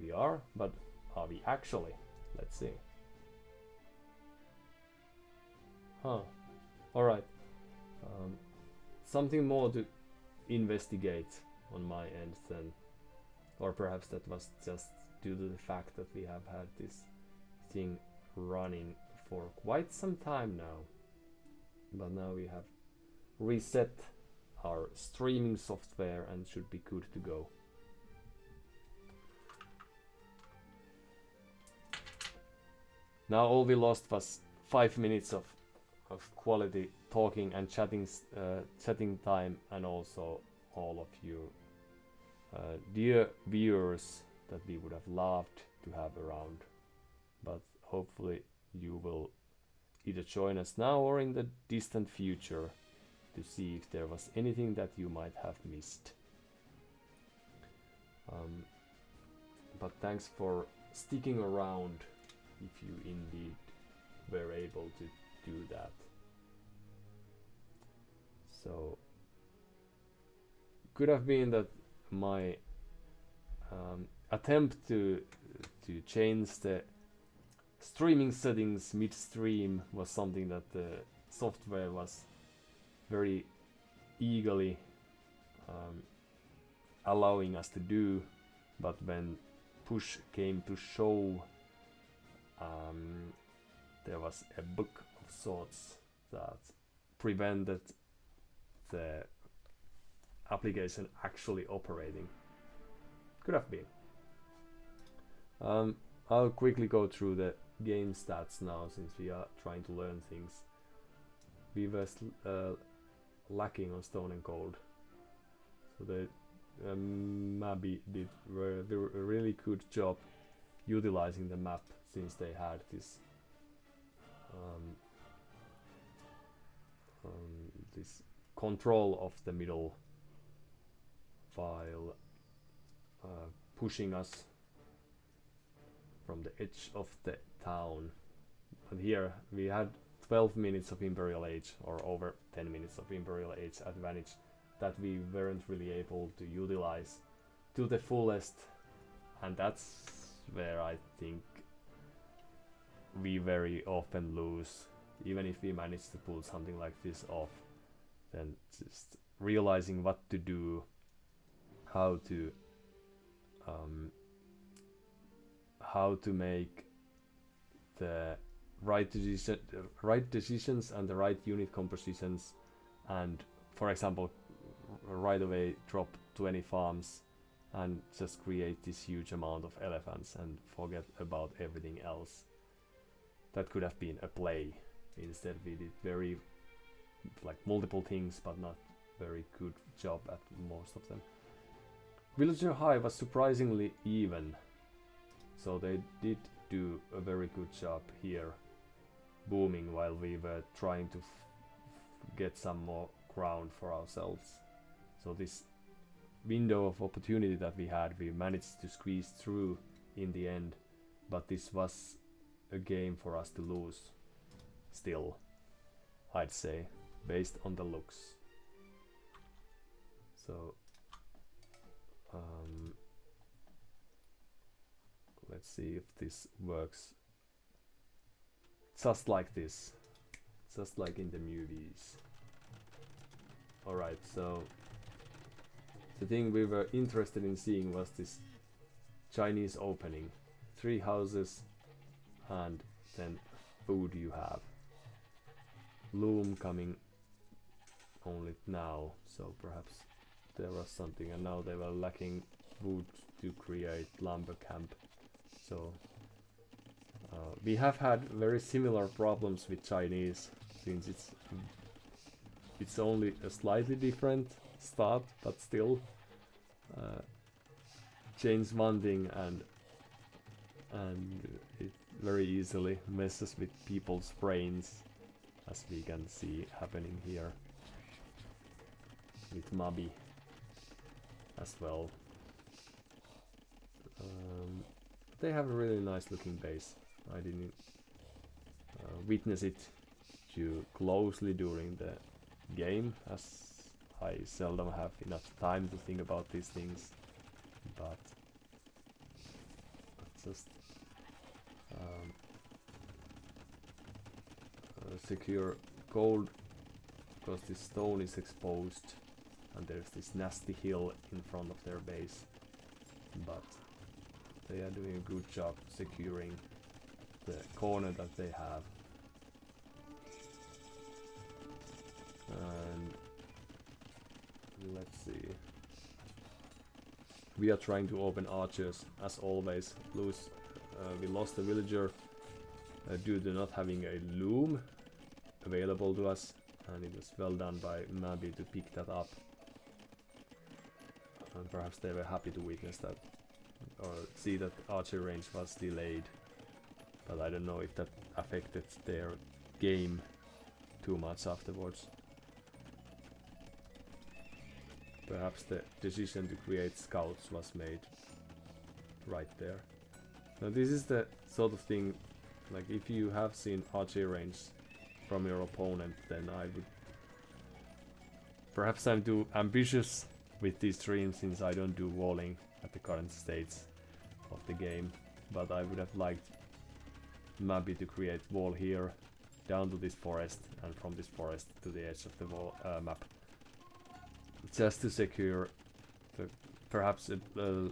we are, but are we actually? Let's see. Huh. Alright. Something more to investigate on my end then. Or perhaps that was just due to the fact that we have had this thing running for quite some time now. But now we have reset our streaming software and should be good to go. Now all we lost was 5 minutes of quality talking and chatting time, and also all of you dear viewers that we would have loved to have around. But hopefully you will either join us now or in the distant future to see if there was anything that you might have missed. But thanks for sticking around if you indeed were able to do that. So could have been that my attempt to change the streaming settings midstream was something that the software was very eagerly allowing us to do, but when push came to shove, there was a bug of sorts that prevented the application actually operating. Could have been. I'll quickly go through the game stats now, since we are trying to learn things. We were lacking on stone and gold, so the Mabi did a really good job utilizing the map, since they had this this control of the middle while pushing us from the edge of the town. And here we had 12 minutes of Imperial Age, or over 10 minutes of Imperial Age advantage that we weren't really able to utilize to the fullest, and that's where I think we very often lose. Even if we manage to pull something like this off, then just realizing what to do, how to make the right decisions and the right unit compositions, and for example right away drop 20 farms and just create this huge amount of elephants and forget about everything else. That could have been a play. Instead we did very multiple things, but not very good job at most of them. Villager High was surprisingly even, so they did do a very good job here booming while we were trying to get some more ground for ourselves. So this window of opportunity that we had, we managed to squeeze through in the end, but this was a game for us to lose still, I'd say, based on the looks. So let's see if this works just like this, just like in the movies. Alright, so the thing we were interested in seeing was this Chinese opening. 3 houses and then food you have. Loom coming only now, so perhaps there was something, and now they were lacking wood to create lumber camp. So we have had very similar problems with Chinese, since it's only a slightly different start, but still change one thing and it very easily messes with people's brains, as we can see happening here with Mabi as well. They have a really nice looking base. I didn't witness it too closely during the game, as I seldom have enough time to think about these things, but just secure gold, because this stone is exposed and there's this nasty hill in front of their base, but they are doing a good job securing the corner that they have. And let's see, we are trying to open archers as always. We lost a villager due to not having a loom available to us, and it was well done by Mabi to pick that up, and perhaps they were happy to witness that or see that archer range was delayed, but I don't know if that affected their game too much afterwards. Perhaps the decision to create scouts was made right there. Now this is the sort of thing, like if you have seen archer range from your opponent, then I would... Perhaps I'm too ambitious with these dreams since I don't do walling at the current stage of the game, but I would have liked Mabi to create wall here down to this forest and from this forest to the edge of the wall, map, just to secure the, perhaps a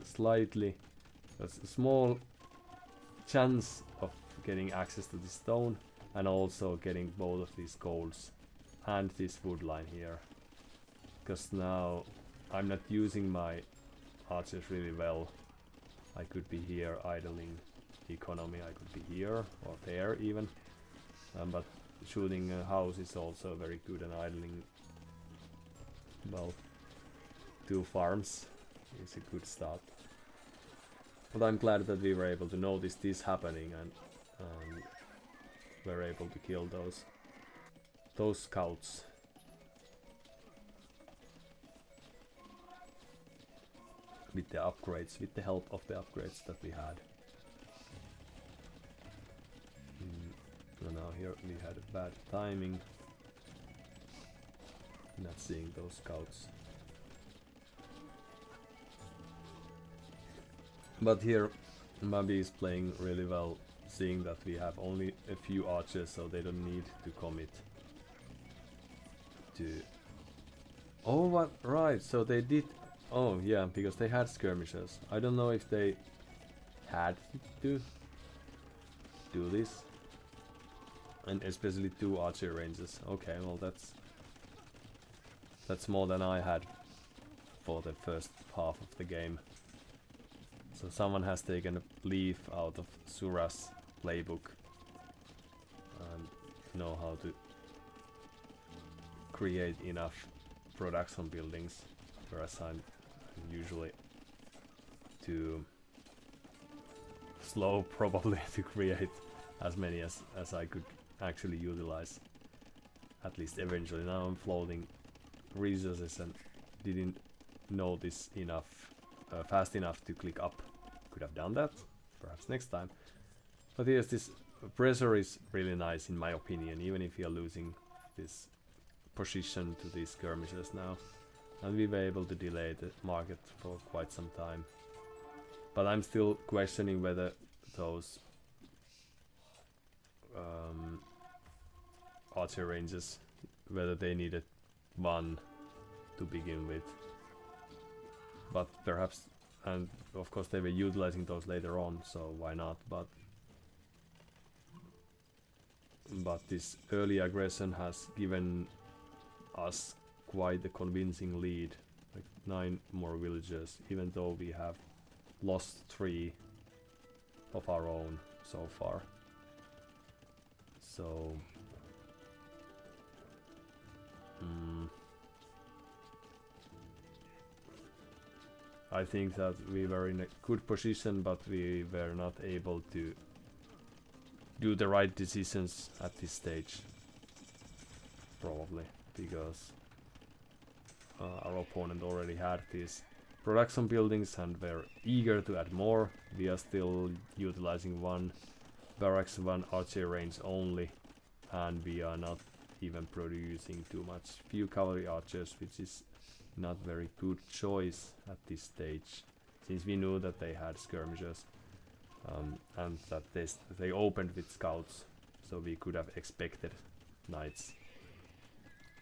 slightly a small chance of getting access to the stone, and also getting both of these golds and this wood line here, because now I'm not using my archers really well. I could be here idling economy, I could be here or there even, but shooting a house is also very good, and idling, well, 2 farms is a good start. But I'm glad that we were able to notice this happening, and were able to kill those scouts. With the upgrades, with the help of the upgrades that we had. And now here we had a bad timing, not seeing those scouts. But here Mabi is playing really well, seeing that we have only a few archers, so they don't need to commit to... Oh, what? Right, so they did... Oh, yeah, because they had skirmishers. I don't know if they had to do this. And especially 2 archer ranges. Okay, well that's more than I had for the first half of the game. So someone has taken a leaf out of Sura's playbook and know how to create enough production buildings, whereas I'm usually too slow probably to create as many as I could actually utilize, at least eventually. Now I'm floating resources and didn't know this enough fast enough to click up. Could have done that, perhaps next time. But yes, this pressure is really nice in my opinion, even if you're losing this position to these skirmishers now. And we were able to delay the market for quite some time. But I'm still questioning whether those archer ranges, whether they needed 1 to begin with. But perhaps, and of course they were utilizing those later on, so why not? But this early aggression has given us quite a convincing lead, like 9 more villagers, even though we have lost 3 of our own so far. So I think that we were in a good position, but we were not able to do the right decisions at this stage, probably because our opponent already had these production buildings and were eager to add more. We are still utilizing 1 barracks, 1 archer range only, and we are not even producing too much. Few cavalry archers, which is not very good choice at this stage, since we knew that they had skirmishers. and that they opened with scouts, so we could have expected knights.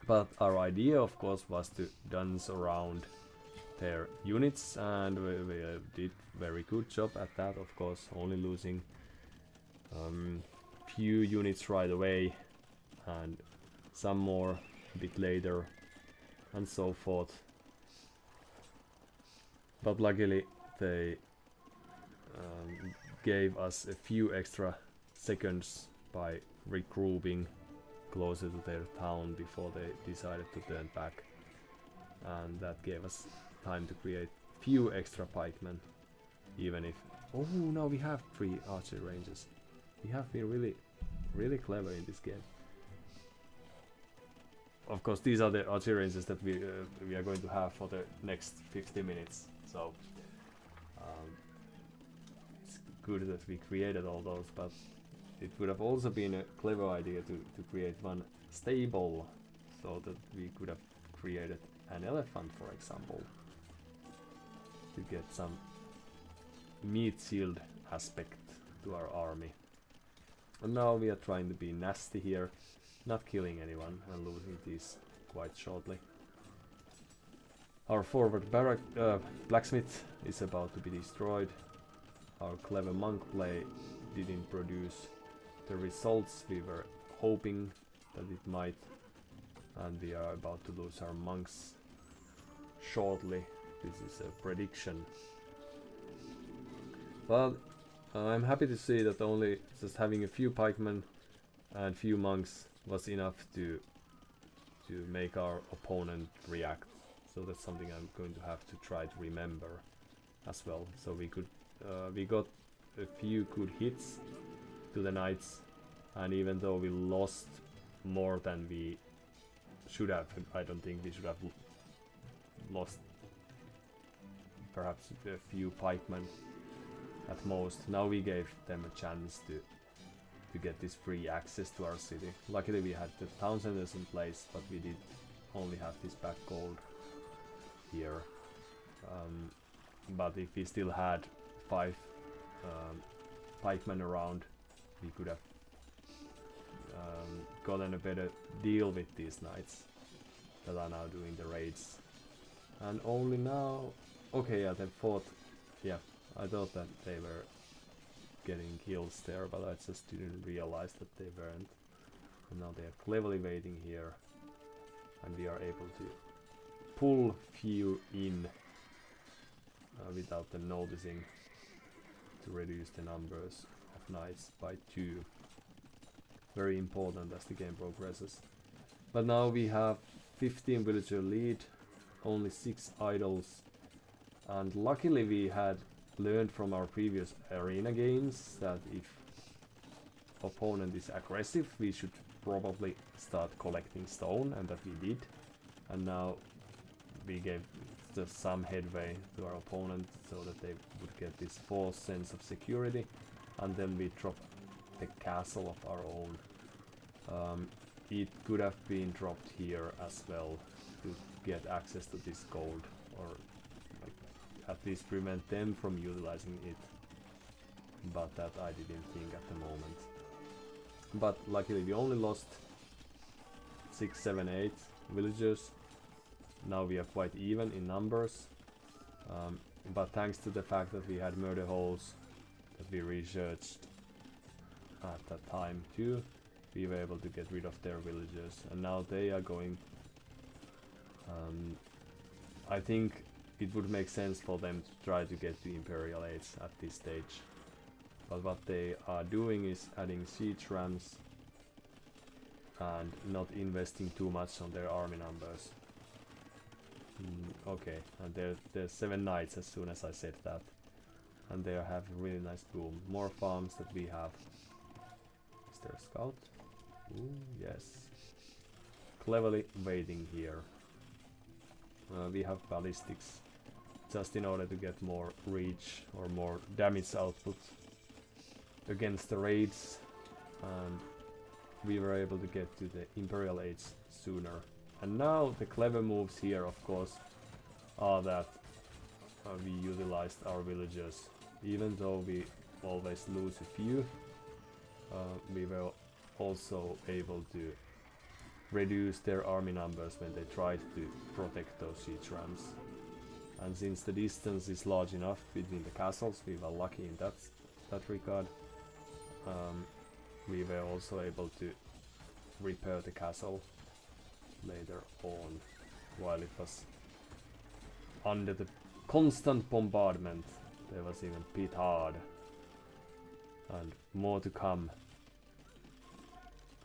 But our idea, of course, was to dance around their units, and we did very good job at that, of course, only losing few units right away and some more a bit later and so forth. But luckily they gave us a few extra seconds by regrouping closer to their town before they decided to turn back, and that gave us time to create few extra pikemen, even if... Oh, now we have 3 archery ranges. We have been really clever in this game. Of course, these are the archery ranges that we are going to have for the next 50 minutes, so it's good that we created all those, but it would have also been a clever idea to create one stable, so that we could have created an elephant, for example, to get some meat shield aspect to our army. And now we are trying to be nasty here, not killing anyone and losing these quite shortly. Our forward blacksmith is about to be destroyed. Our clever monk play didn't produce the results we were hoping that it might, and we are about to lose our monks shortly. This is a prediction. But I'm happy to see that only just having a few pikemen and few monks was enough to make our opponent react. So that's something I'm going to have to try to remember as well. So we got a few good hits to the knights, and even though we lost more than we should have, I don't think we should have lost perhaps a few pikemen at most. Now we gave them a chance to get this free access to our city. Luckily we had the town centers in place, but we did only have this back gold here. But if we still had 5 pikemen around, we could have gotten a better deal with these knights that are now doing the raids. And only now... Okay, yeah, they fought... Yeah, I thought that they were getting kills there, but I just didn't realize that they weren't. And now they are cleverly waiting here, and we are able to pull few in without them noticing, to reduce the numbers of knights by 2. Very important as the game progresses. But now we have 15 villager lead, only 6 idols, and luckily we had learned from our previous arena games that if opponent is aggressive, we should probably start collecting stone, and that we did. And now we gave just some headway to our opponent so that they would get this false sense of security, and then we dropped the castle of our own. It could have been dropped here as well to get access to this gold, or like at least prevent them from utilizing it, but that I didn't think at the moment. But luckily we only lost 6, 7, 8 villagers. Now we are quite even in numbers, but thanks to the fact that we had murder holes that we researched at that time too, we were able to get rid of their villagers, and now they are going... I think it would make sense for them to try to get to Imperial Age at this stage. But what they are doing is adding siege rams and not investing too much on their army numbers. Okay, and there's 7 knights as soon as I said that. And they have a really nice boom. More farms that we have. Is there a scout? Ooh, yes. Cleverly waiting here. We have ballistics just in order to get more reach or more damage output against the raids, and we were able to get to the Imperial Age sooner. And now the clever moves here, of course, are that we utilized our villagers. Even though we always lose a few. We were also able to reduce their army numbers when they tried to protect those siege rams. And since the distance is large enough between the castles, we were lucky in that regard. We were also able to repair the castle later on, while it was under the constant bombardment. There was even pit hard, and more to come.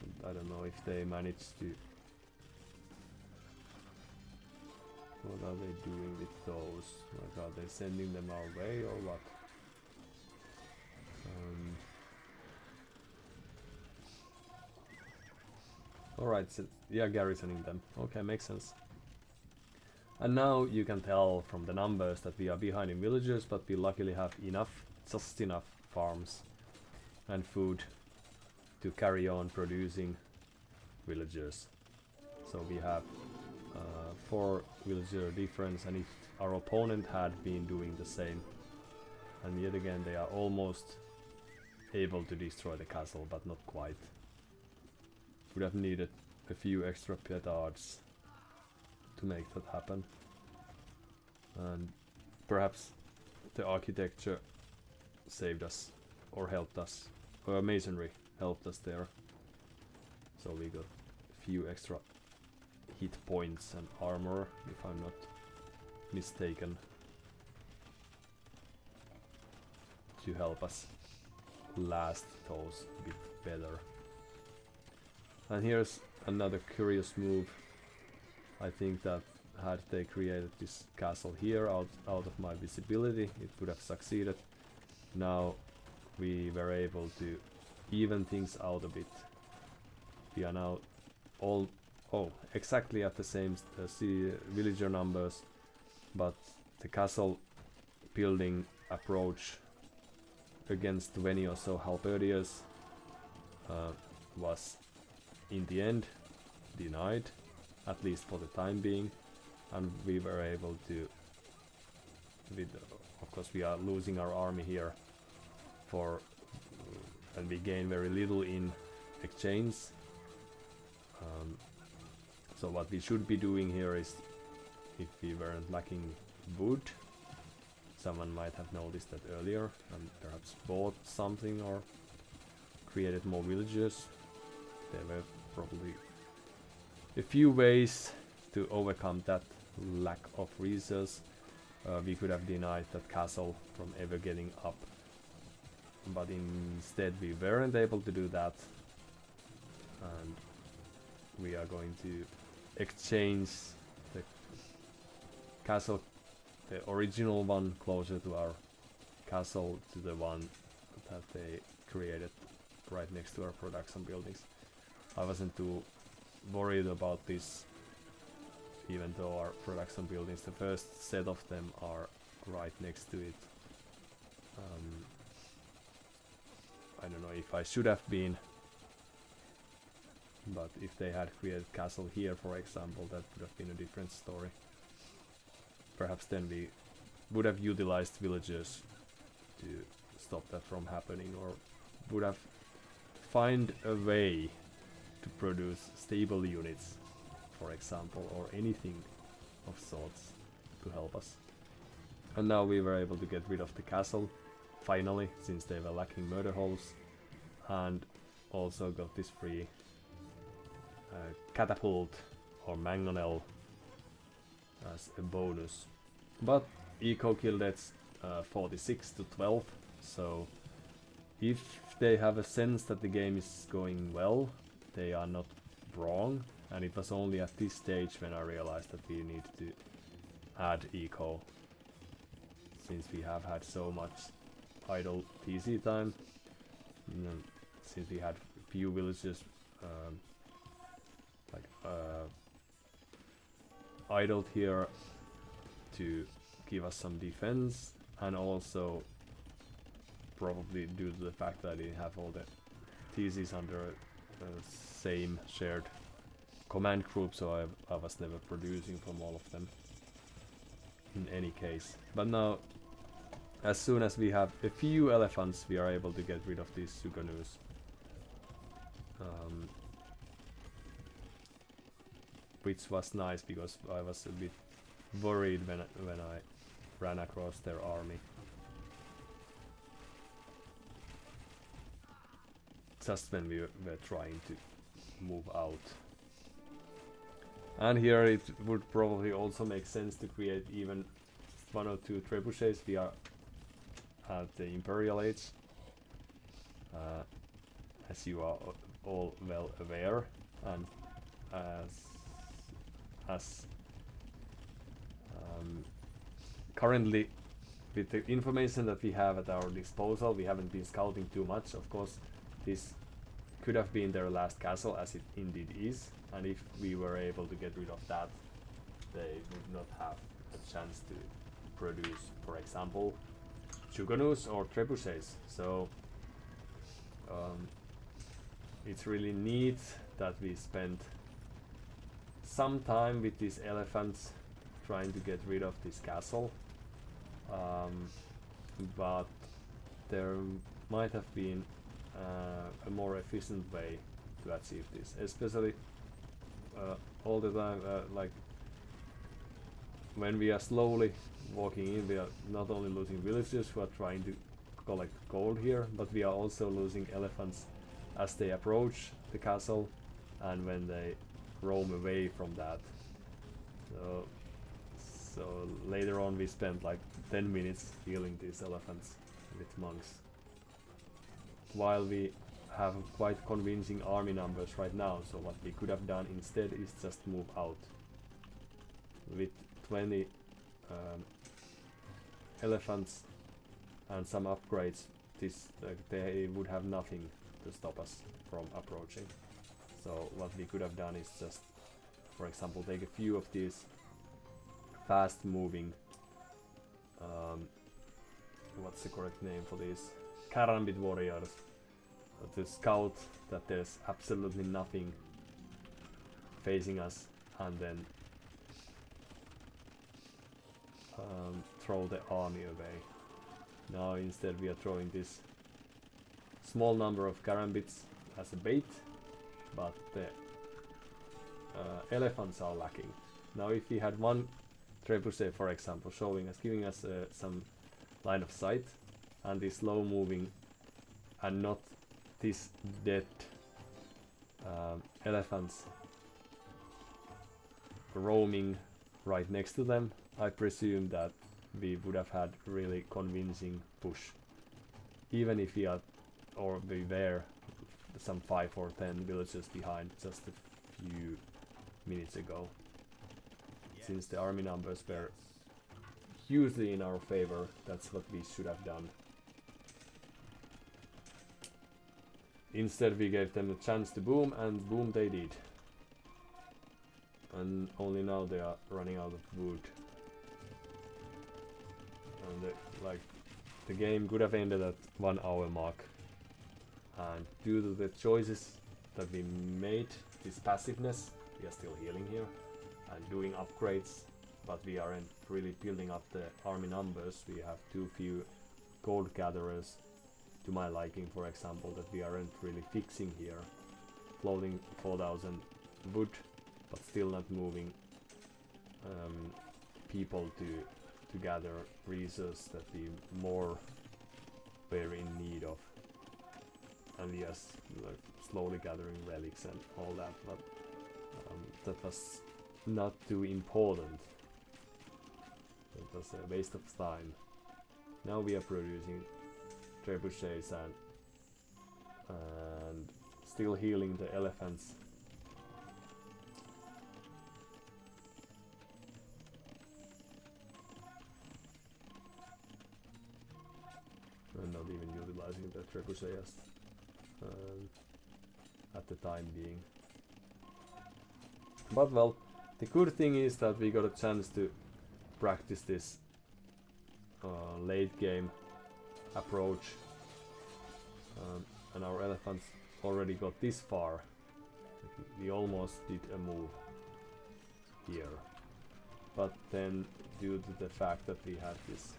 And I don't know if they managed to. What are they doing with those? Like, are they sending them our way or what? Alright, so yeah, garrisoning them. Okay, makes sense. And now you can tell from the numbers that we are behind in villagers, but we luckily have enough, just enough farms and food to carry on producing villagers. So we have 4 villager difference, and if our opponent had been doing the same, and yet again they are almost able to destroy the castle, but not quite. Would have needed a few extra petards to make that happen. And perhaps the architecture saved us, or helped us, or masonry helped us there. So we got a few extra hit points and armor, if I'm not mistaken, to help us last those a bit better. And here's another curious move. I think that had they created this castle here out of my visibility, it would have succeeded. Now we were able to even things out a bit. We are now all exactly at the same villager numbers, but the castle building approach against 20 or so halberdiers was in the end denied, at least for the time being, and we were able to, of course we are losing our army here and we gain very little in exchange. So what we should be doing here is, if we weren't lacking wood, someone might have noticed that earlier and perhaps bought something or created more villages. There were probably a few ways to overcome that lack of resources. We could have denied that castle from ever getting up, but instead we weren't able to do that, and we are going to exchange the castle, the original one closer to our castle, to the one that they created right next to our production buildings. I wasn't too worried about this, even though our production buildings, the first set of them, are right next to it. I don't know if I should have been, but if they had created castle here, for example, that would have been a different story. Perhaps then we would have utilized villagers to stop that from happening, or would have find a way to produce stable units, for example, or anything of sorts to help us. And now we were able to get rid of the castle, finally, since they were lacking murder holes, and also got this free catapult or mangonel as a bonus. But eco kill deaths 46 to 12, so if they have a sense that the game is going well, they are not wrong. And it was only at this stage when I realized that we need to add eco, since we have had so much idle TC time, since we had few villages idled here to give us some defense, and also probably due to the fact that we have all the TCs under same shared command group, so I was never producing from all of them in any case. But now as soon as we have a few elephants, we are able to get rid of these Suganus. Which was nice, because I was a bit worried when I ran across their army. Just when we were trying to move out. And here it would probably also make sense to create even 1 or 2 trebuchets. We are at the Imperial Age, as you are all well aware, and as currently, with the information that we have at our disposal, we haven't been scouting too much. Of course, this could have been their last castle, as it indeed is, and if we were able to get rid of that, they would not have a chance to produce, for example, Suganus or trebuchets. So it's really neat that we spent some time with these elephants trying to get rid of this castle, but there might have been a more efficient way to achieve this, especially all the time, like when we are slowly walking in, we are not only losing villagers who are trying to collect gold here, but we are also losing elephants as they approach the castle and when they roam away from that. So later on we spent like 10 minutes healing these elephants with monks, while we have quite convincing army numbers right now. So what we could have done instead is just move out. With 20 elephants and some upgrades, they would have nothing to stop us from approaching. So what we could have done is just, for example, take a few of these fast moving, what's the correct name for these? Karambit warriors, to scout that there's absolutely nothing facing us, and then throw the army away. Now instead we are throwing this small number of Karambits as a bait, but the elephants are lacking. Now if we had one trebuchet, for example, giving us some line of sight, and this slow moving and not these dead elephants roaming right next to them, I presume that we would have had really convincing push, even if we are, or we were some 5 or 10 villages behind just a few minutes ago. Since the army numbers were hugely in our favor, that's what we should have done. Instead we gave them a chance to boom, and boom they did. And only now they are running out of wood. And the game could have ended at 1 hour mark. And due to the choices that we made, this passiveness, we are still healing here and doing upgrades, but we aren't really building up the army numbers. We have too few gold gatherers to my liking, for example, that we aren't really fixing here. Floating 4,000 wood, but still not moving people to gather resources that we more were in need of. And yes, like slowly gathering relics and all that, but that was not too important. It was a waste of time. Now we are producing trebuchets and still healing the elephants. And not even utilizing the trebuchets at the time being. But well, the good thing is that we got a chance to practice this late game approach, and our elephants already got this far. We almost did a move here, but then due to the fact that we had this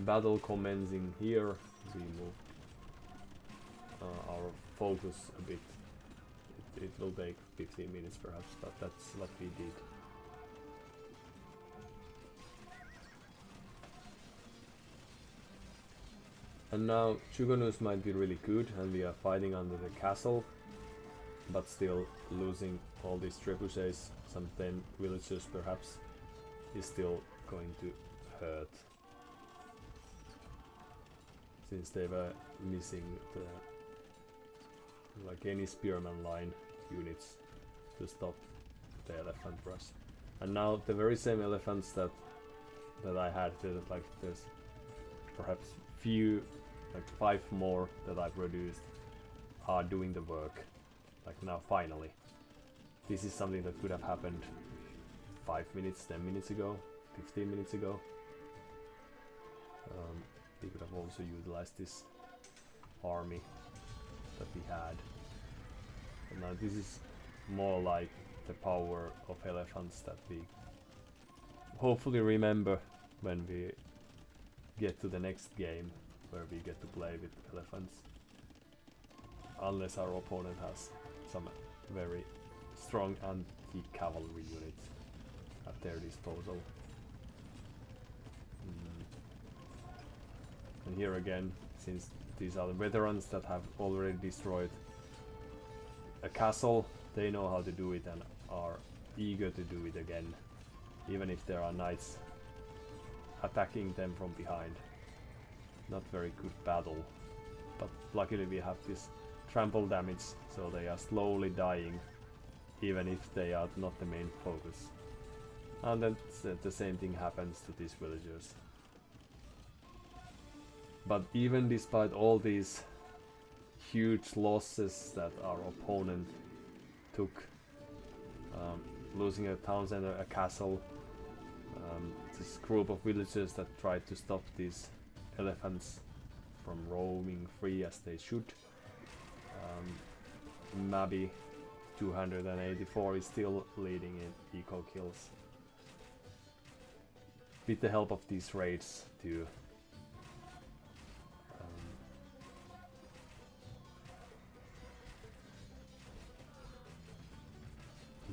battle commencing here, we move our focus a bit. It will take 15 minutes perhaps, but that's what we did. And now Chugonus might be really good, and we are fighting under the castle, but still losing all these trebuchets, some 10 villagers perhaps, is still going to hurt. Since they were missing the like any spearman line units to stop the elephant rush. And now the very same elephants that I had, like there's perhaps few, like 5 more that I produced, are doing the work. Like now finally. This is something that could have happened 5 minutes, 10 minutes ago, 15 minutes ago. We could have also utilized this army that we had. And now this is more like the power of elephants that we hopefully remember when we get to the next game, where we get to play with elephants. Unless our opponent has some very strong anti-cavalry units at their disposal. And here again, since these are the veterans that have already destroyed a castle, they know how to do it and are eager to do it again, even if there are knights attacking them from behind. Not very good battle, but luckily we have this trample damage, so they are slowly dying, even if they are not the main focus. And then the same thing happens to these villagers. But even despite all these huge losses that our opponent took, losing a town center, a castle, this group of villagers that tried to stop these elephants from roaming free as they should, Mabi 284 is still leading in eco kills, with the help of these raids too.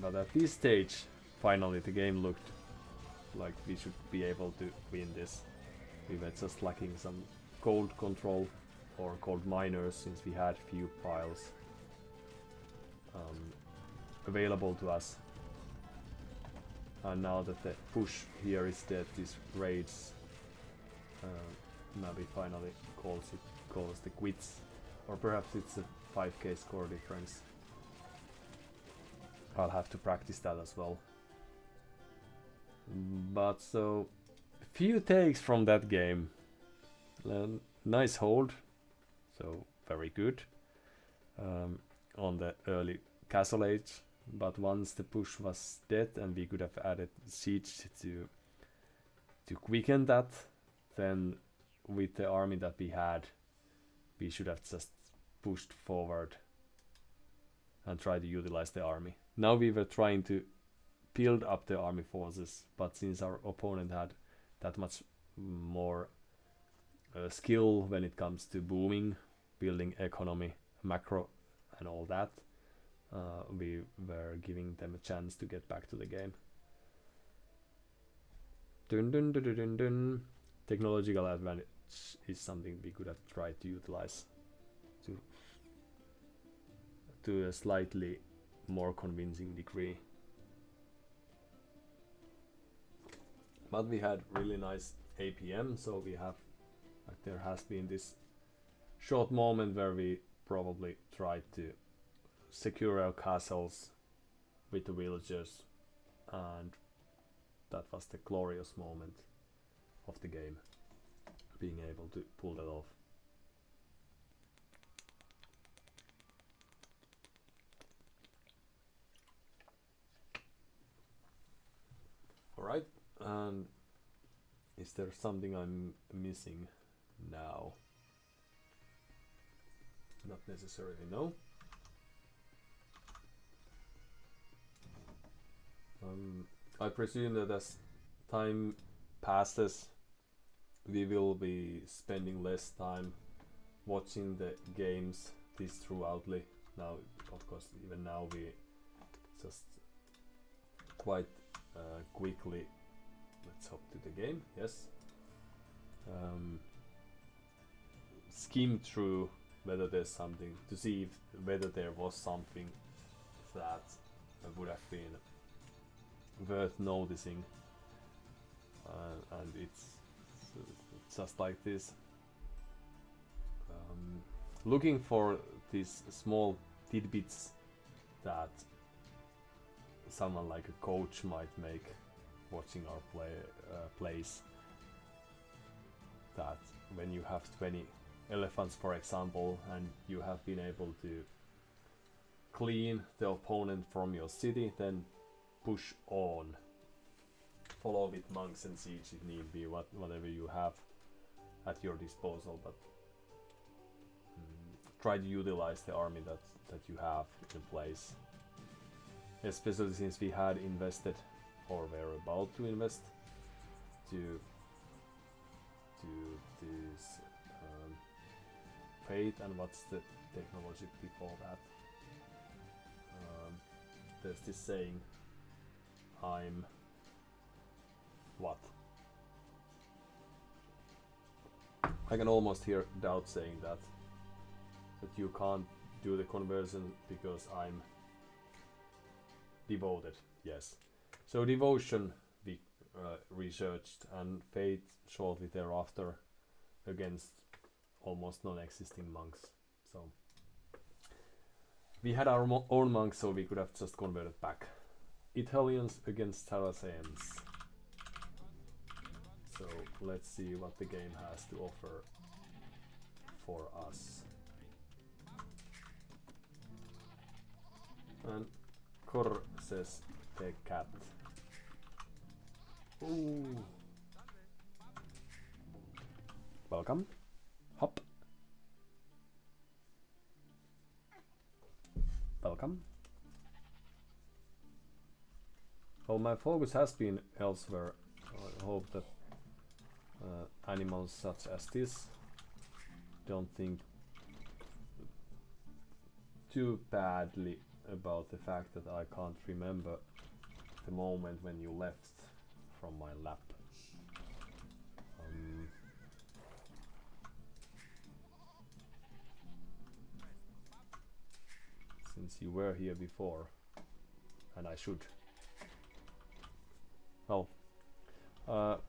But at this stage, finally the game looked like we should be able to win this. We were just lacking some gold control or gold miners, since we had few piles available to us. And now that the push here is dead, these raids, Navi finally calls the quits, or perhaps it's a 5k score difference. I'll have to practice that as well. But so, few takes from that game. Nice hold, so very good on the early castle age. But once the push was dead and we could have added siege to quicken that, then with the army that we had, we should have just pushed forward and tried to utilize the army. Now we were trying to build up the army forces, but since our opponent had that much more skill when it comes to booming, building economy, macro and all that, we were giving them a chance to get back to the game. Dun dun dun dun dun dun. Technological advantage is something we could have tried to utilize to a slightly more convincing degree. But we had really nice APM, so we have, like, there has been this short moment where we probably tried to secure our castles with the villagers, and that was the glorious moment of the game, being able to pull that off. Alright, and is there something I'm missing now? Not necessarily, no. I presume that as time passes, we will be spending less time watching the games this throughoutly. Now, of course, even now we just quite quickly, let's hop to the game, yes. Skim through whether there's something, to see if whether there was something that would have been worth noticing, and it's just like this, looking for these small tidbits that someone like a coach might make watching our plays, that when you have 20 elephants, for example, and you have been able to clean the opponent from your city, then push on, follow with monks and siege if need be, whatever you have at your disposal, but try to utilize the army that you have in place, especially since we had invested, or were about to invest, to this fate, and what's the technology before that? There's this saying, I'm what? I can almost hear doubt saying that you can't do the conversion because I'm devoted. Yes. So devotion we researched, and fate shortly thereafter against almost non-existing monks. So we had our own monks, so we could have just converted back. Italians against Saracens. So let's see what the game has to offer for us. And Kor says the cat. Ooh. Welcome. Hop. Welcome. Well, my focus has been elsewhere. I hope that animals such as this don't think too badly about the fact that I can't remember the moment when you left from my lap. Since you were here before, and I should. Well,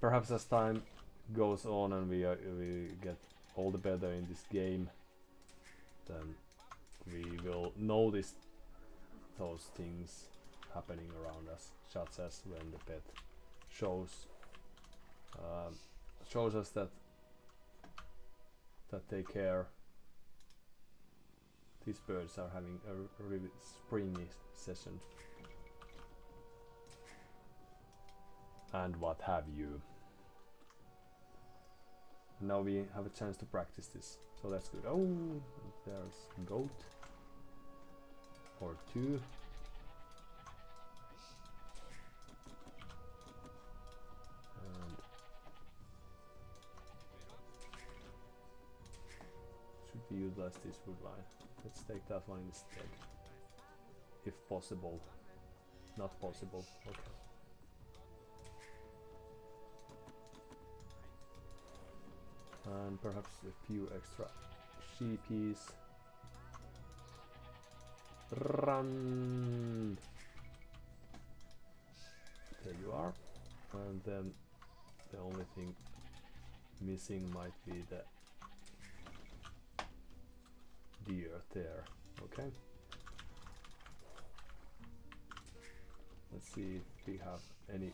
perhaps as time goes on and we get all the better in this game, then we will notice those things happening around us, such as when the pet shows us that they care. These birds are having a really springy session, and what have you. Now we have a chance to practice this, so that's good. Oh, there's a goat or two. And should we utilize this wood line? Let's take that one instead, if possible. Not possible. Okay. And perhaps a few extra sheepies. Run! There you are. And then the only thing missing might be the deer there. Okay. Let's see if we have any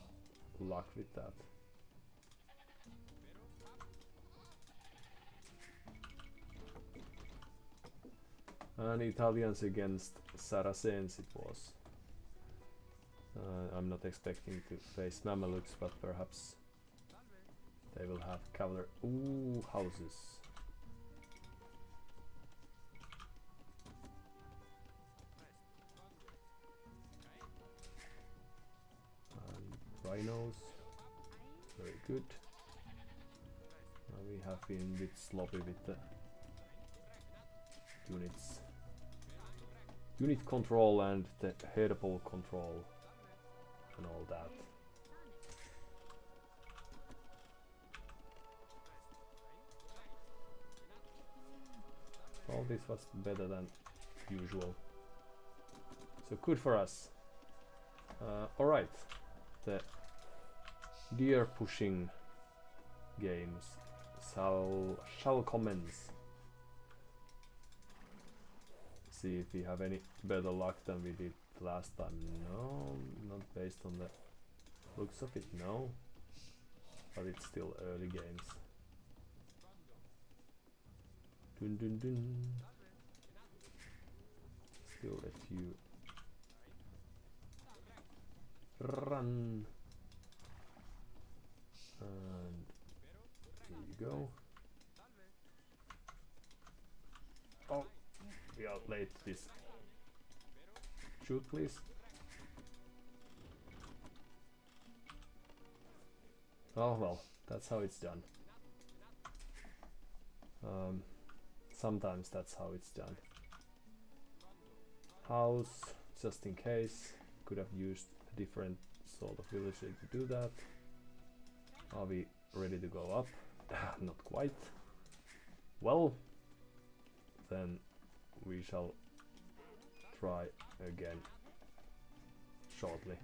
luck with that. And Italians against Saracens it was. I'm not expecting to face Mamelukes, but perhaps they will have cavalry. Ooh, houses. And rhinos. Very good. have been a bit sloppy with the unit control and the headable control and all that. All this was better than usual, so good for us. Alright, the deer pushing games shall commence. See if we have any better luck than we did last time. No, not based on the looks of it, no. But it's still early games. Dun dun dun. Still a few. Run. And here you go. Oh, we are late to this. Shoot, please. Oh well, that's how it's done. Sometimes that's how it's done. House, just in case. Could have used a different sort of villager to do that. Are we ready to go up? Not quite. Well, then we shall try again shortly.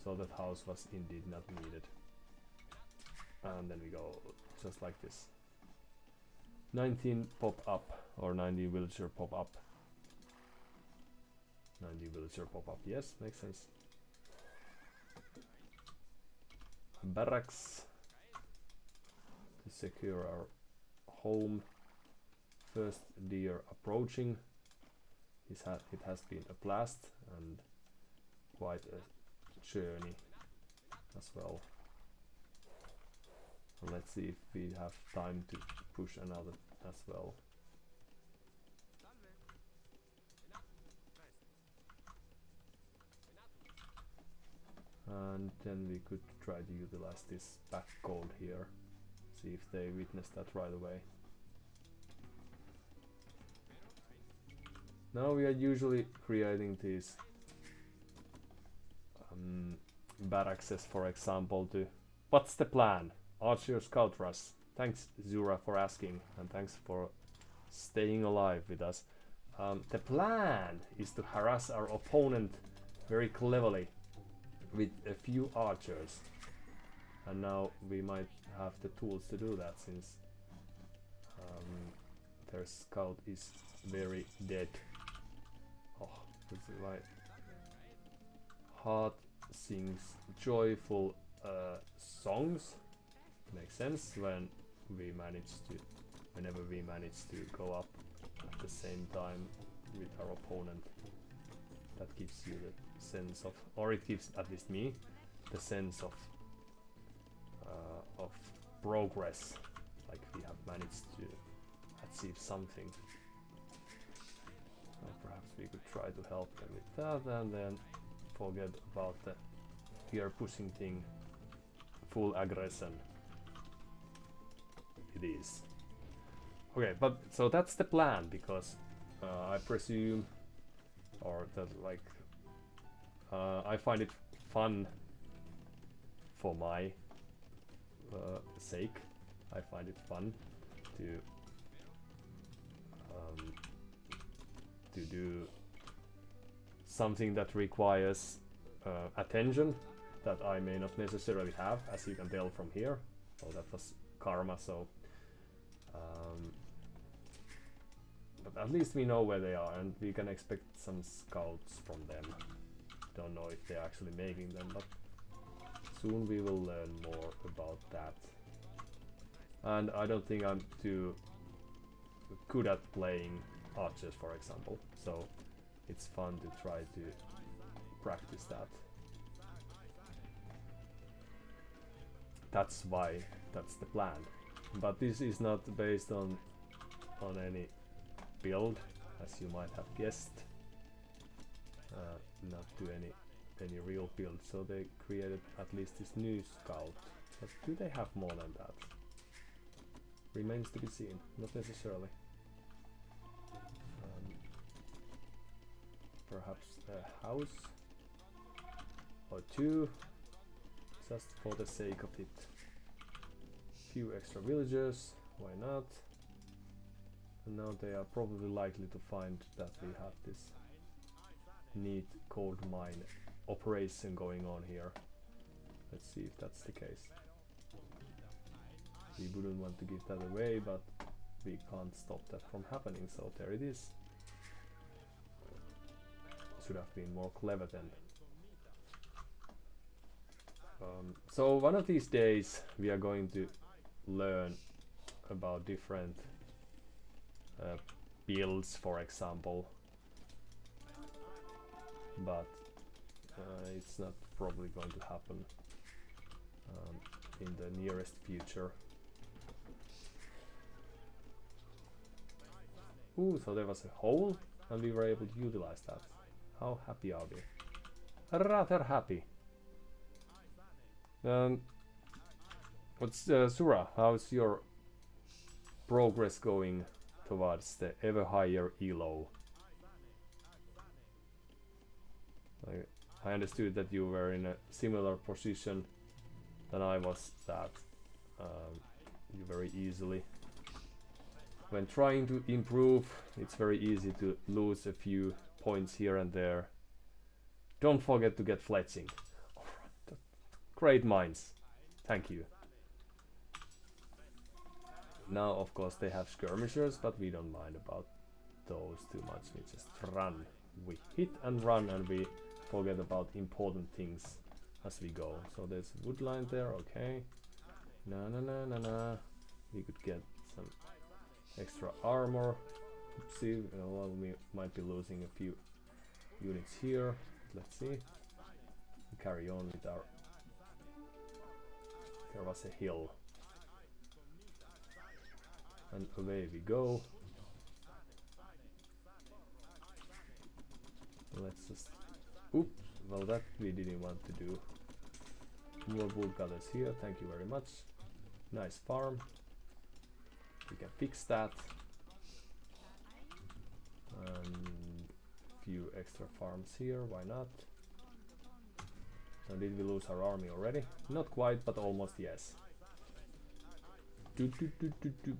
So that house was indeed not needed. And then we go just like this. 19 pop up, or 90 villager pop up. 90 villager pop up, yes, makes sense. Barracks to secure our home. First deer approaching. It has been a blast and quite a journey as well. Let's see if we have time to push another as well. And then we could try to utilize this back gold here. See if they witness that right away. Now we are usually creating these barracks, for example, to... What's the plan? Archer Scout Rush. Thanks Zura for asking, and thanks for staying alive with us. The plan is to harass our opponent very cleverly with a few archers, and now we might have the tools to do that, since their scout is very dead. Oh, that's my heart sings joyful songs. Makes sense when whenever we manage to go up at the same time with our opponent. That gives you the sense of, or it gives at least me the sense of progress, like we have managed to achieve something. So perhaps we could try to help them with that, and then forget about the here pushing thing. Full aggression. It is. Okay, but so that's the plan, because I presume, or that like I find it fun for my sake. I find it fun to do something that requires attention that I may not necessarily have, as you can tell from here. Oh, that was karma, so but at least we know where they are, and we can expect some scouts from them. Don't know if they're actually making them, but soon we will learn more about that. And I don't think I'm too good at playing archers, for example, so it's fun to try to practice that. That's why that's the plan. But this is not based on any build, as you might have guessed. Not to any real build. So they created at least this new scout. But do they have more than that? Remains to be seen, not necessarily. Perhaps a house or two, just for the sake of it. Few extra villagers, why not? And now they are probably likely to find that we have this neat gold mine operation going on here. Let's see if that's the case. We wouldn't want to give that away, but we can't stop that from happening, so there it is. Should have been more clever then. So one of these days we are going to learn about different builds, for example, but it's not probably going to happen in the nearest future. Ooh, so there was a hole and we were able to utilize that. How happy are we? Rather happy. What's Sura? How's your progress going towards the ever higher elo? I understood that you were in a similar position than I was, that you very easily, when trying to improve, it's very easy to lose a few points here and there. Don't forget to get fletching. Alright, great minds. Thank you. Now, of course, they have skirmishers, but we don't mind about those too much. We just run. We hit and run, and we forget about important things as we go. So there's wood line there, okay. Na. We could get some extra armor. Oopsie, well, we might be losing a few units here. Let's see. We carry on with our... There was a hill. And away we go. Let's just... Oops, well that we didn't want to do. More woodcutters here, thank you very much. Nice farm. We can fix that. And few extra farms here, why not? So did we lose our army already? Not quite, but almost, yes.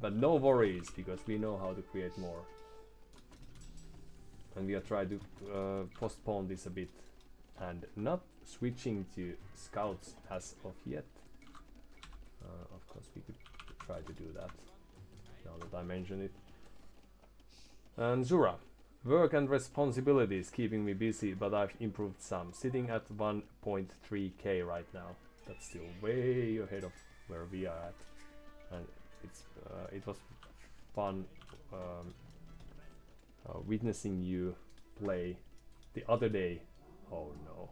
But no worries, because we know how to create more. And we are trying to postpone this a bit and not switching to scouts as of yet. Of course we could try to do that now that I mention it. And Zura, work and responsibilities keeping me busy, but I've improved some, sitting at 1.3k right now. That's still way ahead of where we are at, and it was fun witnessing you play the other day. Oh no,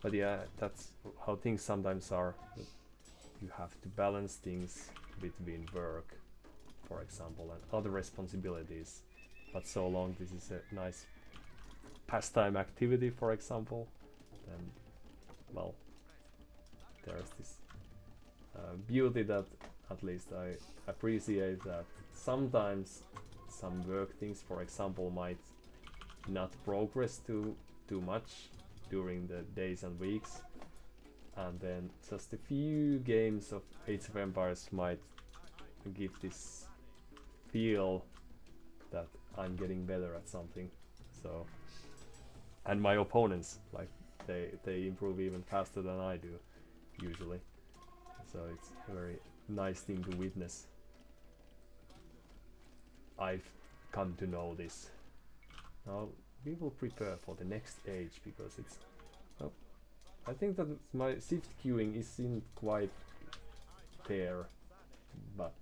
but yeah, that's how things sometimes are. You have to balance things between work, for example, and other responsibilities. But so long this is a nice pastime activity, for example, then, well, there's this beauty that at least I appreciate, that sometimes some work things, for example, might not progress too much during the days and weeks, and then just a few games of Age of Empires might give this feel that I'm getting better at something. So, and my opponents, like, they improve even faster than I do usually, so it's a very nice thing to witness. I've come to know this. Now we will prepare for the next age, because it's I think that my shift queuing isn't quite there, but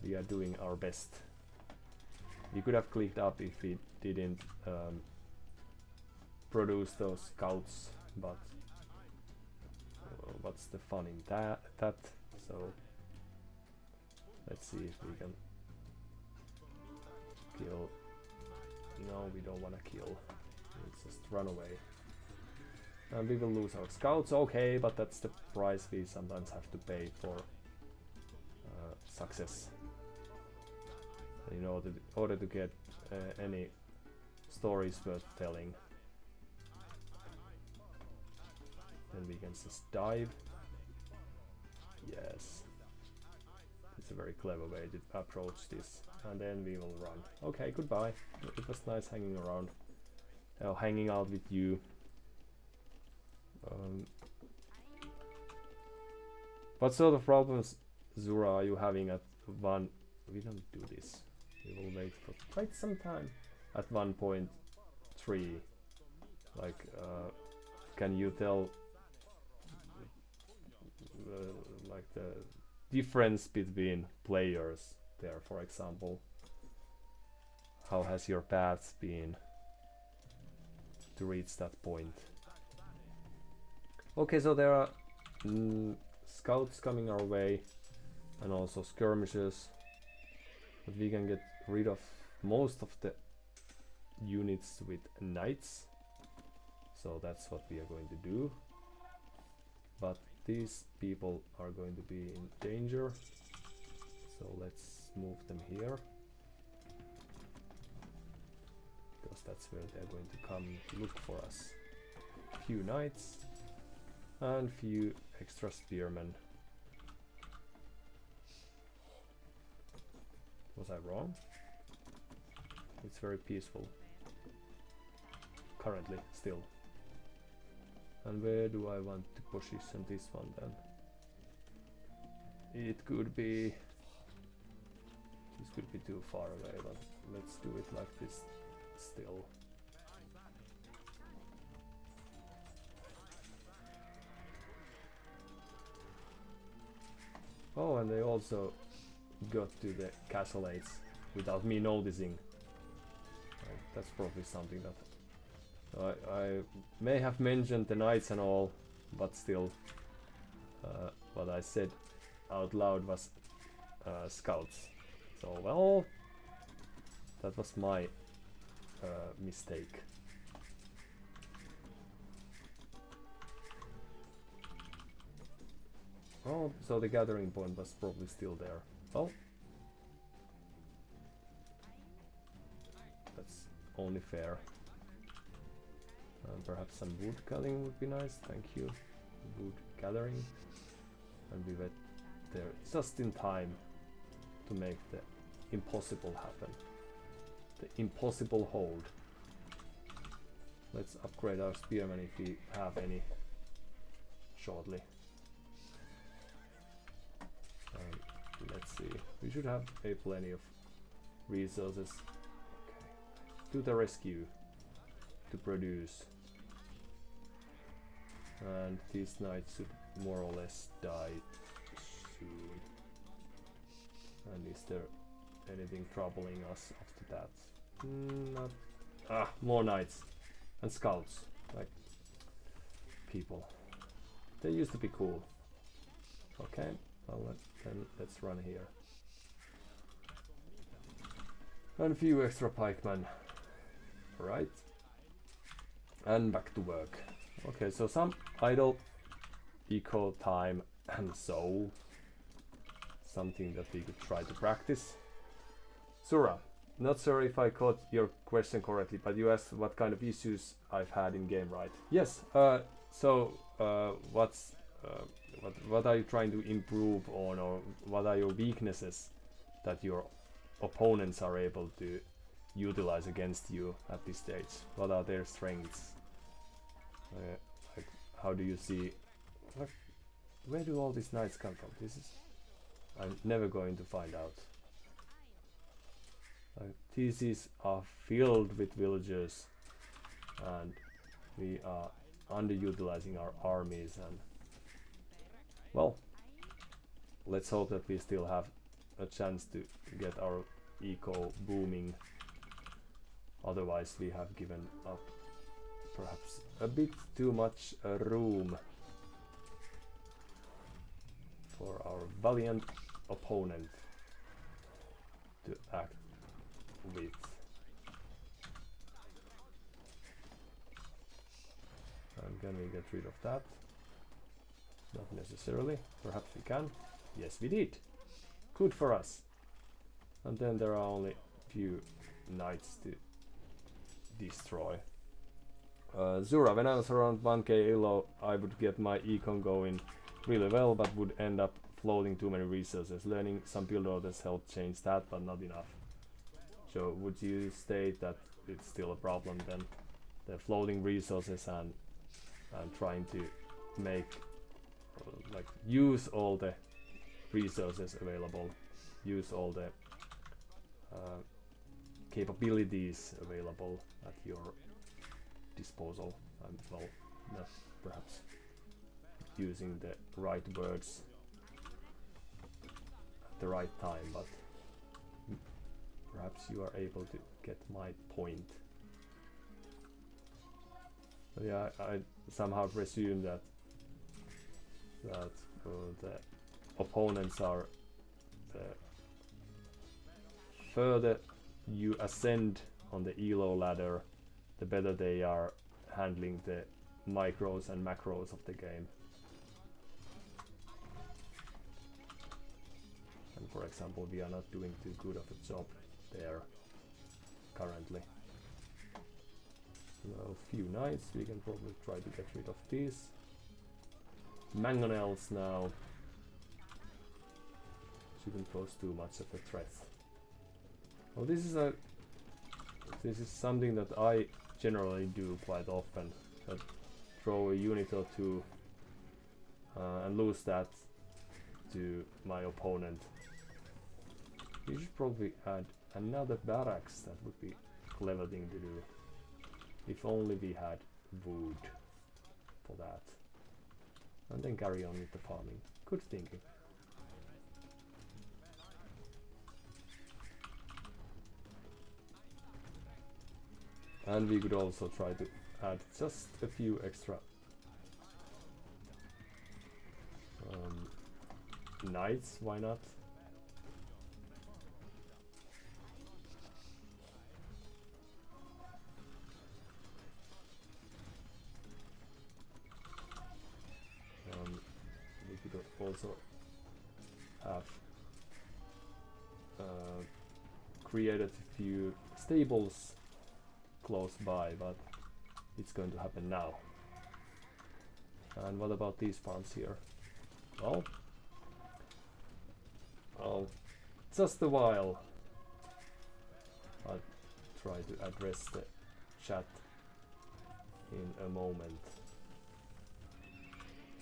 we are doing our best. We could have clicked up if we didn't produce those scouts, but what's the fun in that? So let's see if we can kill. No, we don't want to kill. Let's just run away. And we will lose our scouts, okay, but that's the price we sometimes have to pay for success. In order to get any stories worth telling. Then we can just dive. Yes. It's a very clever way to approach this. And then we will run. Okay, goodbye. It was nice hanging around. Hanging out with you. What sort of problems, Zura, are you having at 1? We don't do this. We will wait for quite some time at 1.3. Like, can you tell like the difference between players there, for example? How has your path been to reach that point? Okay, so there are scouts coming our way and also skirmishes, but we can get rid of most of the units with knights, so that's what we are going to do. But these people are going to be in danger, so let's move them here, because that's where they're going to come to look for us. Few knights and few extra spearmen. Was I wrong? It's very peaceful currently still. And where do I want to position this one then? It could be... This could be too far away, but let's do it like this still. Oh, and they also got to the castlades without me noticing. That's probably something that I may have mentioned the knights and all, but still, what I said out loud was scouts. So, well, that was my mistake. Oh, so the gathering point was probably still there. Oh. That's only fair. Perhaps some wood cutting would be nice, thank you. Wood gathering. And we went there just in time to make the impossible happen. The impossible hold. Let's upgrade our spearmen if we have any shortly. Let's see, we should have plenty of resources. Okay. To the rescue to produce. And these knights should more or less die soon. And is there anything troubling us after that? Not. Ah, more knights and scouts, like people. They used to be cool. Okay, well then let's run here. And a few extra pikemen. Right. And back to work. Okay, so some idle eco time and so something that we could try to practice. Sura, not sure if I caught your question correctly, but you asked what kind of issues I've had in game, right? Yes. What are you trying to improve on, or what are your weaknesses that your opponents are able to utilize against you at this stage? What are their strengths? Like, how do you see? Like, where do all these knights come from? I'm never going to find out. TCs are filled with villagers, and we are underutilizing our armies, and well, let's hope that we still have a chance to get our eco booming. Otherwise we have given up perhaps a bit too much room for our valiant opponent to act with. And can we get rid of that? Not necessarily. Perhaps we can. Yes, we did. Good for us. And then there are only few knights to destroy. Zura, when I was around 1k elo, I would get my econ going really well, but would end up floating too many resources. Learning some build orders helped change that, but not enough. So would you state that it's still a problem then? The floating resources and trying to make like use all the resources available, use all the capabilities available at your disposal. Well, not perhaps using the right words at the right time, but perhaps you are able to get my point. But yeah, I somehow presume that the opponents are further you ascend on the elo ladder, the better they are handling the micros and macros of the game. And for example, we are not doing too good of a job there currently. Well, few knights, we can probably try to get rid of these. Mangonels now shouldn't pose too much of a threat. Well, this is something that I generally do quite often. Throw a unit or two and lose that to my opponent. We should probably add another barracks. That would be a clever thing to do. If only we had wood for that. And then carry on with the farming. Good thinking. And we could also try to add just a few extra knights, why not? We could also have created a few stables close by, but it's going to happen now. And what about these farms here? Well, just a while. I'll try to address the chat in a moment.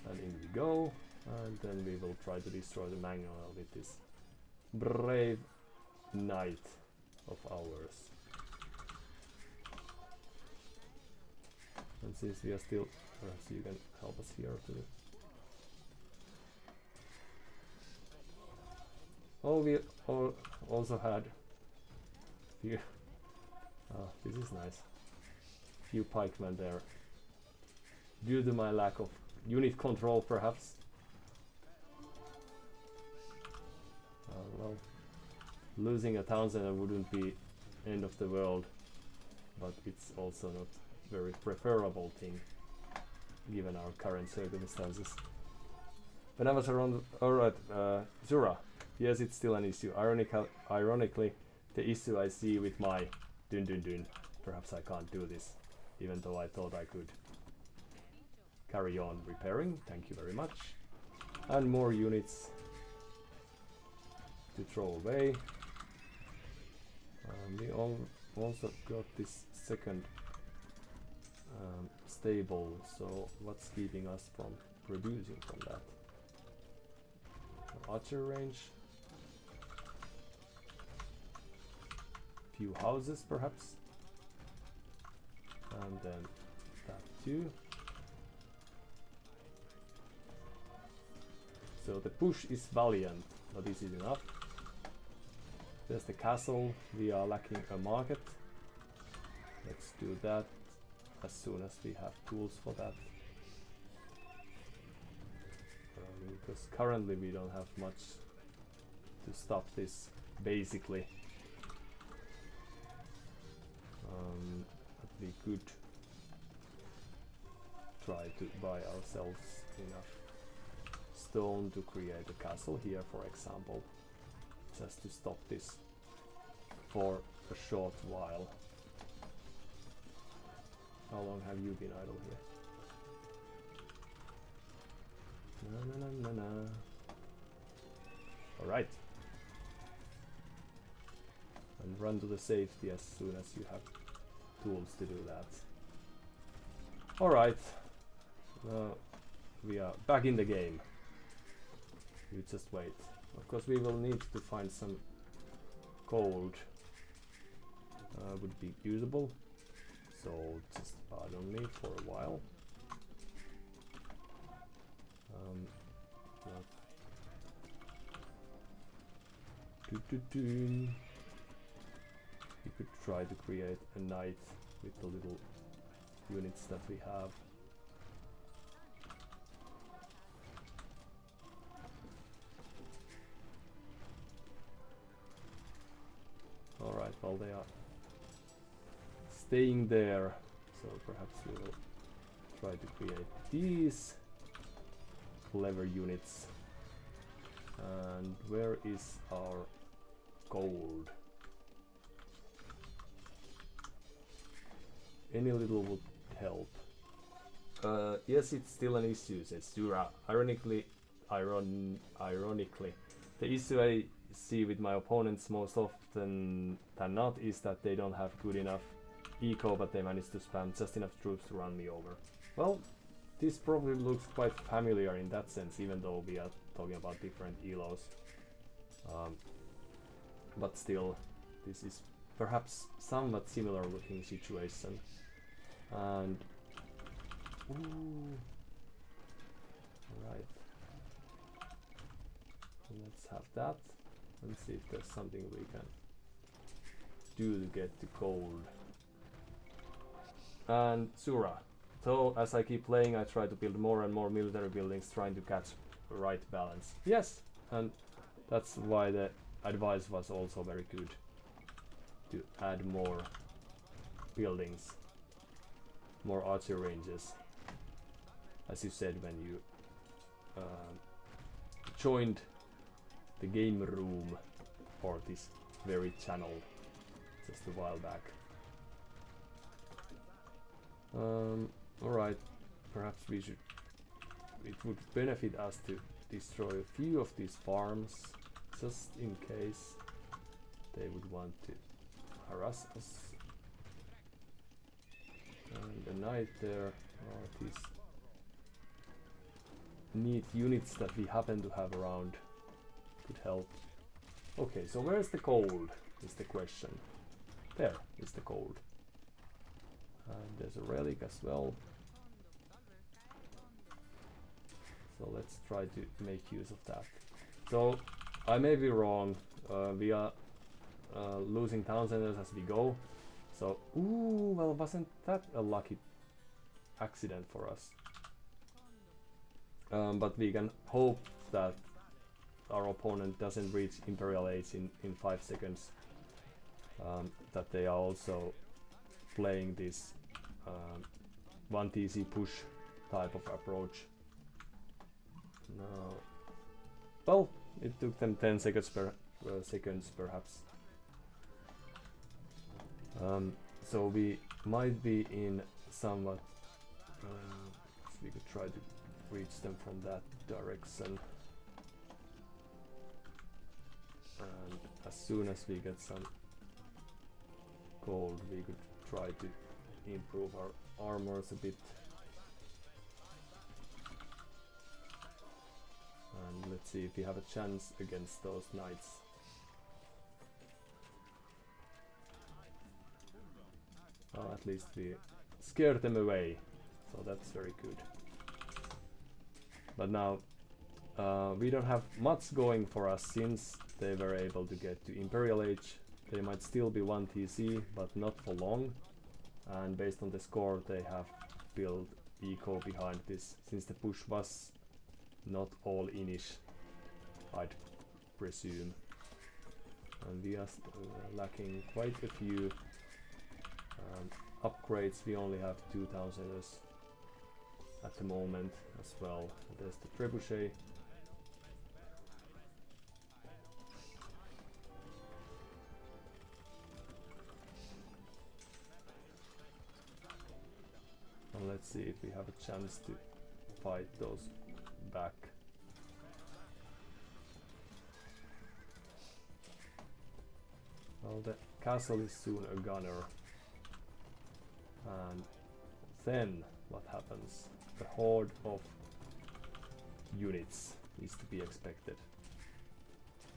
And in we go, and then we will try to destroy the mangonel with this brave knight of ours. And since we are still, perhaps you can help us here too. Oh, we also had few. Oh, this is nice. Few pikemen there. Due to my lack of unit control, perhaps. Well, losing a townsend wouldn't be end of the world, but it's also not very preferable thing given our current circumstances. When I was around, alright, Zura, yes, it's still an issue. Ironically, the issue I see with my dun dun dun, perhaps I can't do this, even though I thought I could. Carry on repairing, thank you very much. And more units to throw away. We also got this second stable, so what's keeping us from producing from that? Archer range. Few houses perhaps. And then that too. So the push is valiant, but is it enough? There's the castle, we are lacking a market. Let's do that as soon as we have tools for that. Because currently we don't have much to stop this, basically. But we could try to buy ourselves enough stone to create a castle here, for example, just to stop this for a short while. How long have you been idle here? Na. Alright. And run to the safety as soon as you have tools to do that. Alright. We are back in the game. You just wait. Of course we will need to find some gold. Would be usable. So just pardon me for a while. We could try to create a knight with the little units that we have. Alright, well they are staying there, so perhaps we will try to create these clever units. And where is our gold? Any little would help. Yes, it's still an issue, says Sura. Ironically, the issue I see with my opponents most often than not is that they don't have good enough eco, but they manage to spam just enough troops to run me over. Well, this probably looks quite familiar in that sense, even though we are talking about different elos. But still, this is perhaps somewhat similar looking situation. And right, let's have that and see if there's something we can do to get the gold. And Sura. So as I keep playing, I try to build more and more military buildings, trying to catch the right balance. Yes, and that's why the advice was also very good, to add more buildings, more archer ranges, as you said when you joined the game room or this very channel just a while back. Alright, perhaps we should, it would benefit us to destroy a few of these farms, just in case they would want to harass us. And the knight there are these neat units that we happen to have around, could help. Okay, so where's the gold is the question. There is the gold. And there's a relic as well. So let's try to make use of that. So I may be wrong. We are losing town centers as we go. So, ooh, well, wasn't that a lucky accident for us? But we can hope that our opponent doesn't reach Imperial Age in 5 seconds. That they are also playing this 1TC push type of approach. No. Well, it took them 10 seconds seconds perhaps. So we might be in somewhat. So we could try to reach them from that direction. And as soon as we get some gold, we could try to improve our armors a bit. And let's see if we have a chance against those knights. Well, at least we scared them away, so that's very good. But now we don't have much going for us since they were able to get to Imperial Age. They might still be 1TC, but not for long. And based on the score, they have built eco behind this, since the push was not all inish, I'd presume. And we are lacking quite a few upgrades. We only have 2000s. at the moment as well. There's the trebuchet. And let's see if we have a chance to fight those back. Well, the castle is soon a gunner. And then what happens? The horde of units is to be expected.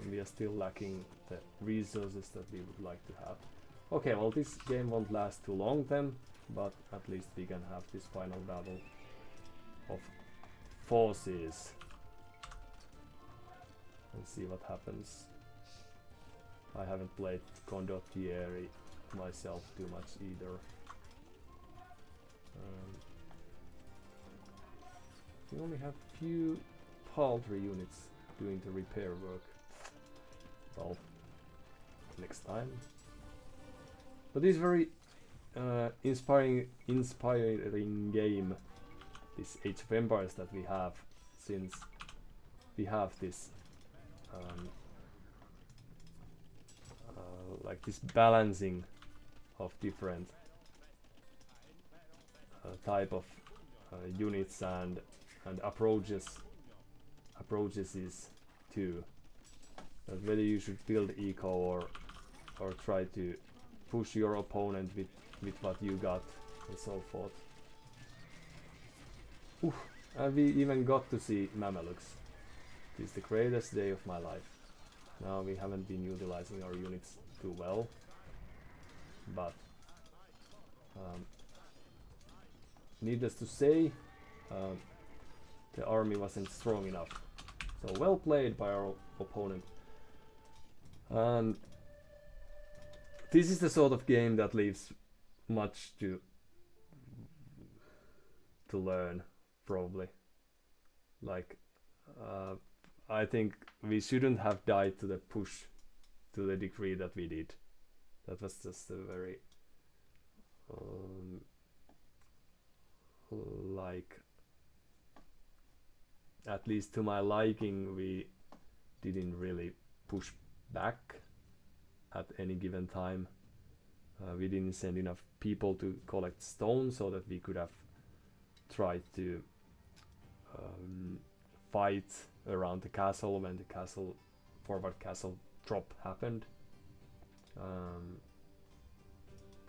And we are still lacking the resources that we would like to have. Okay, well, this game won't last too long then, but at least we can have this final battle of forces and see what happens. I haven't played Condottieri myself too much either. We only have few paltry units doing the repair work. Well, next time. But this very inspiring game, this Age of Empires that we have, since we have this like this balancing of different type of units and approaches is too. That whether you should build eco or try to push your opponent with what you got and so forth. Ooh, and we even got to see Mamelukes. It is the greatest day of my life. Now we haven't been utilizing our units too well, but needless to say, the army wasn't strong enough. So well played by our opponent. And this is the sort of game that leaves much to learn, probably. Like, I think we shouldn't have died to the push to the degree that we did. That was just a very like, at least to my liking, we didn't really push back at any given time. We didn't send enough people to collect stones so that we could have tried to fight around the castle when the forward castle drop happened.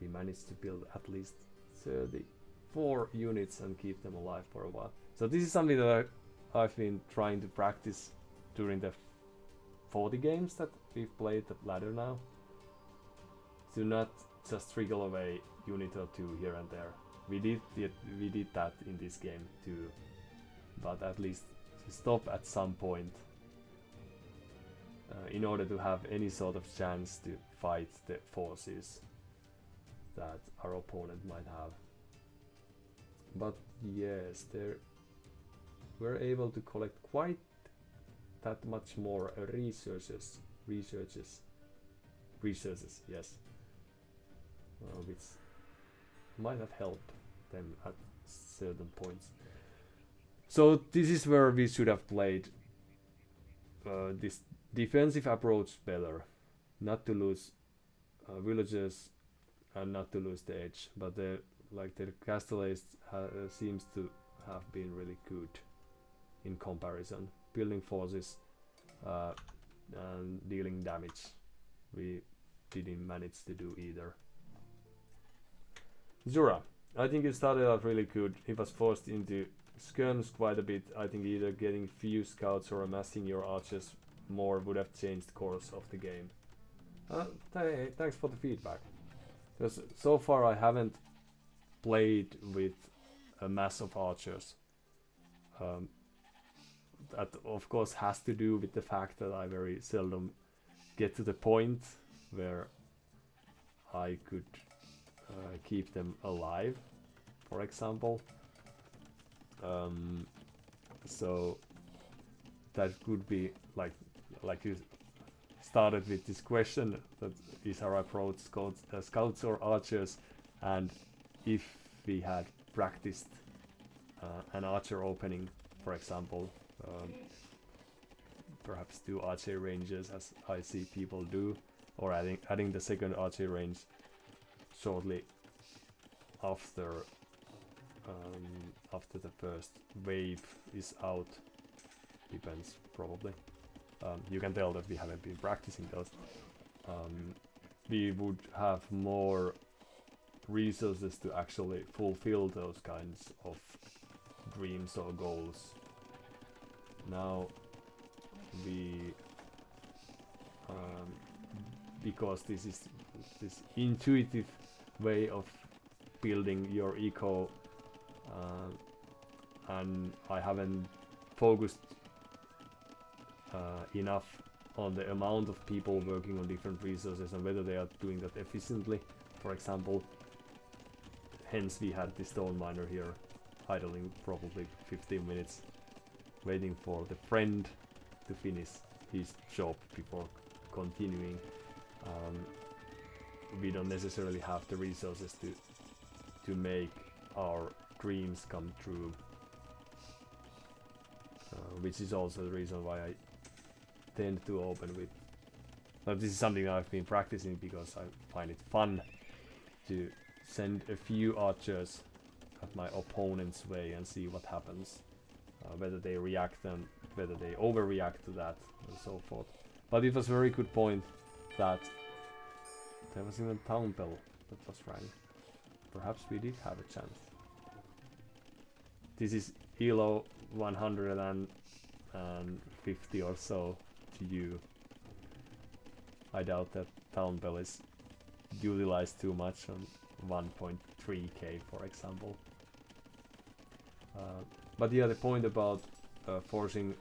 We managed to build at least 34 units and keep them alive for a while. So this is something that I've been trying to practice during the 40 games that we've played the ladder now. To not just trickle away unit or two here and there. We did that in this game too, but at least stop at some point in order to have any sort of chance to fight the forces that our opponent might have. But yes, we're able to collect quite that much more resources, yes, which might have helped them at certain points. So this is where we should have played this defensive approach better, not to lose villages and not to lose the edge. But the Castellets seems to have been really good in comparison, building forces and dealing damage. We didn't manage to do either. Zura, I think it started out really good. He was forced into skirms quite a bit. I think either getting few scouts or amassing your archers more would have changed the course of the game. Thanks for the feedback. Because so far I haven't played with a mass of archers. That of course has to do with the fact that I very seldom get to the point where I could keep them alive, for example. So that could be like you started with this question, that is our approach scouts or archers, and if we had practiced an archer opening, for example, perhaps 2 archer ranges, as I see people do, or adding the second archer range shortly after after the first wave is out. Depends, probably. You can tell that we haven't been practicing those. We would have more resources to actually fulfill those kinds of dreams or goals. Now we because this is this intuitive way of building your eco, and I haven't focused enough on the amount of people working on different resources and whether they are doing that efficiently, for example. Hence we had the stone miner here idling probably 15 minutes waiting for the friend to finish his job before continuing. We don't necessarily have the resources to make our dreams come true, which is also the reason why I tend to open with, but this is something I've been practicing because I find it fun to send a few archers at my opponent's way and see what happens, whether they react and whether they overreact to that and so forth. But it was a very good point that there was even town bell that was rang. Perhaps we did have a chance. This is Elo 150 or so to you. I doubt that town bell is utilized too much on 1.3k, for example. But yeah, the point about forcing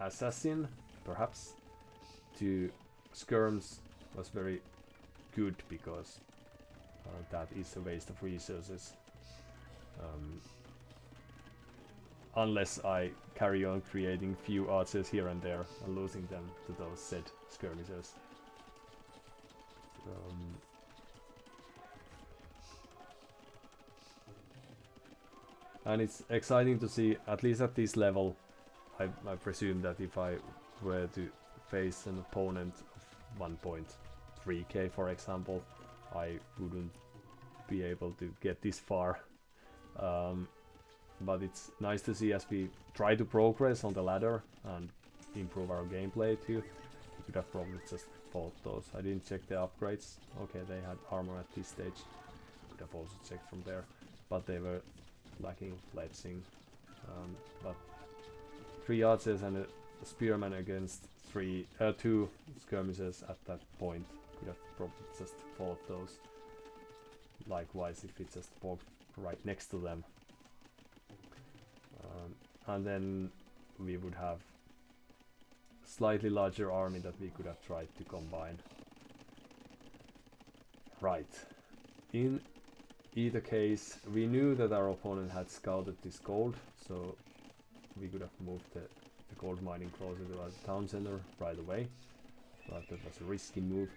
assassin perhaps to skirms was very good because that is a waste of resources. Unless I carry on creating few archers here and there and losing them to those said skirmishers. And it's exciting to see, at least at this level, I presume that if I were to face an opponent of 1.3k, for example, I wouldn't be able to get this far. But it's nice to see as we try to progress on the ladder and improve our gameplay too. We could have probably just fought those. I didn't check the upgrades. Okay, they had armor at this stage. Could have also checked from there, but they were lacking fletching. But 3 archers and a spearman against 2 skirmishers at that point. Could have probably just fought those. Likewise, if we just walked right next to them. And then we would have slightly larger army that we could have tried to combine. Right. In either case, we knew that our opponent had scouted this gold, so we could have moved the gold mining closer to our town center right away. But that was a risky move.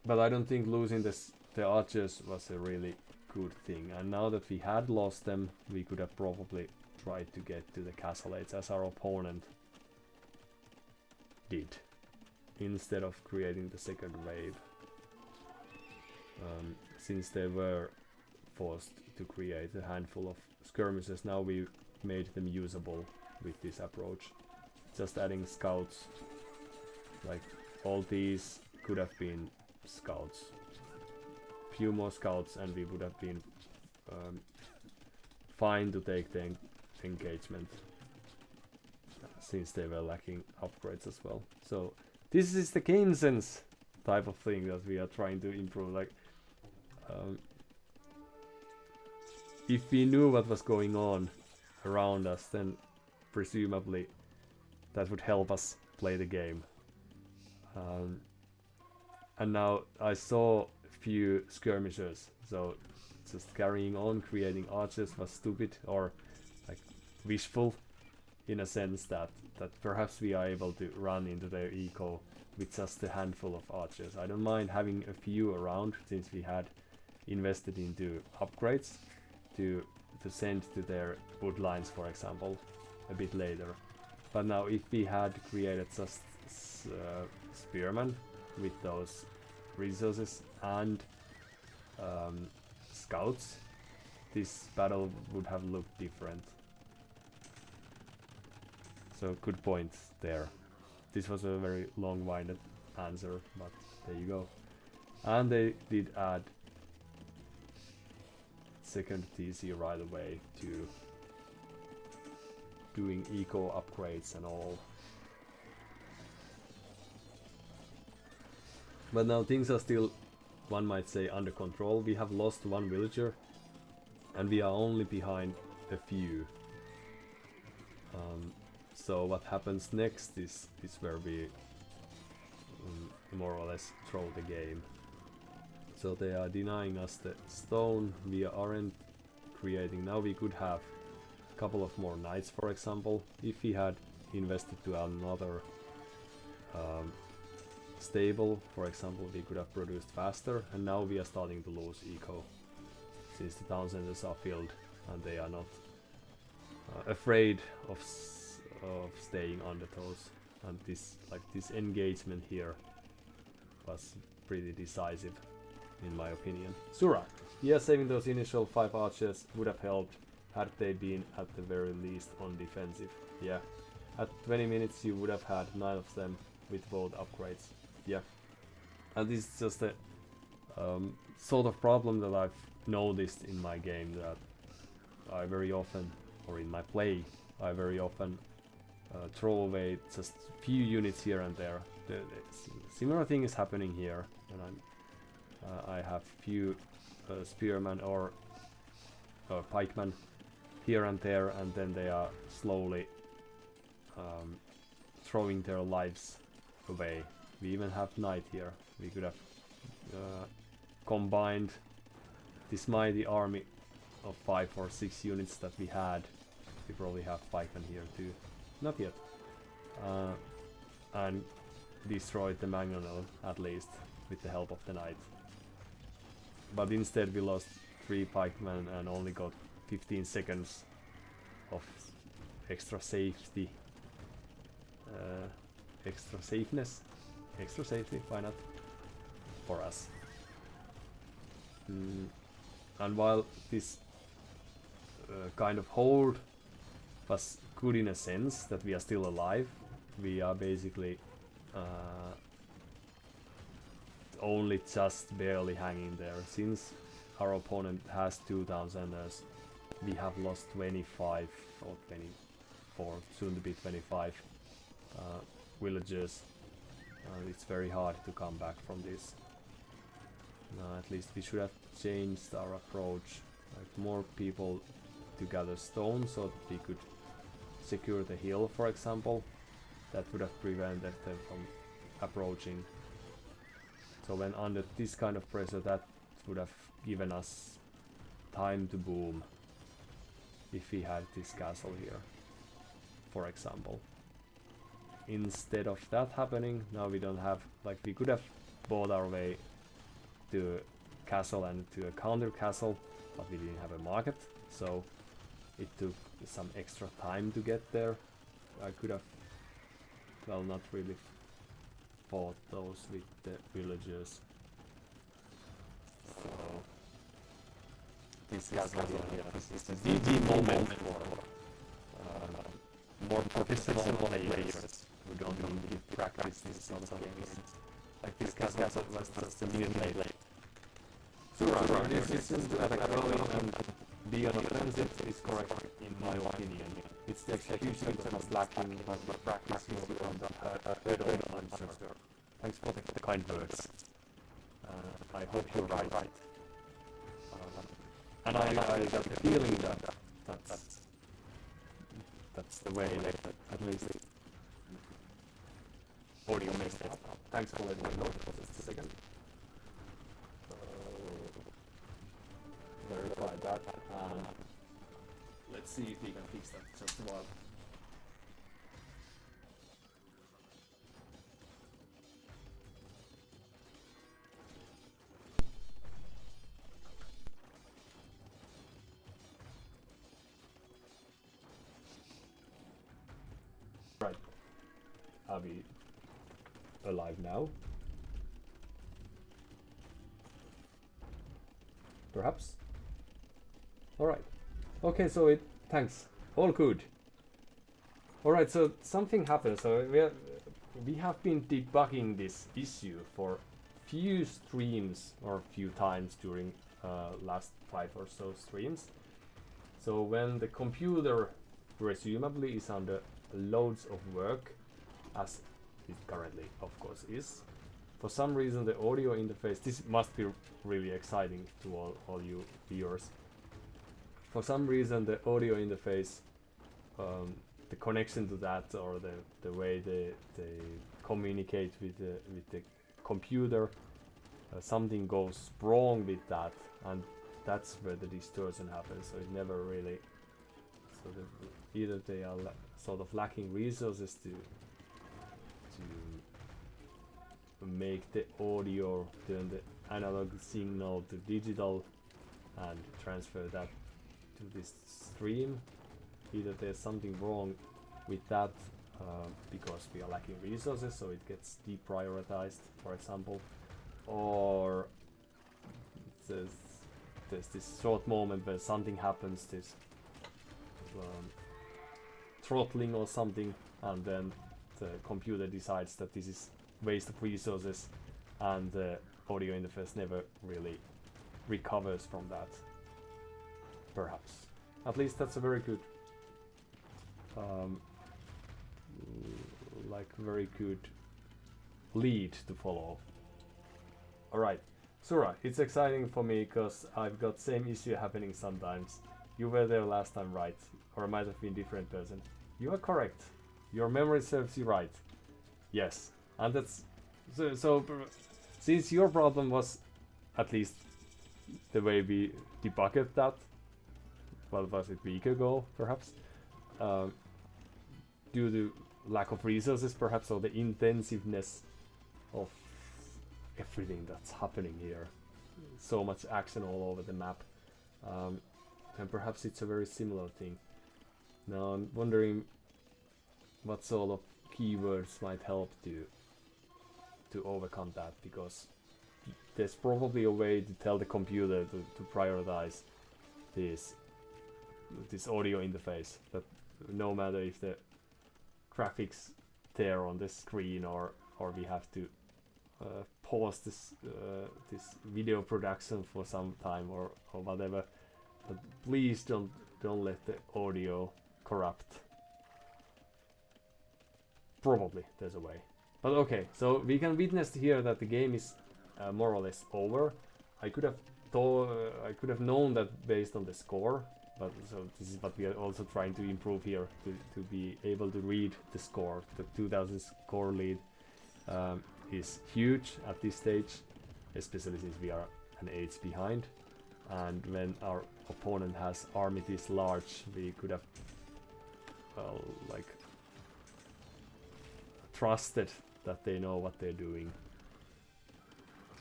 But I don't think losing the archers was a really good thing, and now that we had lost them, we could have probably tried to get to the castles as our opponent did, instead of creating the second wave. Since they were forced to create a handful of skirmishes, now we made them usable with this approach. Just adding scouts, like all these could have been scouts. Few more scouts and we would have been fine to take the engagement, since they were lacking upgrades as well. So this is the game sense type of thing that we are trying to improve. Like if we knew what was going on around us, then presumably that would help us play the game. And now I saw few skirmishers, so just carrying on creating archers was stupid, or like wishful, in a sense that perhaps we are able to run into their eco with just a handful of archers. I don't mind having a few around, since we had invested into upgrades to send to their woodlines, for example, a bit later. But now if we had created just spearmen with those resources and scouts, this battle would have looked different. So good point there. This was a very long-winded answer, but there you go. And they did add second TC right away to doing eco upgrades and all. But now things are still, one might say, under control. We have lost one villager and we are only behind a few. So what happens next is where we more or less throw the game. So they are denying us the stone, we aren't creating. Now we could have a couple of more knights, for example, if we had invested to another stable, for example, we could have produced faster, and now we are starting to lose eco since the town centers are filled and they are not afraid of staying under those. And this engagement here was pretty decisive in my opinion. Sura, yeah, saving those initial 5 archers would have helped had they been at the very least on defensive. Yeah, at 20 minutes you would have had 9 of them with both upgrades. Yeah, and this is just a sort of problem that I've noticed in my game, that I very often, or in my play, I very often throw away just few units here and there. The similar thing is happening here, and I have few spearmen or pikemen here and there, and then they are slowly throwing their lives away. We even have knight here. We could have combined this mighty army of 5 or 6 units that we had. We probably have pikemen here too. Not yet. And destroyed the mangonel at least with the help of the knight. But instead we lost 3 pikemen and only got 15 seconds of extra safety. Extra safeness? Extra safety, why not? For us. And while this kind of hold was good in a sense that we are still alive, we are basically only just barely hanging there. Since our opponent has 2000ers, we have lost 25 or 24, soon to be 25 villagers. It's very hard to come back from this. At least we should have changed our approach, like more people to gather stone so that we could secure the hill, for example. That would have prevented them from approaching. So when under this kind of pressure, that would have given us time to boom if we had this castle here, for example. Instead of that happening, now we don't have, like, we could have bought our way to a castle and to a counter castle, but we didn't have a market, so it took some extra time to get there. I could have, well, not really fought those with the villagers. So this castle here is the moment for more professional players who don't need to practice these sorts of games. Like this castle was just a mere late. Sure, the decision to attack early and be on offensive is correct in my opinion. It's the execution that was lacking, but the practice is from the hurdle answer. Thanks for the kind words. I hope you're right. And I got the feeling that that's the way that at least audio makes it. Thanks for letting me know for just a second. Verify that. Let's see if we can fix that just a while. we alive now? Perhaps? Alright. Okay, so thanks. All good. Alright, so something happened. So we have been debugging this issue for few streams or few times during last 5 or so streams. So when the computer presumably is under loads of work, as it currently of course is, for some reason the audio interface, this must be really exciting to all you viewers. For some reason the audio interface, the connection to that, or the way they communicate with the computer, something goes wrong with that, and that's where the distortion happens. So it never really, so either they are sort of lacking resources to make the audio, turn the analog signal to digital and transfer that to this stream. Either there's something wrong with that because we are lacking resources, so it gets deprioritized, for example, or there's this short moment where something happens, this throttling or something, and then the computer decides that this is waste of resources, and the audio interface never really recovers from that. Perhaps. At least that's a very good very good lead to follow. Alright, Sura, it's exciting for me because I've got same issue happening sometimes. You were there last time, right? Or it might have been different person. You are correct. Your memory serves you right. Yes. And that's so since your problem was, at least the way we debugged that, what was it, a week ago perhaps, due to lack of resources perhaps, or the intensiveness of everything that's happening here, so much action all over the map, and perhaps it's a very similar thing. Now I'm wondering what sort of keywords might help to overcome that, because there's probably a way to tell the computer to prioritize this audio interface, that no matter if the graphics there on the screen, or we have to pause this video production for some time or whatever, but please don't let the audio corrupt. Probably there's a way, but okay. So we can witness here that the game is more or less over. I could have known that based on the score, but so this is what we are also trying to improve here, to be able to read the score. The 2000 score lead is huge at this stage, especially since we are an age behind, and when our opponent has army this large, we could have trusted that they know what they're doing.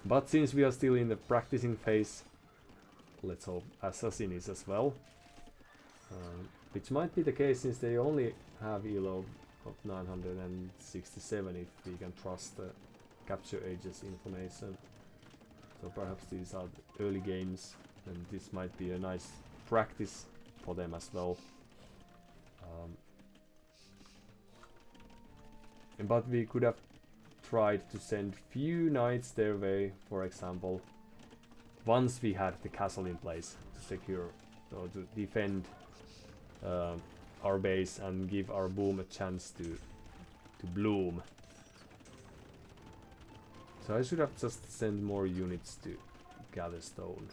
But since we are still in the practicing phase, let's hope Assassin is as well. Which might be the case since they only have elo of 967, if we can trust the capture agents information. So perhaps these are the early games, and this might be a nice practice for them as well. But we could have tried to send few knights their way, for example, once we had the castle in place to secure, or to defend our base and give our boom a chance to bloom. So I should have just sent more units to gather stone.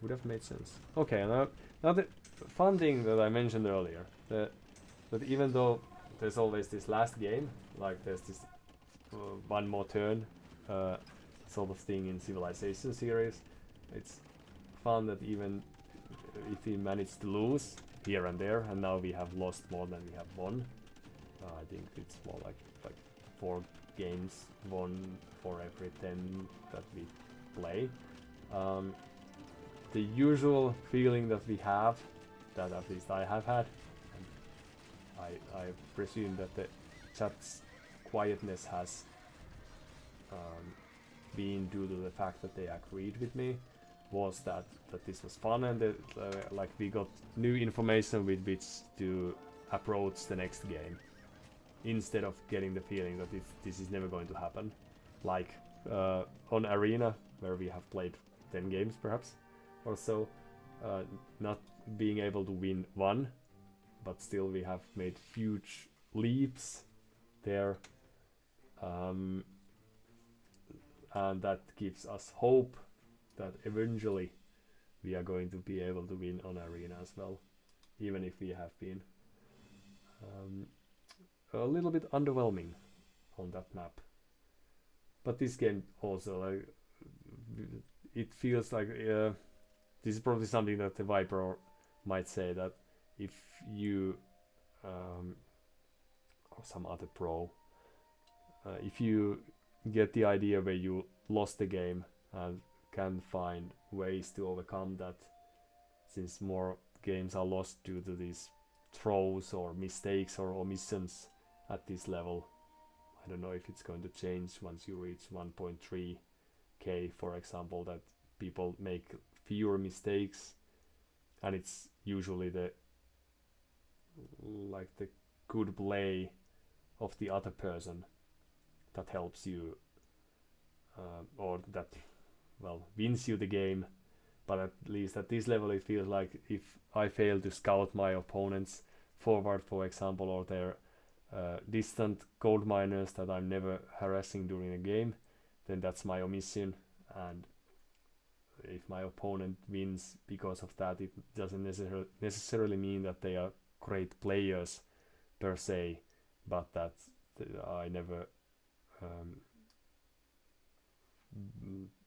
Would have made sense. Okay, now the fun thing that I mentioned earlier, that even though there's always this last game, like there's this one more turn sort of thing in Civilization series, it's fun that even if we manage to lose here and there, and now we have lost more than we have won. I think it's more like 4 games won for every 10 that we play. The usual feeling that we have, that at least I have had, and I presume that the chat's quietness has been due to the fact that they agreed with me, was that this was fun, and that, like, we got new information with which to approach the next game, instead of getting the feeling that this is never going to happen. Like on Arena, where we have played 10 games perhaps or so, not being able to win one, but still we have made huge leaps there, and that gives us hope that eventually we are going to be able to win on Arena as well, even if we have been a little bit underwhelming on that map. But this game also, like, it feels like this is probably something that the Viper might say, that if you or some other pro, if you get the idea where you lost the game and can find ways to overcome that, since more games are lost due to these throws or mistakes or omissions at this level. I don't know if it's going to change once you reach 1.3k, for example, that people make fewer mistakes, and it's usually the good play of the other person that helps you, or that, well, wins you the game. But at least at this level it feels like if I fail to scout my opponents forward, for example, or their distant gold miners that I'm never harassing during a game, then that's my omission. And if my opponent wins because of that, it doesn't necessarily mean that they are great players per se, but that I never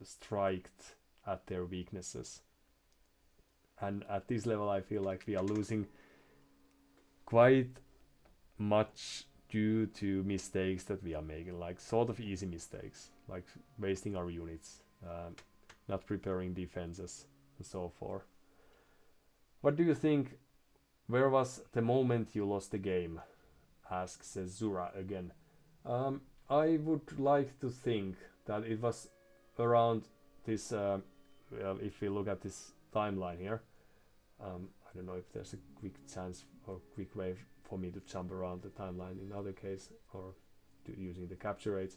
striked at their weaknesses. And at this level I feel like we are losing quite much due to mistakes that we are making, like sort of easy mistakes, like wasting our units, not preparing defenses, and so forth. What do you think? Where was the moment you lost the game? Asks Zura again. I would like to think that it was around this, well, if we look at this timeline here, I don't know if there's a quick chance or quick way for me to jump around the timeline in other case, or using the capture rates.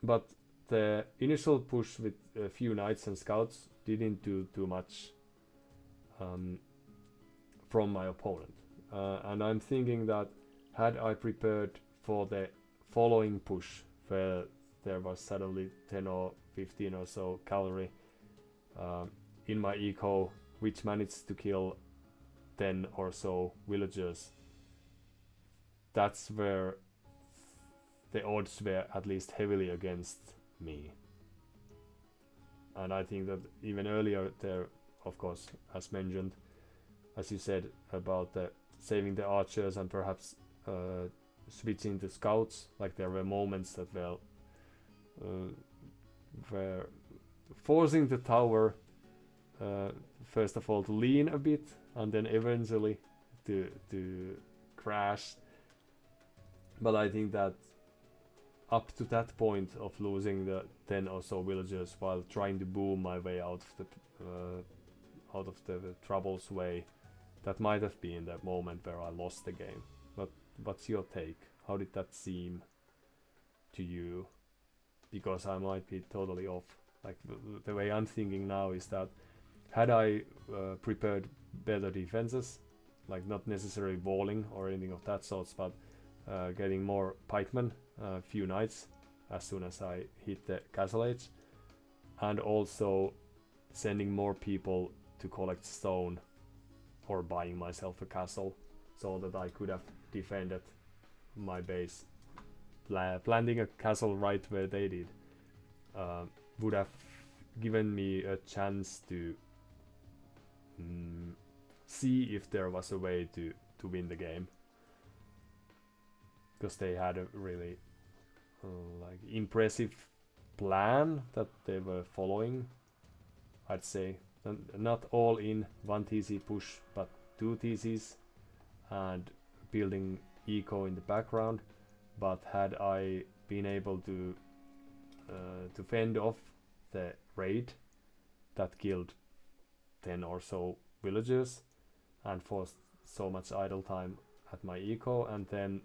But the initial push with a few knights and scouts didn't do too much from my opponent. And I'm thinking that had I prepared for the following push, where there was suddenly 10 or 15 or so cavalry in my eco, which managed to kill 10 or so villagers, that's where the odds were at least heavily against me. And I think that even earlier there, of course, as mentioned, as you said about saving the archers and perhaps switching to scouts, like there were moments that were forcing the tower first of all to lean a bit, and then eventually to crash. But I think that up to that point of losing the 10 or so villagers while trying to boom my way out of the trouble's way, that might have been the moment where I lost the game. But what's your take? How did that seem to you? Because I might be totally off. Like the way I'm thinking now is that had I prepared better defenses, like not necessarily walling or anything of that sort, but getting more pikemen, a few knights as soon as I hit the castle age, and also sending more people to collect stone or buying myself a castle so that I could have defended my base. Planting a castle right where they did would have given me a chance to see if there was a way to win the game, because they had a really like impressive plan that they were following. I'd say not all in one TC push, but two TCs and building eco in the background, but had I been able to fend off the raid that killed 10 or so villagers and forced so much idle time at my eco, and then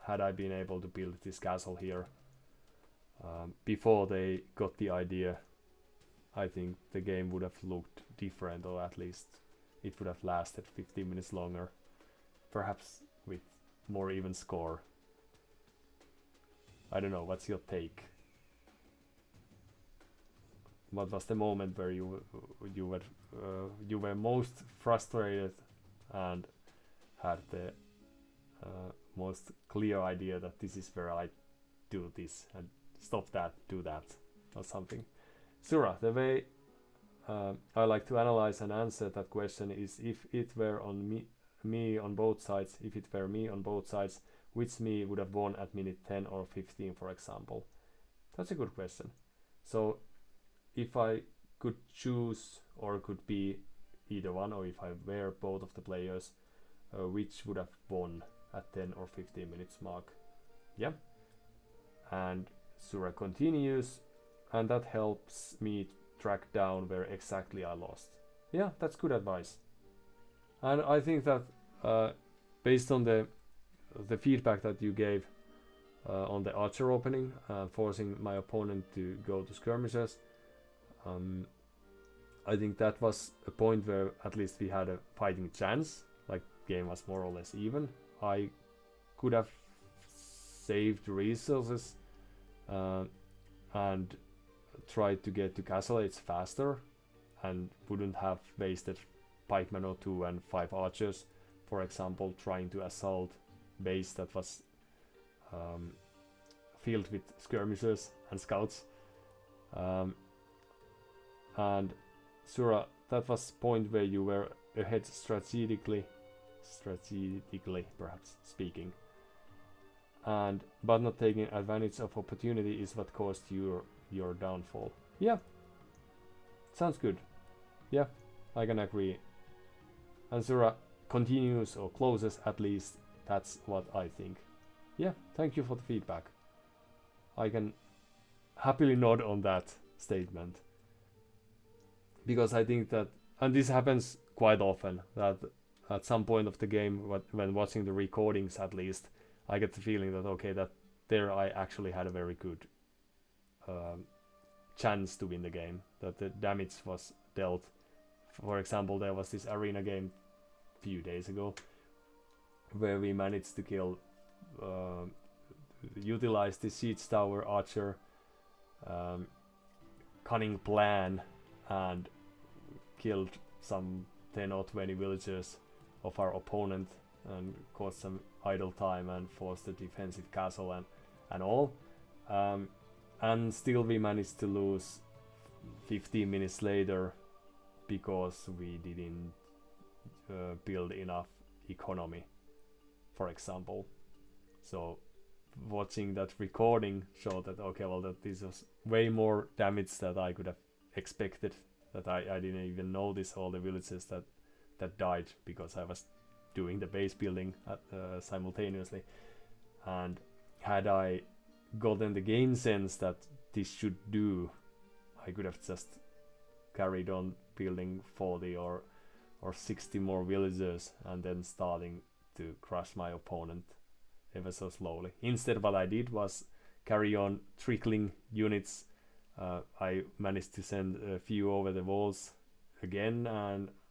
had I been able to build this castle here before they got the idea, I think the game would have looked different, or at least it would have lasted 15 minutes longer, perhaps with more even score. I don't know, what's your take? What was the moment where you were most frustrated and had the most clear idea that this is where I do this and stop that, do that, or something? Sura, the way I like to analyze and answer that question is if it were on me on both sides, if it were me on both sides, which me would have won at minute 10 or 15, for example? That's a good question. So if I could choose or could be either one, or if I were both of the players, which would have won at 10 or 15 minutes mark? Yeah. And Sura continues, and that helps me track down where exactly I lost. Yeah, that's good advice. And I think that based on the feedback that you gave on the archer opening, forcing my opponent to go to skirmishes, I think that was a point where at least we had a fighting chance, like game was more or less even. I could have saved resources and tried to get to castle aids faster, and wouldn't have wasted pikeman or 2 and 5 archers, for example, trying to assault base that was filled with skirmishers and scouts. And Sura, that was point where you were ahead strategically perhaps speaking, and but not taking advantage of opportunity is what caused your downfall. Yeah, sounds good. Yeah, I can agree. And Sura continues or closes, at least that's what I think. Yeah, thank you for the feedback. I can happily nod on that statement, because I think that, and this happens quite often, that at some point of the game, when watching the recordings at least, I get the feeling that okay, that there I actually had a very good chance to win the game, that the damage was dealt. For example, there was this arena game a few days ago where we managed to kill utilize the siege tower archer cunning plan and killed some 10 or 20 villagers of our opponent and caused some idle time and forced a defensive castle and all, and still we managed to lose 15 minutes later because we didn't build enough economy, for example. So watching that recording showed that okay, well, that this was way more damage that I could have expected, that I didn't even notice all the villages that died because I was doing the base building simultaneously. And had I gotten the game sense that this should do, I could have just carried on building 40 or 60 more villagers and then starting to crush my opponent ever so slowly. Instead, what I did was carry on trickling units. I managed to send a few over the walls again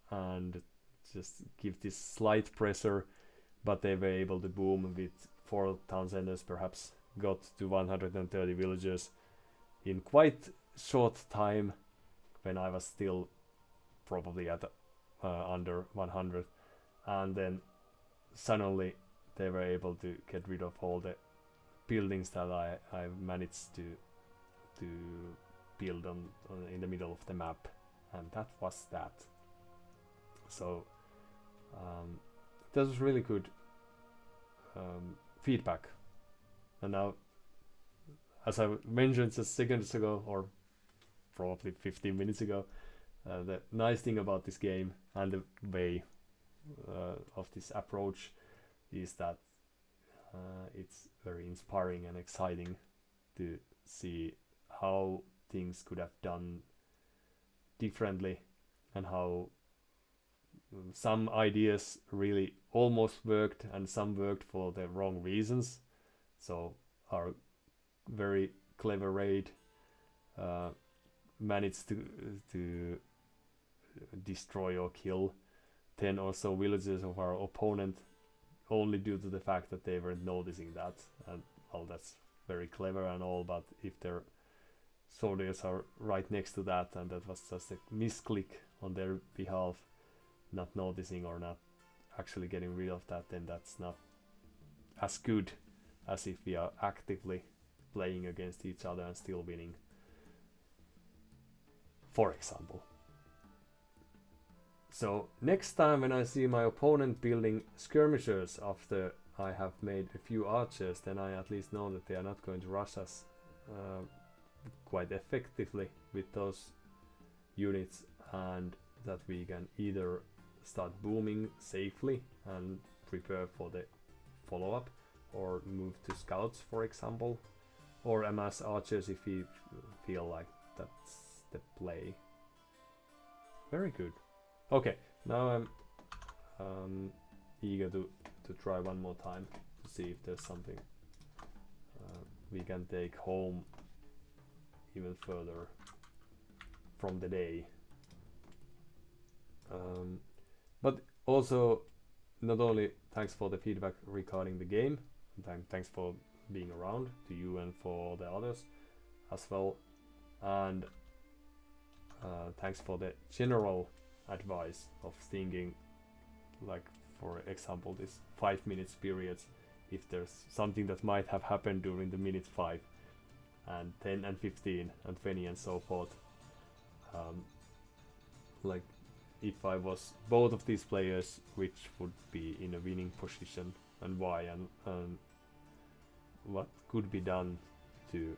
and just give this slight pressure, but they were able to boom with 4 town centers, perhaps got to 130 villagers in quite short time when I was still probably at under 100, and then suddenly they were able to get rid of all the buildings that I managed to build on in the middle of the map, and that was that. So that was really good feedback. And now, as I mentioned just seconds ago, or probably 15 minutes ago, the nice thing about this game and the way of this approach is that it's very inspiring and exciting to see how things could have done differently, and how some ideas really almost worked and some worked for the wrong reasons. So our very clever raid managed to destroy or kill 10 or so villages of our opponent only due to the fact that they weren't noticing that. And well, that's very clever and all, but if their soldiers are right next to that and that was just a misclick on their behalf, not noticing or not actually getting rid of that, then that's not as good as if we are actively playing against each other and still winning, for example. So next time when I see my opponent building skirmishers after I have made a few archers, then I at least know that they are not going to rush us quite effectively with those units, and that we can either start booming safely and prepare for the follow-up, or move to scouts, for example, or amass archers if we feel like that's the play. Very good. Okay, now I'm eager to try one more time to see if there's something we can take home even further from the day. But also, not only thanks for the feedback regarding the game, thanks for being around, to you and for the others as well, and thanks for the general advice of thinking, like for example this 5 minutes periods, if there's something that might have happened during the minute 5 and 10 and 15 and 20 and so forth, like if I was both of these players, which would be in a winning position and why, and what could be done to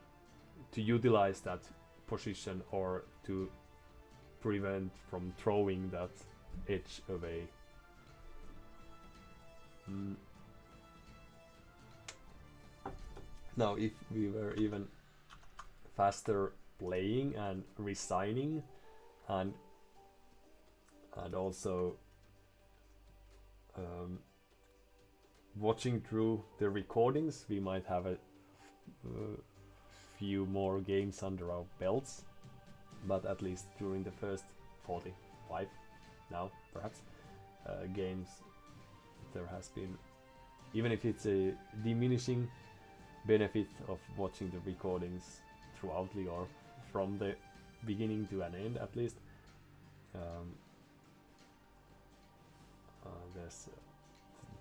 utilize that position or to prevent from throwing that edge away. Now if we were even faster playing and resigning and also watching through the recordings, we might have a few more games under our belts, but at least during the first 45 now perhaps games, there has been, even if it's a diminishing benefit of watching the recordings throughoutly or from the beginning to an end at least, there's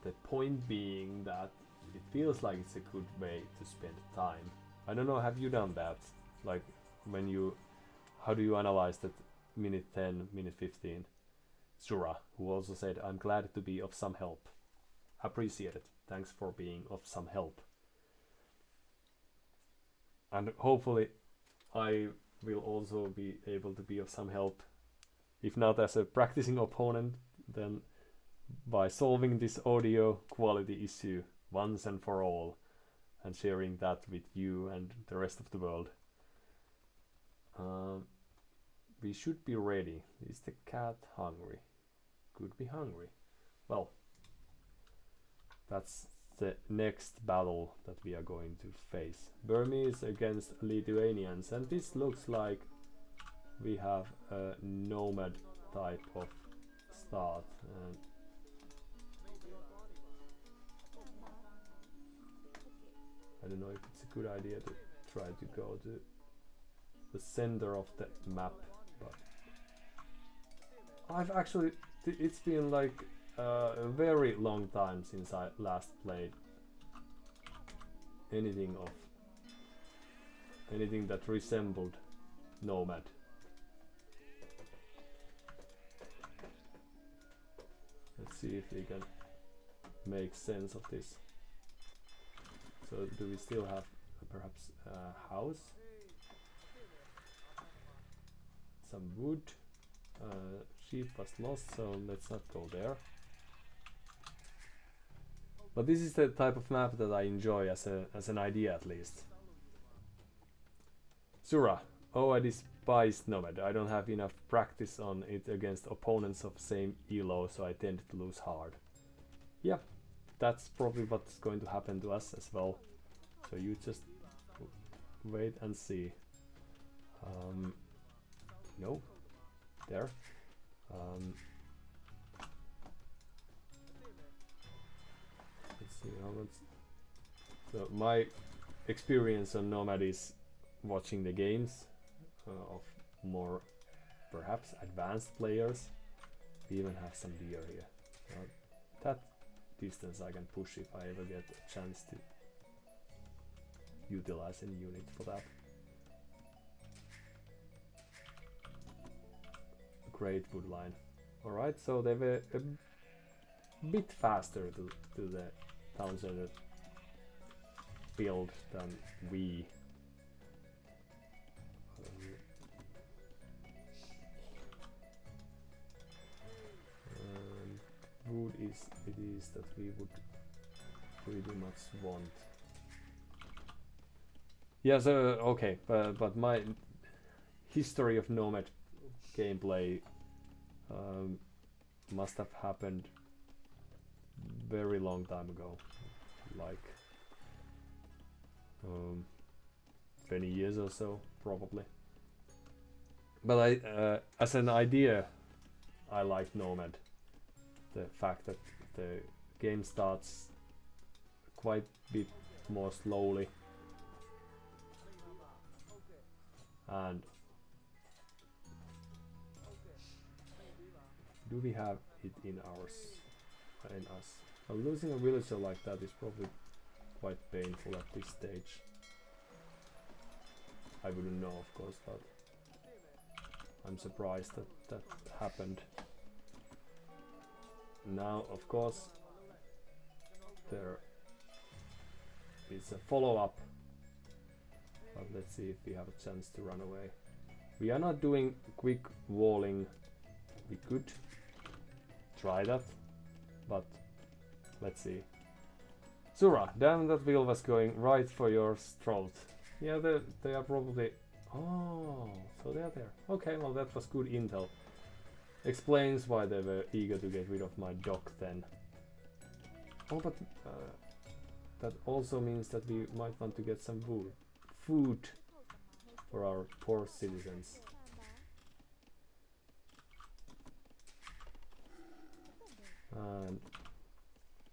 the point being that it feels like it's a good way to spend time. I don't know, have you done that? Like when you, how do you analyze that minute 10, minute 15? Sura, who also said, I'm glad to be of some help. Appreciate it. Thanks for being of some help. And hopefully I will also be able to be of some help, if not as a practicing opponent, then by solving this audio quality issue once and for all and sharing that with you and the rest of the world. We should be ready. Is the cat hungry? Could be hungry. Well, that's the next battle that we are going to face. Burmese against Lithuanians, and this looks like we have a nomad type of start. And I don't know if it's a good idea to try to go to the center of the map, but I've actually, it's been like a very long time since I last played anything that resembled Nomad. Let's see if we can make sense of this. So do we still have perhaps a house? Some wood. Sheep was lost, so let's not go there. But this is the type of map that I enjoy as an idea at least. Sura. Oh, I despise Nomad. I don't have enough practice on it against opponents of same elo, so I tend to lose hard. Yeah, that's probably what's going to happen to us as well. So you just wait and see. No, there. Let's see how much. So my experience on Nomad is watching the games of more perhaps advanced players. We even have some deer here. That distance I can push if I ever get a chance to utilize any unit for that. Great wood line. Alright, so they were a bit faster to the town center build than we. Wood is that we would pretty much want. Yeah, so okay, but my history of Nomad gameplay must have happened very long time ago, like 20 years or so probably. But I as an idea I like Nomad. The fact that the game starts quite a bit more slowly and do we have it in us? Well, losing a villager like that is probably quite painful at this stage. I wouldn't know, of course, but I'm surprised that that happened. Now, of course, there is a follow-up, but let's see if we have a chance to run away. We are not doing quick walling. We could try that, but let's see. Sura, damn, that wheel was going right for your throat. Yeah, they are probably... Oh, so they are there. Okay, well that was good intel. Explains why they were eager to get rid of my dog then. Oh, but that also means that we might want to get some food for our poor citizens. And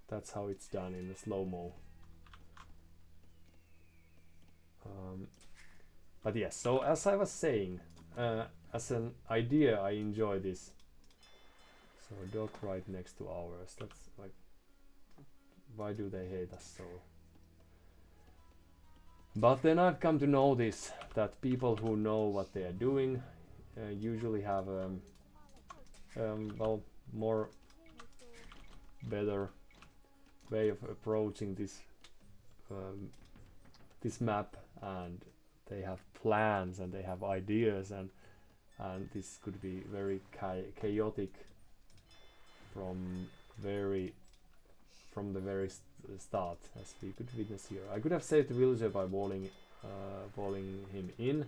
that's how it's done in the slow-mo. But yes, so as I was saying, as an idea I enjoy this. So a dog right next to ours, that's like, why do they hate us so? But then I've come to notice that people who know what they are doing usually have well, more better way of approaching this this map, and they have plans and they have ideas, and this could be very chaotic from the very start, as we could witness here. I could have saved the villager by walling him in,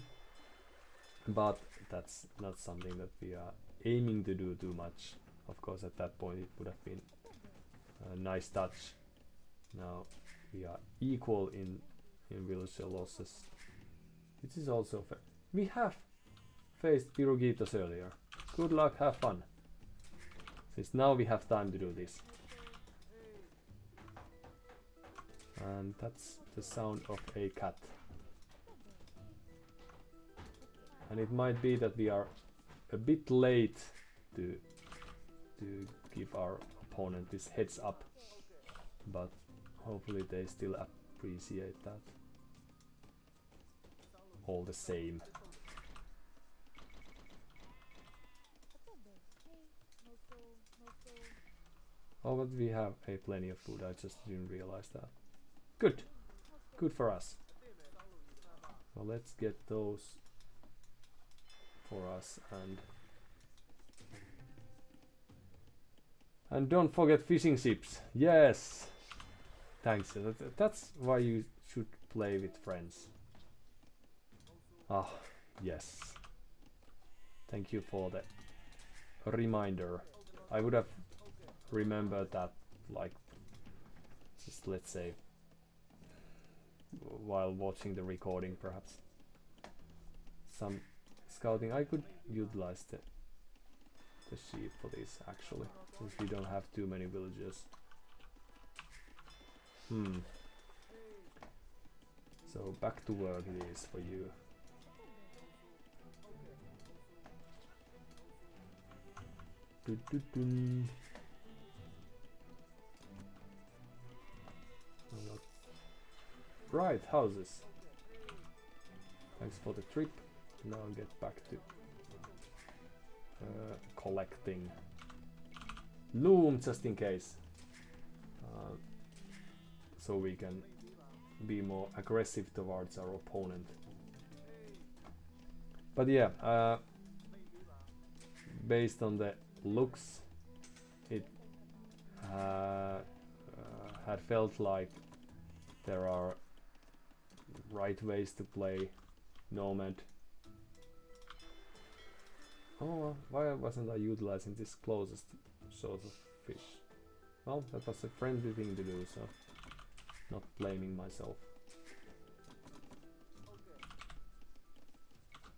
but that's not something that we are aiming to do too much. Of course, at that point it would have been a nice touch. Now we are equal in villager losses. This is also fair. We have faced pirugitos earlier. Good luck, have fun. Since now we have time to do this. And that's the sound of a cat. And it might be that we are a bit late to give our opponent this heads up, but hopefully they still appreciate that all the same. Oh, but we have plenty of food. I just didn't realize that. Good. Good for us. Well, let's get those for us, and don't forget fishing ships. Yes, Thanks. That's why you should play with friends. Ah, yes. Thank you for the reminder. I would have remembered that, like, just let's say, while watching the recording, perhaps. Some scouting. I could utilize the sheep for this, actually, since we don't have too many villagers. So back to work it is for you. Right, houses. Thanks for the trip. Now I'll get back to collecting loom just in case, so we can be more aggressive towards our opponent. But yeah, based on the looks, it had felt like there are right ways to play Nomad. Oh, why wasn't I utilizing this closest sort of fish? Well, that was a friendly thing to do, so not blaming myself.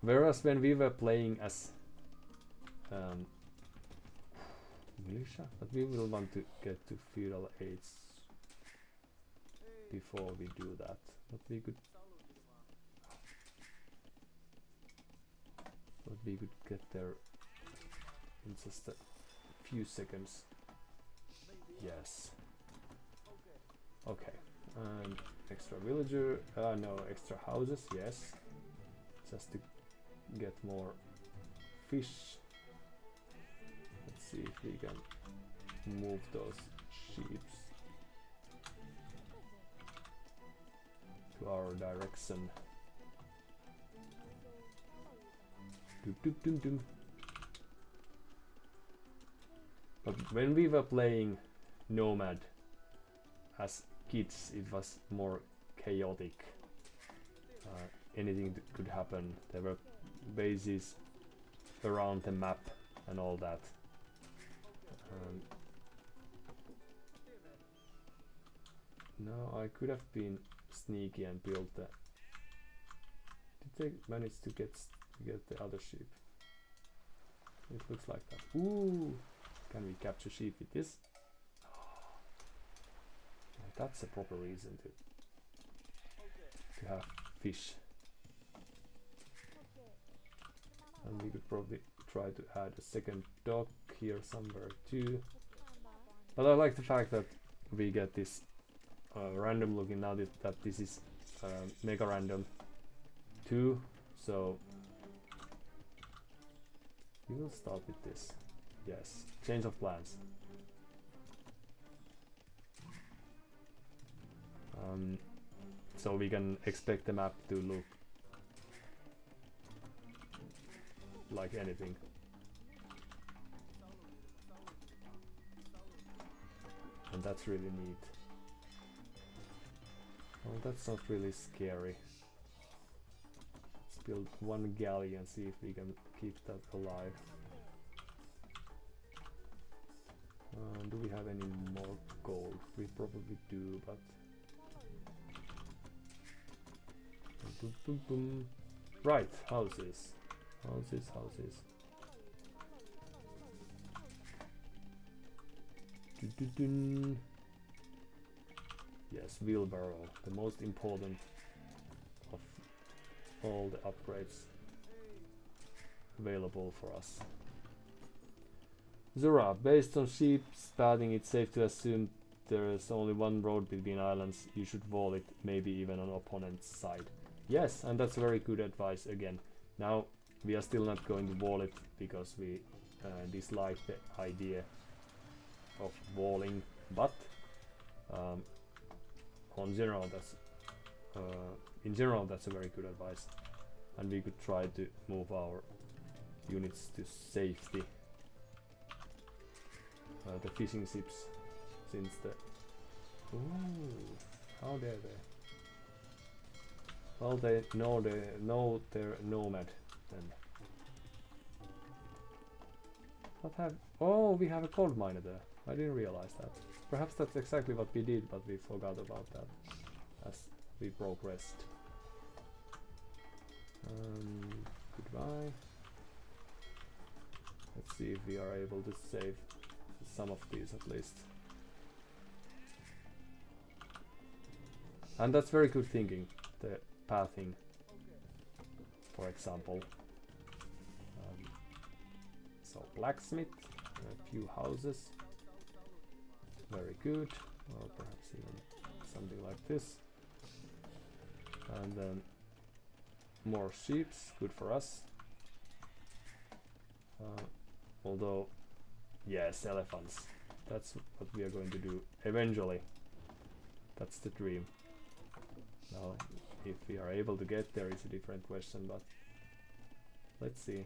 Whereas when we were playing as militia, but we will want to get to feudal age before we do that. But we could get there in just a few seconds. Yes. Okay. And extra villager. No, extra houses. Yes. Just to get more fish. Let's see if we can move those sheep to our direction. But when we were playing Nomad as kids, it was more chaotic. Anything could happen. There were bases around the map and all that. No, I could have been sneaky and built the... Did they manage to get the other sheep? It looks like that. Ooh! Can we capture sheep with this? Oh, that's a proper reason to have fish. And we could probably try to add a second dock here somewhere too. But I like the fact that we get this random looking now that this is MegaRandom 2, so we will start with this. Yes, change of plans. So we can expect the map to look like anything. And that's really neat. Well, that's not really scary. Let's build one galley and see if we can keep that alive. Do we have any more gold? We probably do, but... Boom, boom, boom. Right, houses. Houses, houses. Yes, wheelbarrow, the most important of all the upgrades available for us. Zura, based on sheep spouting, it's safe to assume there is only one road between islands. You should wall it, maybe even on opponent's side. Yes, and that's very good advice again. Now, we are still not going to wall it because we dislike the idea of walling, but in general that's a very good advice, and we could try to move our units to safety. The fishing ships, since the Ooh, how dare they? Well, they know they're nomad then. What have? Oh, we have a gold miner there. I didn't realize that. Perhaps that's exactly what we did, but we forgot about that as we progressed. Goodbye. Let's see if we are able to save some of these at least. And that's very good thinking, the pathing, for example. So blacksmith, a few houses, very good, or perhaps even something like this. And then more sheeps, good for us. Although, yes, elephants. That's what we are going to do eventually. That's the dream. Now, if we are able to get there is a different question, but let's see.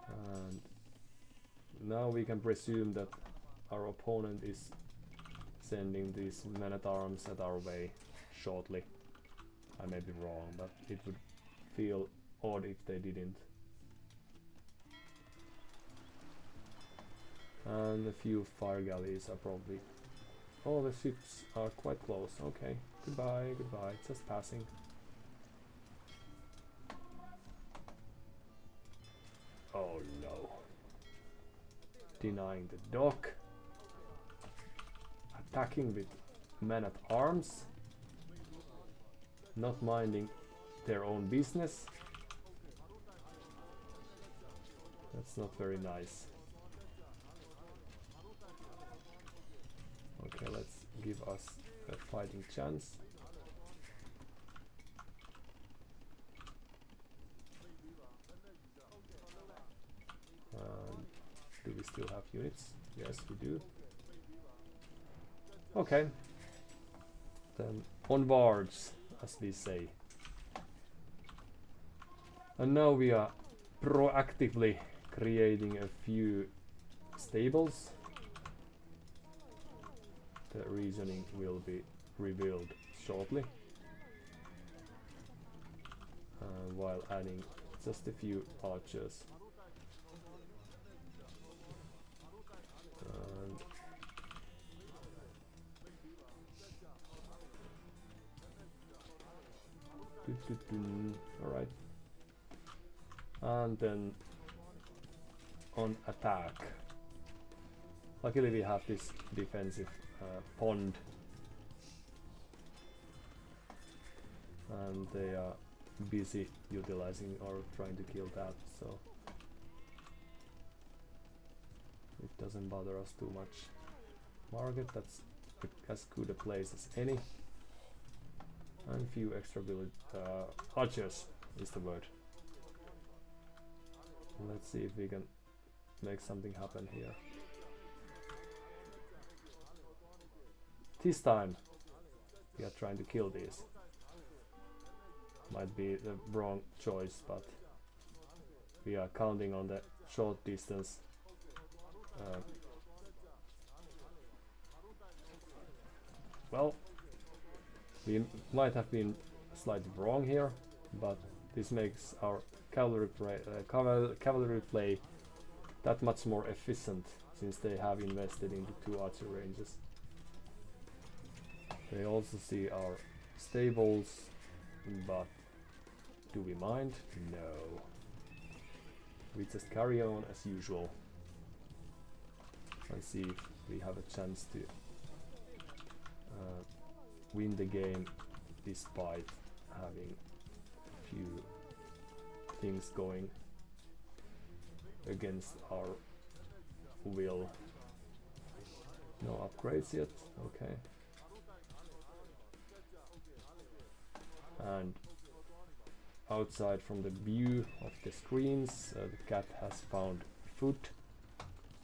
And now we can presume that our opponent is sending these men-at-arms at our way shortly. I may be wrong, but it would feel odd if they didn't. And a few fire galleys are probably... Oh, the ships are quite close. Okay, goodbye, goodbye, just passing. Oh no. Denying the dock. Attacking with men-at-arms. Not minding their own business. That's not very nice. Okay, let's give us a fighting chance. Do we still have units? Yes, we do. Okay. Then onwards, as we say. And now we are proactively creating a few stables. The reasoning will be revealed shortly. While adding just a few archers. Alright. And then on attack. Luckily we have this defensive pond. And they are busy utilizing or trying to kill that, so it doesn't bother us too much. Market, that's as good a place as any. And a few extra village archers is the word. Let's see if we can make something happen here. This time we are trying to kill these. Might be the wrong choice, but we are counting on the short distance. Well, we might have been slightly wrong here, but this makes our cavalry play that much more efficient, since they have invested into 2 archer ranges. They also see our stables, but do we mind? No. We just carry on as usual and see if we have a chance to win the game despite having a few things going against our will. No upgrades yet, okay. And outside from the view of the screens, the cat has found food.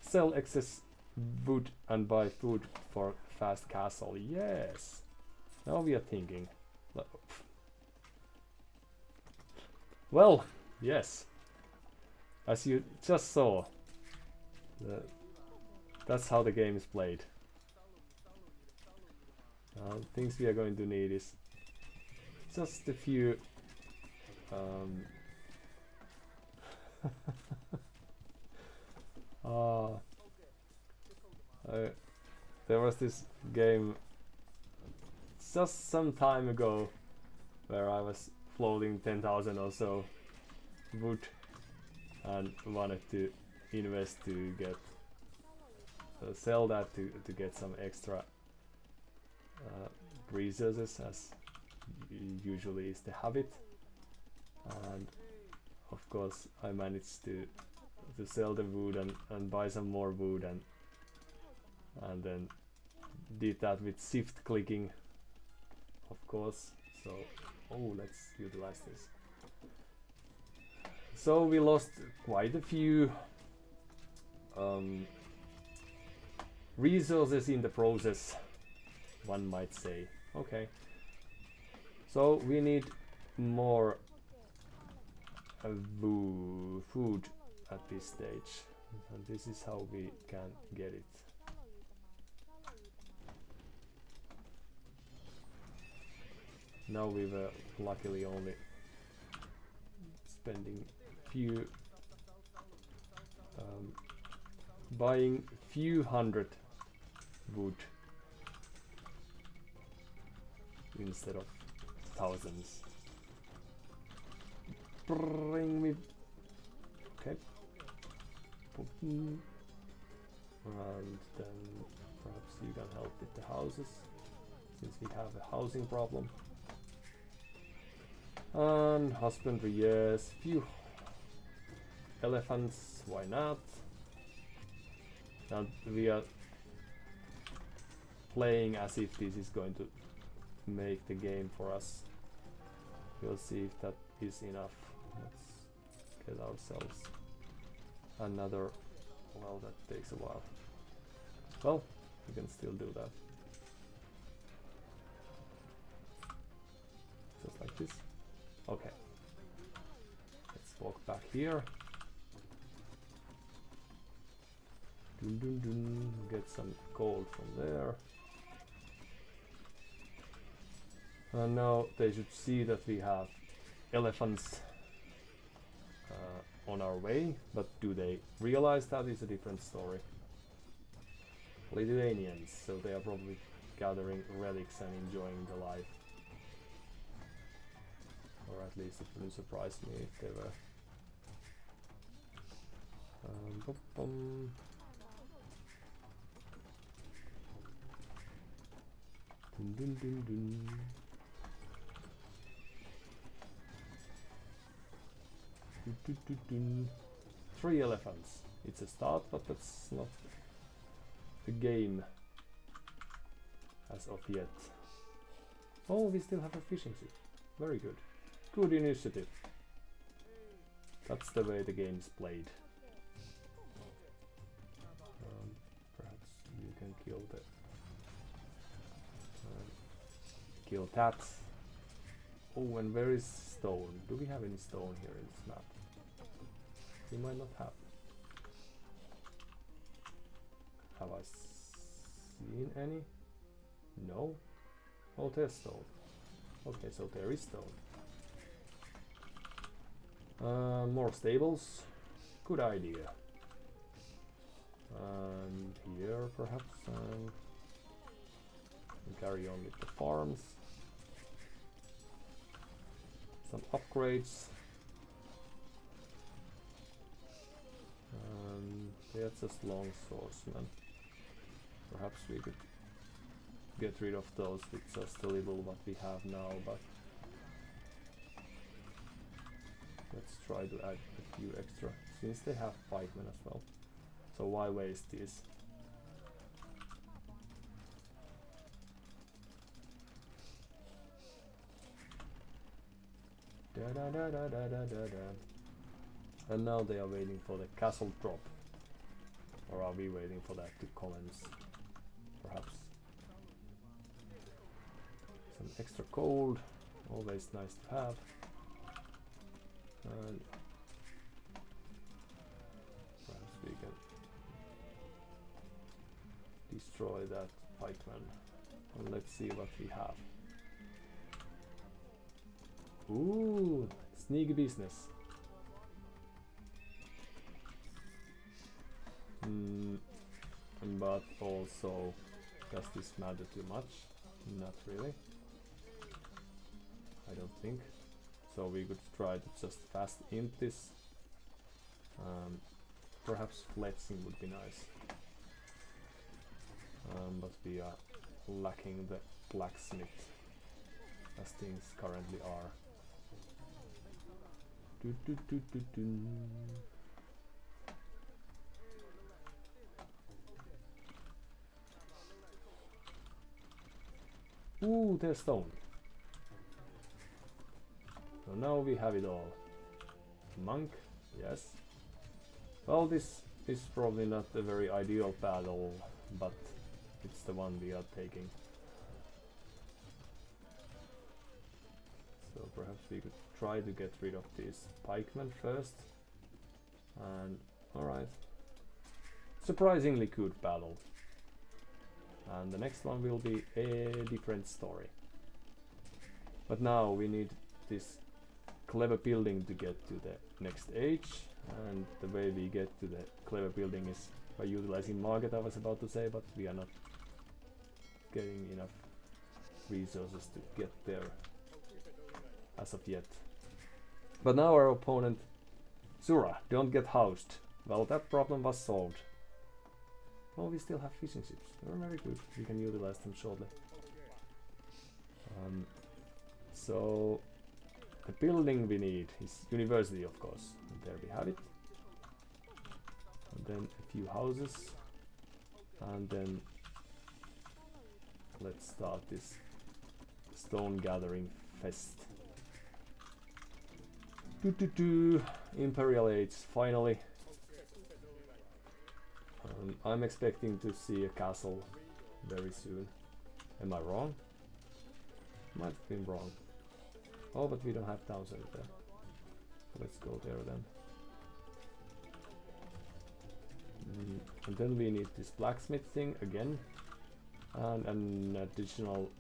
Sell excess wood and buy food for fast castle. Yes! Now we are thinking. Well, yes. As you just saw, that's how the game is played. Things we are going to need is just a few there was this game just some time ago where I was floating 10,000 or so wood and wanted to invest to get sell that to get some extra resources, as usually is the habit, and of course I managed to sell the wood and buy some more wood and then did that with shift clicking, of course. So let's utilize this. So we lost quite a few resources in the process, one might say. Okay, so we need more food at this stage, and this is how we can get it. Now we were luckily only spending few buying few hundred wood instead of thousands. Bring me. Okay. And then perhaps you can help with the houses, since we have a housing problem. And husbandry, yes. Few elephants, why not? Now we are playing as if this is going to make the game for us. We'll see if that is enough. Let's get ourselves another. Well, that takes a while. Well, we can still do that. Just like this. Okay. Let's walk back here. Dun, dun, dun. Get some gold from there. And now they should see that we have elephants on our way, but do they realize that is a different story? Lithuanians, so they are probably gathering relics and enjoying the life. Or at least it wouldn't surprise me if they were. Dun, dun, dun, dun. 3 elephants. It's a start, but that's not a game as of yet. Oh, we still have a fishing ship. Very good. Good initiative. That's the way the game's played. Perhaps you can kill the kill that. Oh, and where is stone? Do we have any stone here in this map? We might not have. Have I seen any? No. Oh, there's stone. Okay, so there is stone. More stables. Good idea. And here, perhaps. We carry on with the farms. Some upgrades. They're just long swordsmen. Perhaps we could get rid of those with just a little what we have now, but let's try to add a few extra, since they have pikemen as well. So why waste these? Da da da da da da da da. And now they are waiting for the castle drop. Or are we waiting for that to commence? Perhaps. Some extra gold, always nice to have. And perhaps we can destroy that pikeman. And let's see what we have. Ooh, sneaky business. But also, does this matter too much? Not really. I don't think. So we could try to just fast imp this. Perhaps fletching would be nice. But we are lacking the blacksmith as things currently are. Ooh, there's stone. So now we have it all. Monk, yes. Well, this is probably not a very ideal battle, but it's the one we are taking. So perhaps we could try to get rid of these pikemen first. And alright. Surprisingly good battle. And the next one will be a different story. But now we need this clever building to get to the next age, and the way we get to the clever building is by utilizing market, I was about to say, but we are not getting enough resources to get there as of yet. But now our opponent, Sura, don't get housed. Well, that problem was solved. Oh, we still have fishing ships. They're very good. We can utilize them shortly. So the building we need is university, of course. And there we have it. And then a few houses. And then let's start this stone gathering fest. Imperial Age, finally. I'm expecting to see a castle very soon. Am I wrong? Might have been wrong. Oh, but we don't have towns over there. Let's go there then. And then we need this blacksmith thing again. And an additional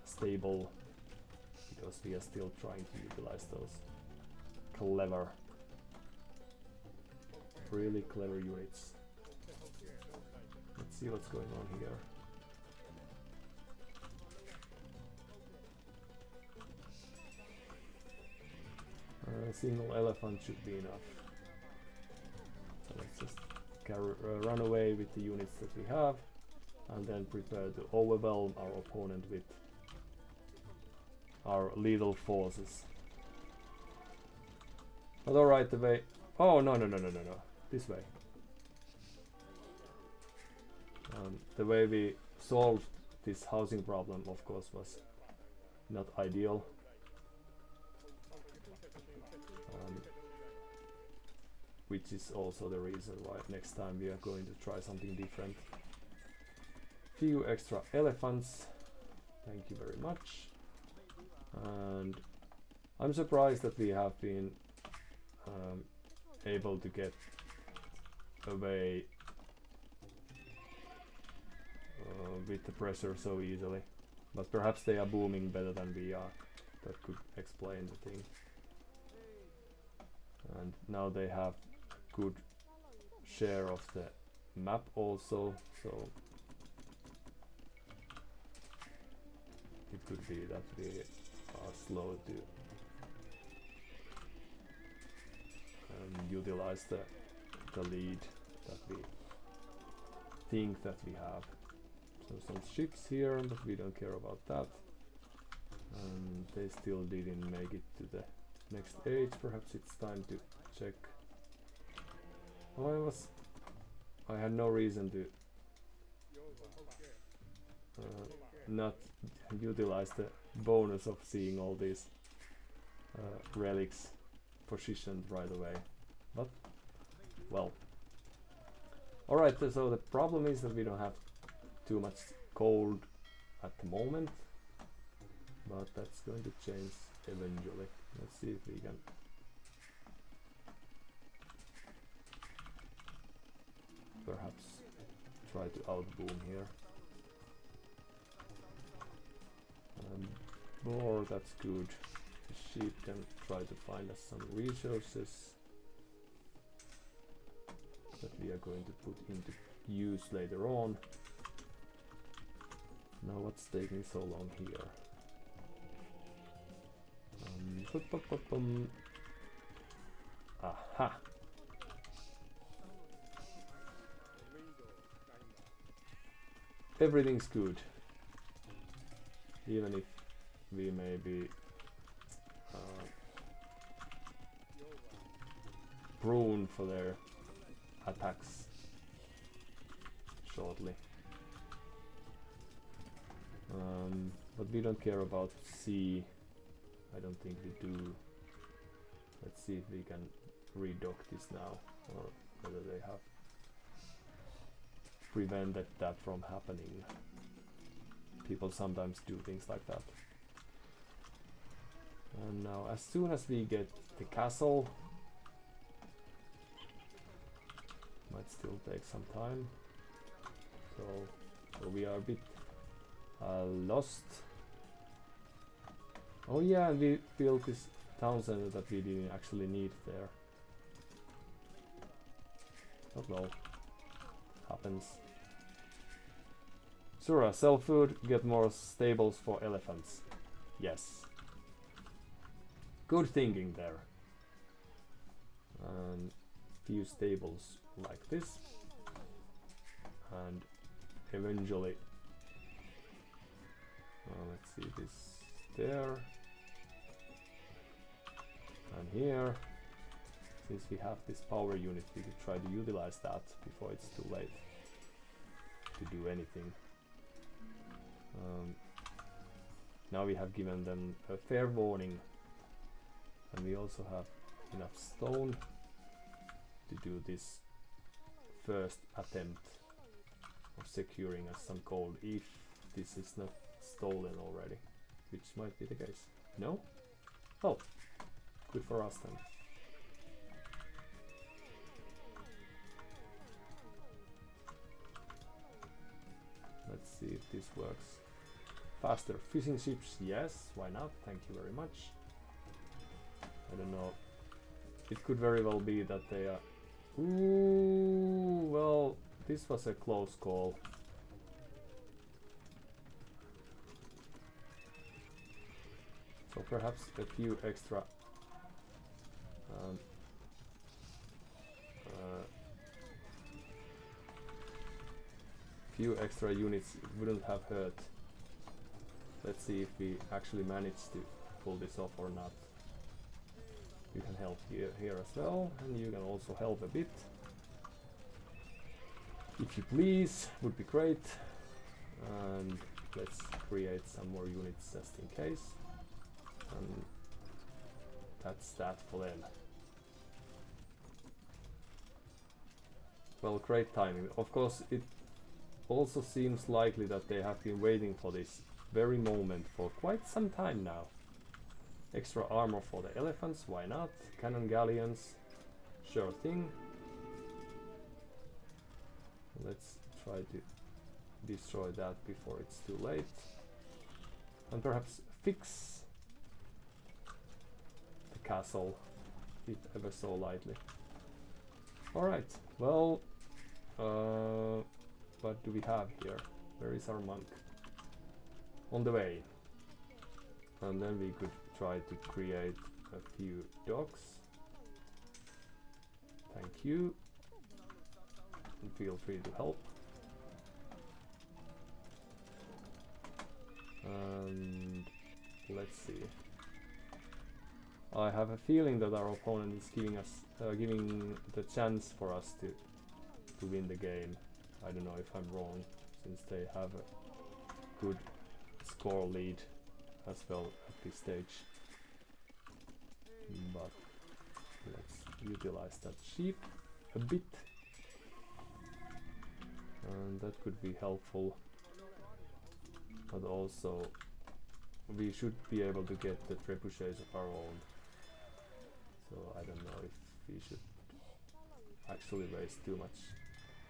stable. Because we are still trying to utilize those clever, really clever units. Let's see what's going on here. A single elephant should be enough. So let's just run away with the units that we have, and then prepare to overwhelm our opponent with our lethal forces. But alright, the way... Oh, no. This way. The way we solved this housing problem, of course, was not ideal. Which is also the reason why next time we are going to try something different. Few extra elephants. Thank you very much. And I'm surprised that we have been able to get away with the pressure so easily, but perhaps they are booming better than we are. That could explain the thing. And now they have good share of the map also, so it could be that we are slow to utilize the lead that we think that we have. So some ships here, but we don't care about that. And they still didn't make it to the next age. Perhaps it's time to check. Oh, I had no reason to not utilize the bonus of seeing all these relics positioned right away. But, well. Alright, so the problem is that we don't have too much gold at the moment, but that's going to change eventually. Let's see if we can perhaps try to outboom here. boar, that's good. The sheep can try to find us some resources that we are going to put into use later on. Now what's taking so long here? Aha! Everything's good, even if we may be prone for their attacks shortly. But we don't care about sea. I don't think we do. Let's see if we can redock this now, or whether they have prevented that from happening. People sometimes do things like that. And now as soon as we get the castle, might still take some time, so we are a bit lost. Oh yeah, and we built this town center that we didn't actually need there. Oh well, happens. Sura, sell food, get more stables for elephants. Yes. Good thinking there. And few stables like this. And eventually, let's see, this there. And here. Since we have this power unit, we could try to utilize that before it's too late to do anything. Now we have given them a fair warning, and we also have enough stone to do this first attempt of securing us some gold, if this is not stolen already, which might be the case. No? Oh, good for us then. Let's see if this works. Faster fishing ships, yes, why not? Thank you very much. I don't know. It could very well be that they are... Ooh, well, this was a close call. So perhaps a few extra units wouldn't have hurt. Let's see if we actually manage to pull this off or not. You can help here as well, and you can also help a bit. If you please, would be great. And let's create some more units just in case. And that's that for them. Well, great timing. Of course, it also seems likely that they have been waiting for this very moment for quite some time now. Extra armor for the elephants, why not? Cannon galleons, sure thing. Let's try to destroy that before it's too late. And perhaps fix the castle, if ever so lightly. Alright, well, what do we have here? Where is our monk? On the way. And then we could try to create a few docks. Thank you. And feel free to help. And let's see. I have a feeling that our opponent is giving us giving the chance for us to win the game. I don't know if I'm wrong, since they have a good score lead as well at this stage. But let's utilize that sheep a bit, and that could be helpful. But also we should be able to get the trebuchets of our own. So I don't know if we should actually waste too much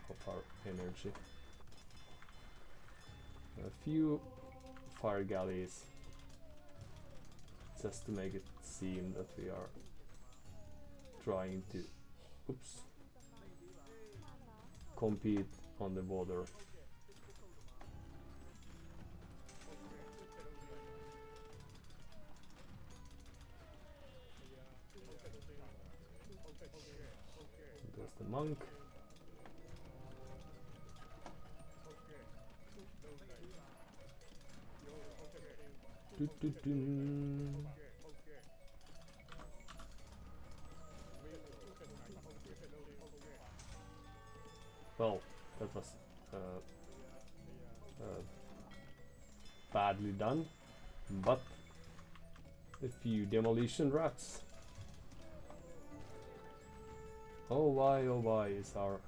of our energy. A few fire galleys just to make it seem that we are trying to, oops, compete on the water. There's the monk. Well, that was badly done, but a few demolition rats. Oh why is our...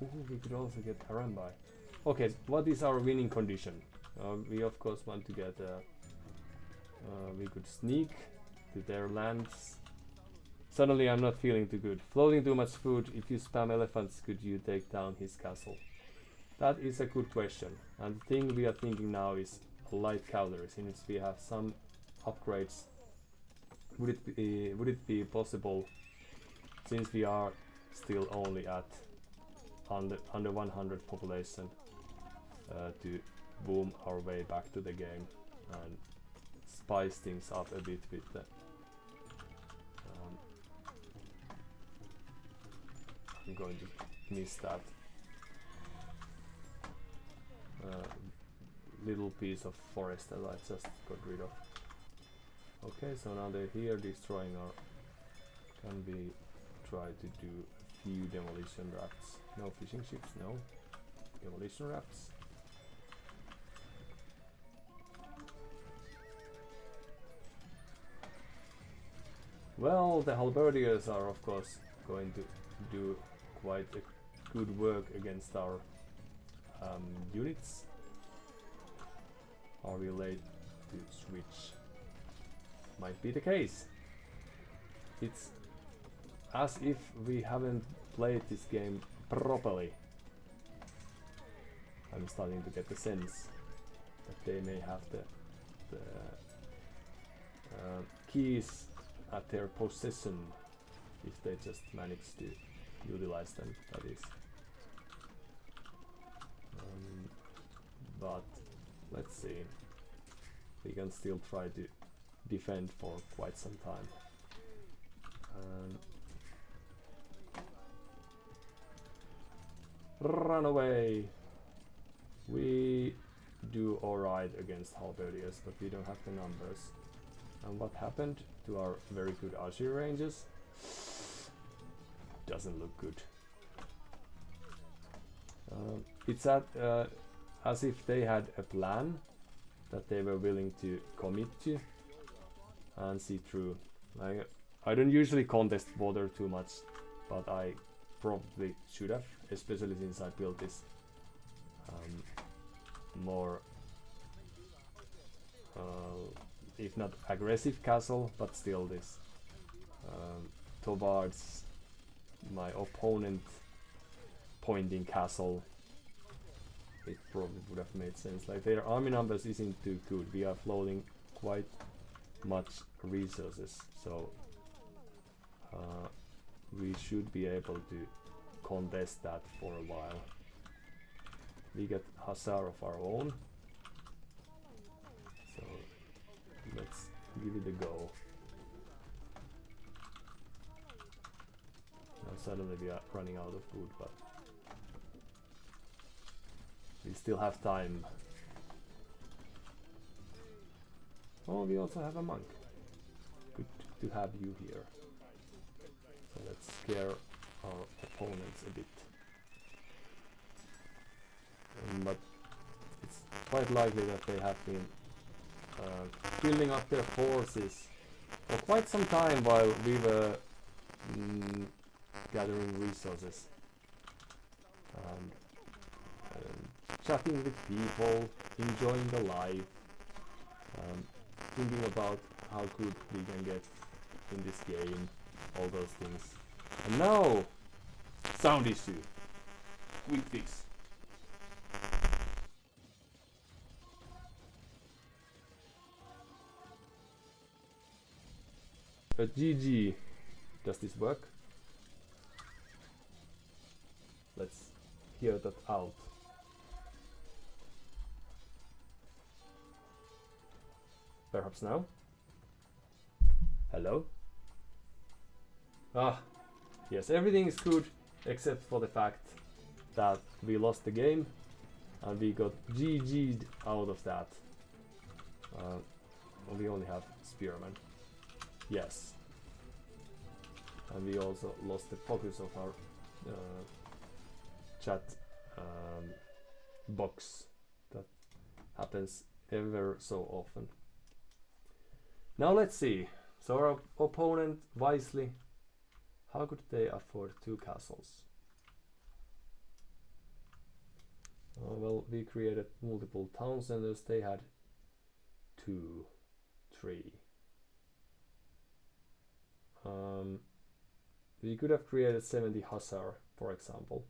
Ooh, we could also get Harambai. Okay, what is our winning condition? We of course want to get... we could sneak to their lands. Suddenly I'm not feeling too good. Floating too much food. If you spam elephants, could you take down his castle? That is a good question. And the thing we are thinking now is light cavalry. Since we have some upgrades, would it be possible, since we are still only at under 100 population, to boom our way back to the game and spice things up a bit with the I'm going to miss that little piece of forest that I just got rid of. Okay, so now they're here destroying our... Can we try to do a few demolition rafts? No fishing ships, no. Demolition rafts. Well, the halberdiers are of course going to do quite a good work against our units. Are we late to switch? Might be the case. It's as if we haven't played this game properly. I'm starting to get the sense that they may have the keys at their possession if they just manage to utilize them, that is. But let's see. We can still try to defend for quite some time. Run away! We do alright against halberdiers, but we don't have the numbers. And what happened to our very good archery ranges? Doesn't look good. It's as if they had a plan that they were willing to commit to and see through. I don't usually contest water too much, but I probably should have, especially since I built this more, if not aggressive castle, but still this towards my opponent pointing castle. It probably would have made sense. Like, their army numbers isn't too good. We are floating quite much resources, so we should be able to contest that for a while. We get Hussar of our own, so let's give it a go. Now suddenly we are running out of food, but we still have time. Oh, we also have a monk. Good to have you here. So let's scare our opponents a bit. But it's quite likely that they have been building up their forces for quite some time while we were gathering resources. Chatting with people, enjoying the life, thinking about how good we can get in this game, all those things. And now, sound issue. Quick fix. a GG. Does this work? Let's hear that out. Perhaps now? Hello? Ah, yes, everything is good except for the fact that we lost the game and we got GG'd out of that. We only have Spearman. Yes. And we also lost the focus of our chat box. That happens ever so often. Now let's see. So our opponent wisely, how could they afford 2 castles? Well, we created multiple town centers. They had 2, 3. We could have created 70 Hussar, for example.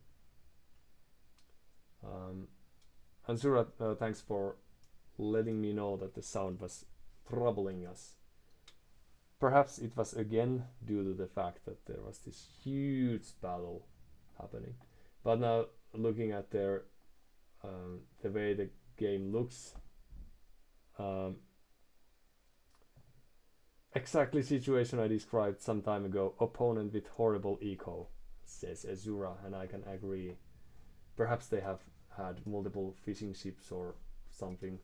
And Surat, thanks for letting me know that the sound was troubling us. Perhaps it was again due to the fact that there was this huge battle happening. But now looking at their the way the game looks, exactly situation I described some time ago. Opponent with horrible eco, says Azura, and I can agree. Perhaps they have had multiple fishing ships or something.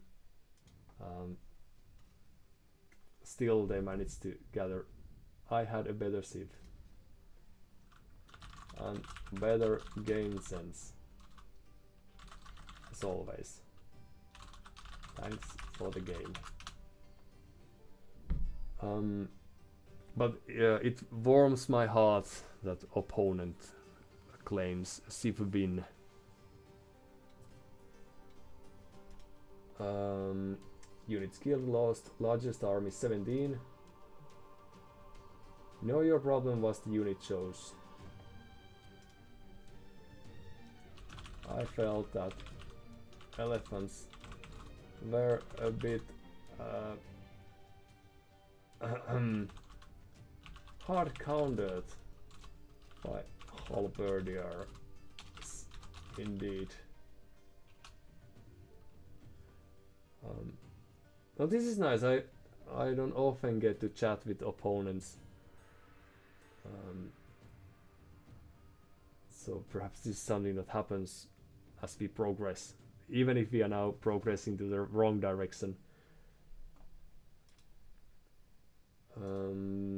Still they managed to gather. I had a better ship and better game sense as always. Thanks for the game. But it warms my heart that opponent claims ship win. Unit skill lost, largest army 17. Know your problem was the unit chose. I felt that elephants were a bit hard countered by halberdiers, indeed. Well, this is nice. I don't often get to chat with opponents, so perhaps this is something that happens as we progress, even if we are now progressing to the wrong direction.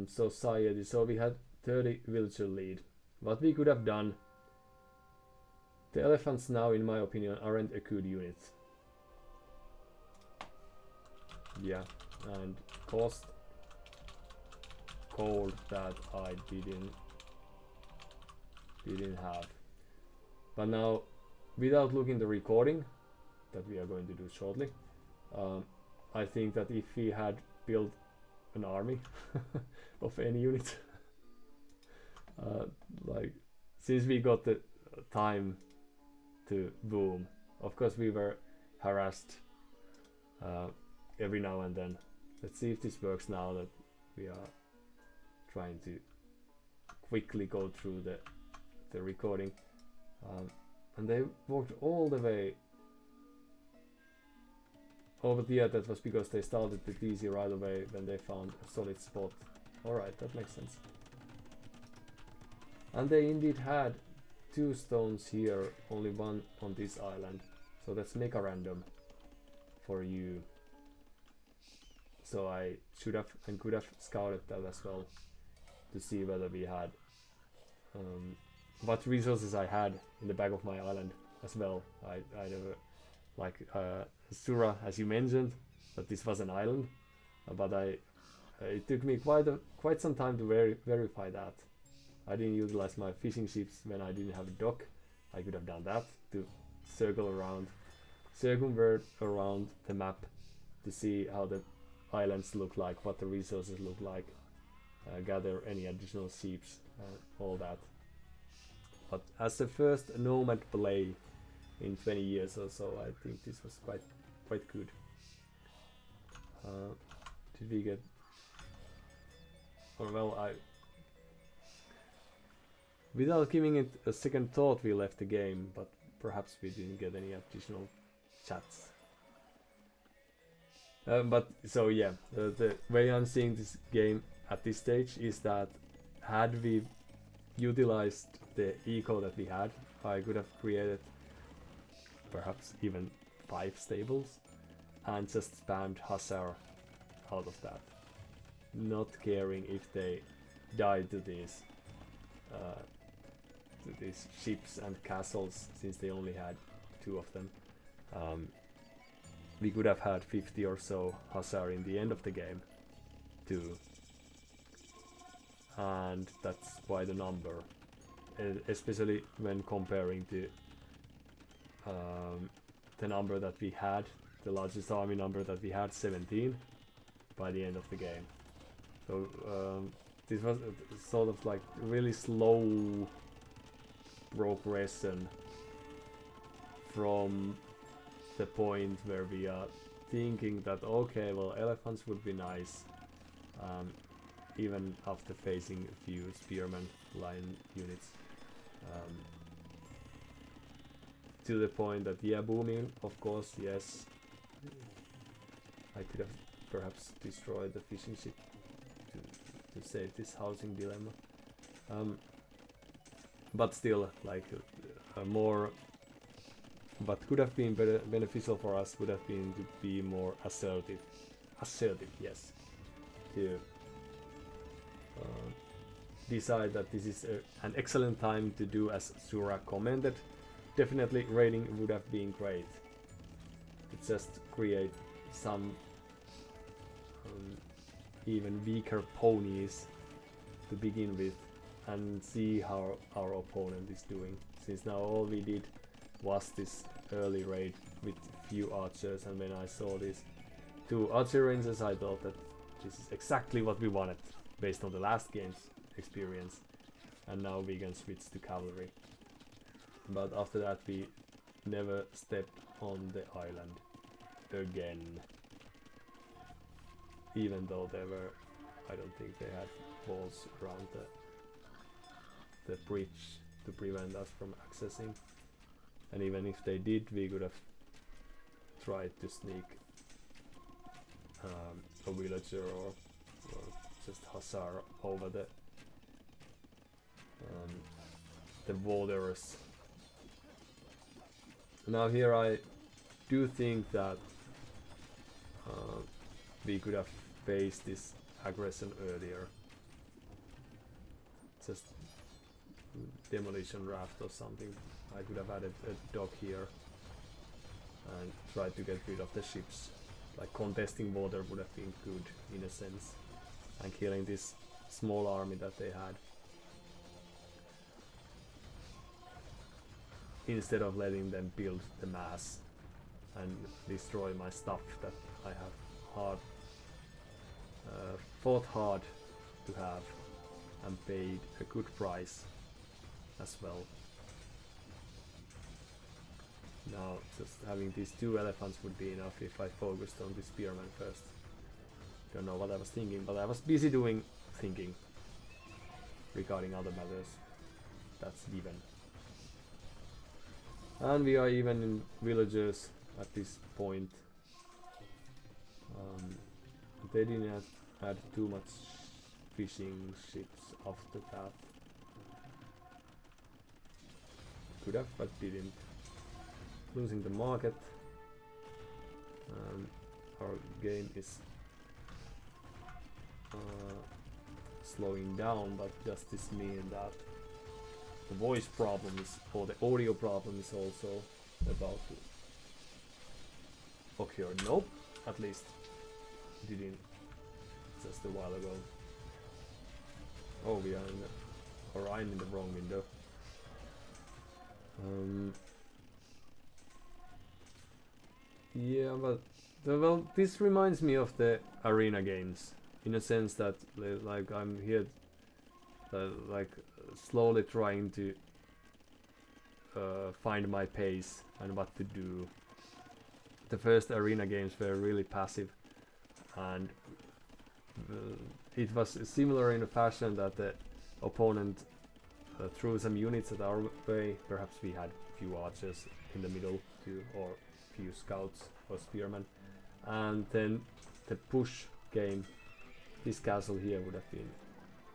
Society. So we had 30 villager lead. What we could have done. The elephants now, in my opinion, aren't a good unit. Yeah, and cost cold that I didn't have. But now, without looking the recording that we are going to do shortly, I think that if we had built an army of any unit, like since we got the time to boom, of course we were harassed every now and then. Let's see if this works now that we are trying to quickly go through the recording. And they walked all the way. Oh, but yeah, that was because they started with easy right away when they found a solid spot. Alright, that makes sense. And they indeed had 2 stones here, only 1 on this island. So that's MegaRandom for you. So I should have and could have scouted that as well to see whether we had what resources I had in the back of my island as well. I never, like Sura, as you mentioned, that this was an island, but it took me quite some time to verify that. I didn't utilize my fishing ships when I didn't have a dock. I could have done that to circumvert around the map to see how the islands look like, what the resources look like, gather any additional ships, all that. But as the first nomad play in 20 years or so, I think this was quite good. Did we get... or well, without giving it a second thought, we left the game, but perhaps we didn't get any additional chats. But so yeah, the way I'm seeing this game at this stage is that had we utilized the eco that we had, I could have created perhaps even 5 stables and just spammed Hussar out of that, not caring if they died to these ships and castles, since they only had 2 of them. We could have had 50 or so Hussar in the end of the game too, and that's quite a number, especially when comparing to the number that we had, the largest army number that we had, 17 by the end of the game. So this was sort of like really slow progression from the point where we are thinking that okay, well, elephants would be nice, even after facing a few spearmen line units, to the point that yeah, booming, of course, yes, I could have perhaps destroyed the fishing ship to save this housing dilemma, but still, like more. What could have been beneficial for us would have been to be more assertive. Assertive, yes. To decide that this is an excellent time to do as Sura commented. Definitely raiding would have been great. To just create some even weaker ponies to begin with and see how our opponent is doing. Since now all we did was this early raid with few archers, and when I saw these 2 archer rangers, I thought that this is exactly what we wanted based on the last game's experience, and now we can switch to cavalry. But after that we never stepped on the island again, even though there were, I don't think they had walls around the bridge to prevent us from accessing. And even if they did, we could have tried to sneak a villager or just Hussar over the waters. Now here I do think that we could have faced this aggression earlier. Just demolition raft or something. I could have added a dock here and tried to get rid of the ships. Like contesting water would have been good in a sense, and killing this small army that they had, instead of letting them build the mass and destroy my stuff that I have fought hard to have and paid a good price as well. Now just having these 2 elephants would be enough if I focused on the spearman first. Don't know what I was thinking, but I was busy doing thinking regarding other matters. That's given. And we are even in villagers at this point. They didn't add too much fishing ships after that. Could have, but didn't. Losing the market. Our game is slowing down, but does this mean that the voice problem is, or the audio problem is also about to occur? Nope, at least didn't just a while ago. Oh, we are in the, or I'm in the wrong window. Yeah, but well, this reminds me of the arena games in a sense that like I'm here like slowly trying to find my pace and what to do. The first arena games were really passive, and it was similar in a fashion that the opponent threw some units at our way. Perhaps we had few archers in the middle too, or few scouts or spearmen, and then the push game. This castle here would have been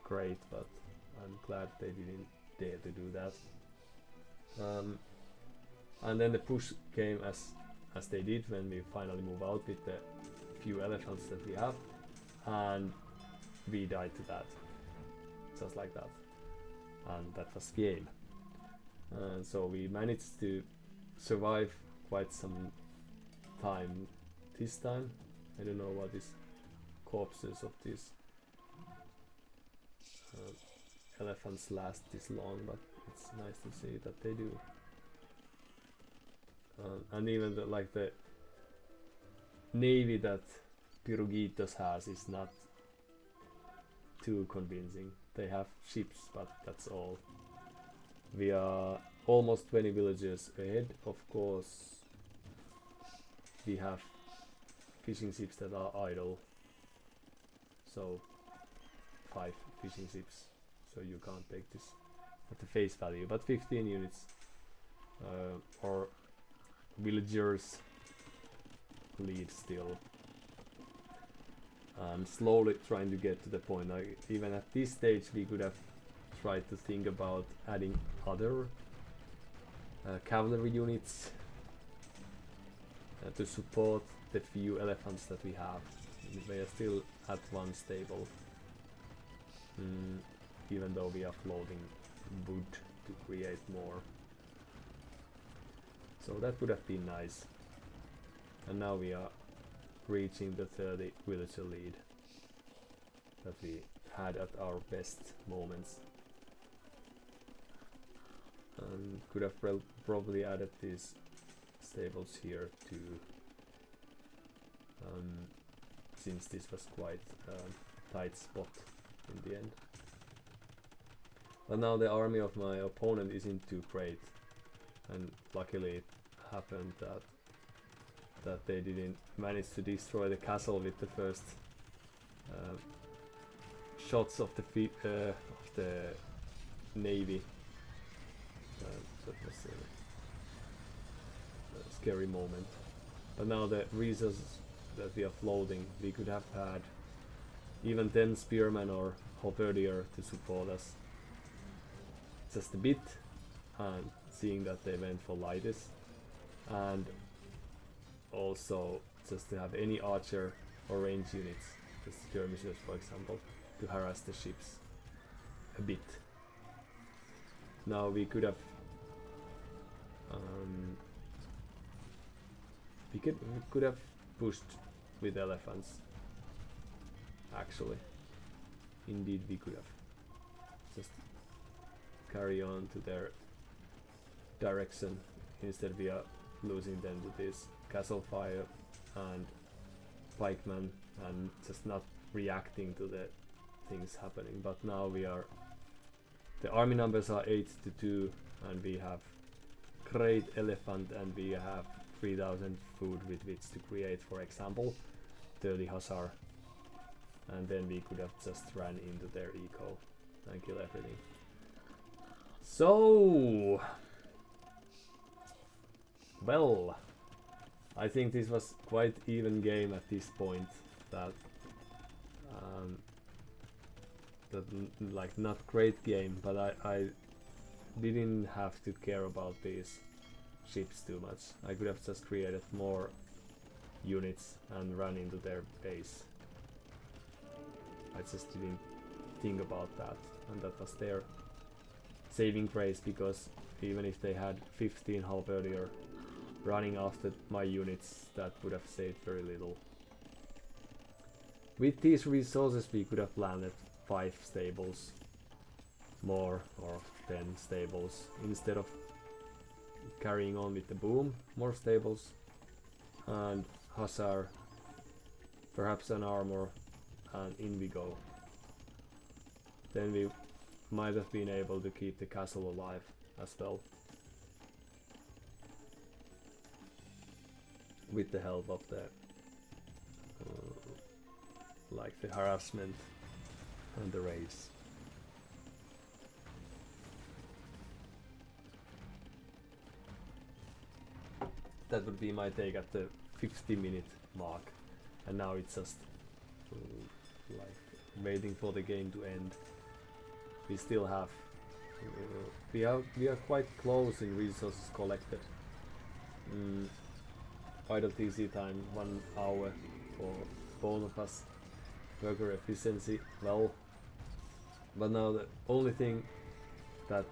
great, but I'm glad they didn't dare to do that. And then the push came as they did when we finally move out with the few elephants that we have, and we died to that, just like that, and that was the game. So we managed to survive quite some time this time. I don't know what is corpses of these elephants last this long, but it's nice to see that they do. And even the navy that Pirugitos has is not too convincing. They have ships, but that's all. We are almost 20 villages ahead. Of course, we have fishing ships that are idle. So 5 fishing ships. So you can't take this at the face value. But 15 units or villagers lead still. And slowly trying to get to the point. Like, even at this stage we could have tried to think about adding other cavalry units to support the few elephants that we have. They are still at one stable, even though we are floating wood to create more. So that would have been nice. And now we are reaching the 30 villager lead that we had at our best moments. And could have probably added these stables here too, since this was quite a tight spot in the end. But now the army of my opponent isn't too great, and luckily it happened that they didn't manage to destroy the castle with the first shots of the navy. That was a scary moment. But now the resources that we are floating, we could have had even 10 spearmen or halberdier to support us just a bit, and seeing that they went for lightest, and also just to have any archer or range units, the skirmishers for example, to harass the ships a bit. Now we could have we could have pushed with elephants. Actually, indeed we could have just carry on to their direction. Instead we are losing them to this castle fire and pikemen and just not reacting to the things happening. But now we are, the army numbers are 8 to 2, and we have great elephant, and we have 3000 food with which to create, for example, 30 hussar, and then we could have just ran into their eco and kill everything. So, well, I think this was quite even game at this point. That like not great game, but I didn't have to care about these ships too much. I could have just created more units and run into their base. I just didn't think about that, and that was their saving grace, because even if they had 15 halberdier running after my units, that would have saved very little. With these resources we could have landed 5 stables more, or 10 stables, instead of carrying on with the boom. More stables and hussar, perhaps an armor, and in we go. Then we might have been able to keep the castle alive as well, with the help of the like the harassment and the race. That would be my take at the 50-minute mark, and now it's just like waiting for the game to end. We still have we are quite close in resources collected. Idle TC time 1 hour for both of us. Worker efficiency, well, but now the only thing that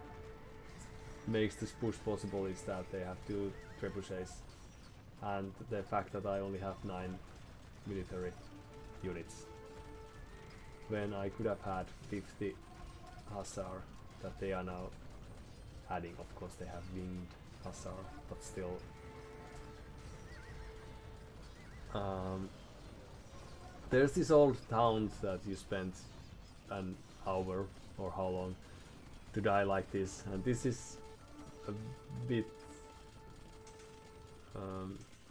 makes this push possible is that they have 2 trebuchets, and the fact that I only have 9 military units when I could have had 50 hussar that they are now adding. Of course they have winged hussar, but still there's this old town that you spent an hour or how long to die like this, and this is a bit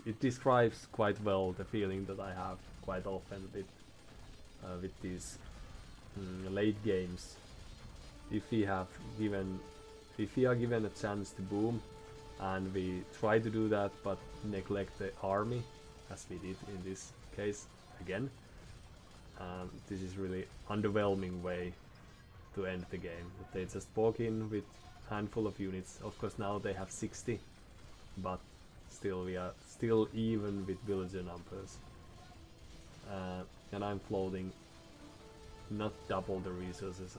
it describes quite well the feeling that I have quite often with these late games. If we are given a chance to boom, and we try to do that but neglect the army, as we did in this case again, this is really underwhelming way to end the game. They just walk in with handful of units. Of course now they have 60, but still we are still even with villager numbers, and I'm floating not double the resources,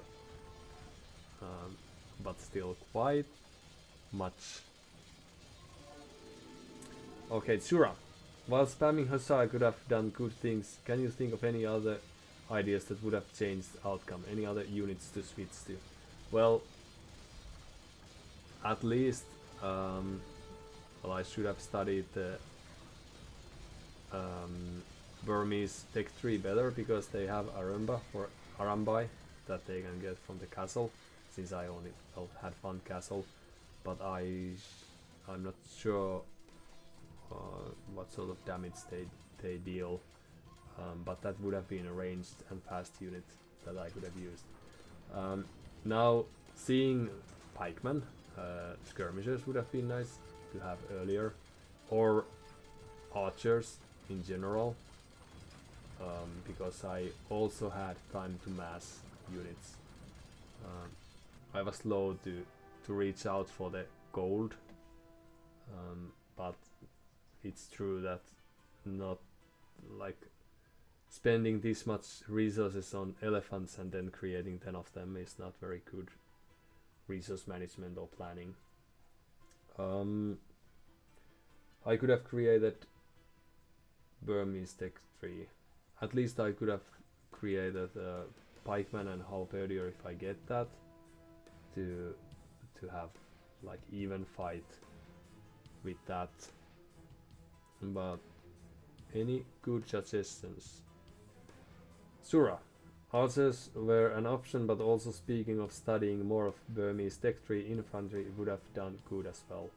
but still quite much. Okay, Tsura. While spamming Hussar could have done good things, can you think of any other ideas that would have changed the outcome? Any other units to switch to? Well, at least, well, I should have studied the Burmese Tech 3 better, because they have Aramba or Arambai that they can get from the castle, since I only had one castle, but I'm not sure what sort of damage they deal, but that would have been a ranged and fast unit that I could have used. Now seeing pikemen, skirmishers would have been nice to have earlier, or archers in general, because I also had time to mass units. I was slow to reach out for the gold, but it's true that not like spending this much resources on elephants and then creating 10 of them is not very good resource management or planning. I could have created Burmese Tech 3. At least I could have created pikeman and halberdier if I get that, to have like even fight with that. But any good suggestions? Sura. Archers were an option, but also speaking of studying more of Burmese Tech 3, infantry would have done good as well.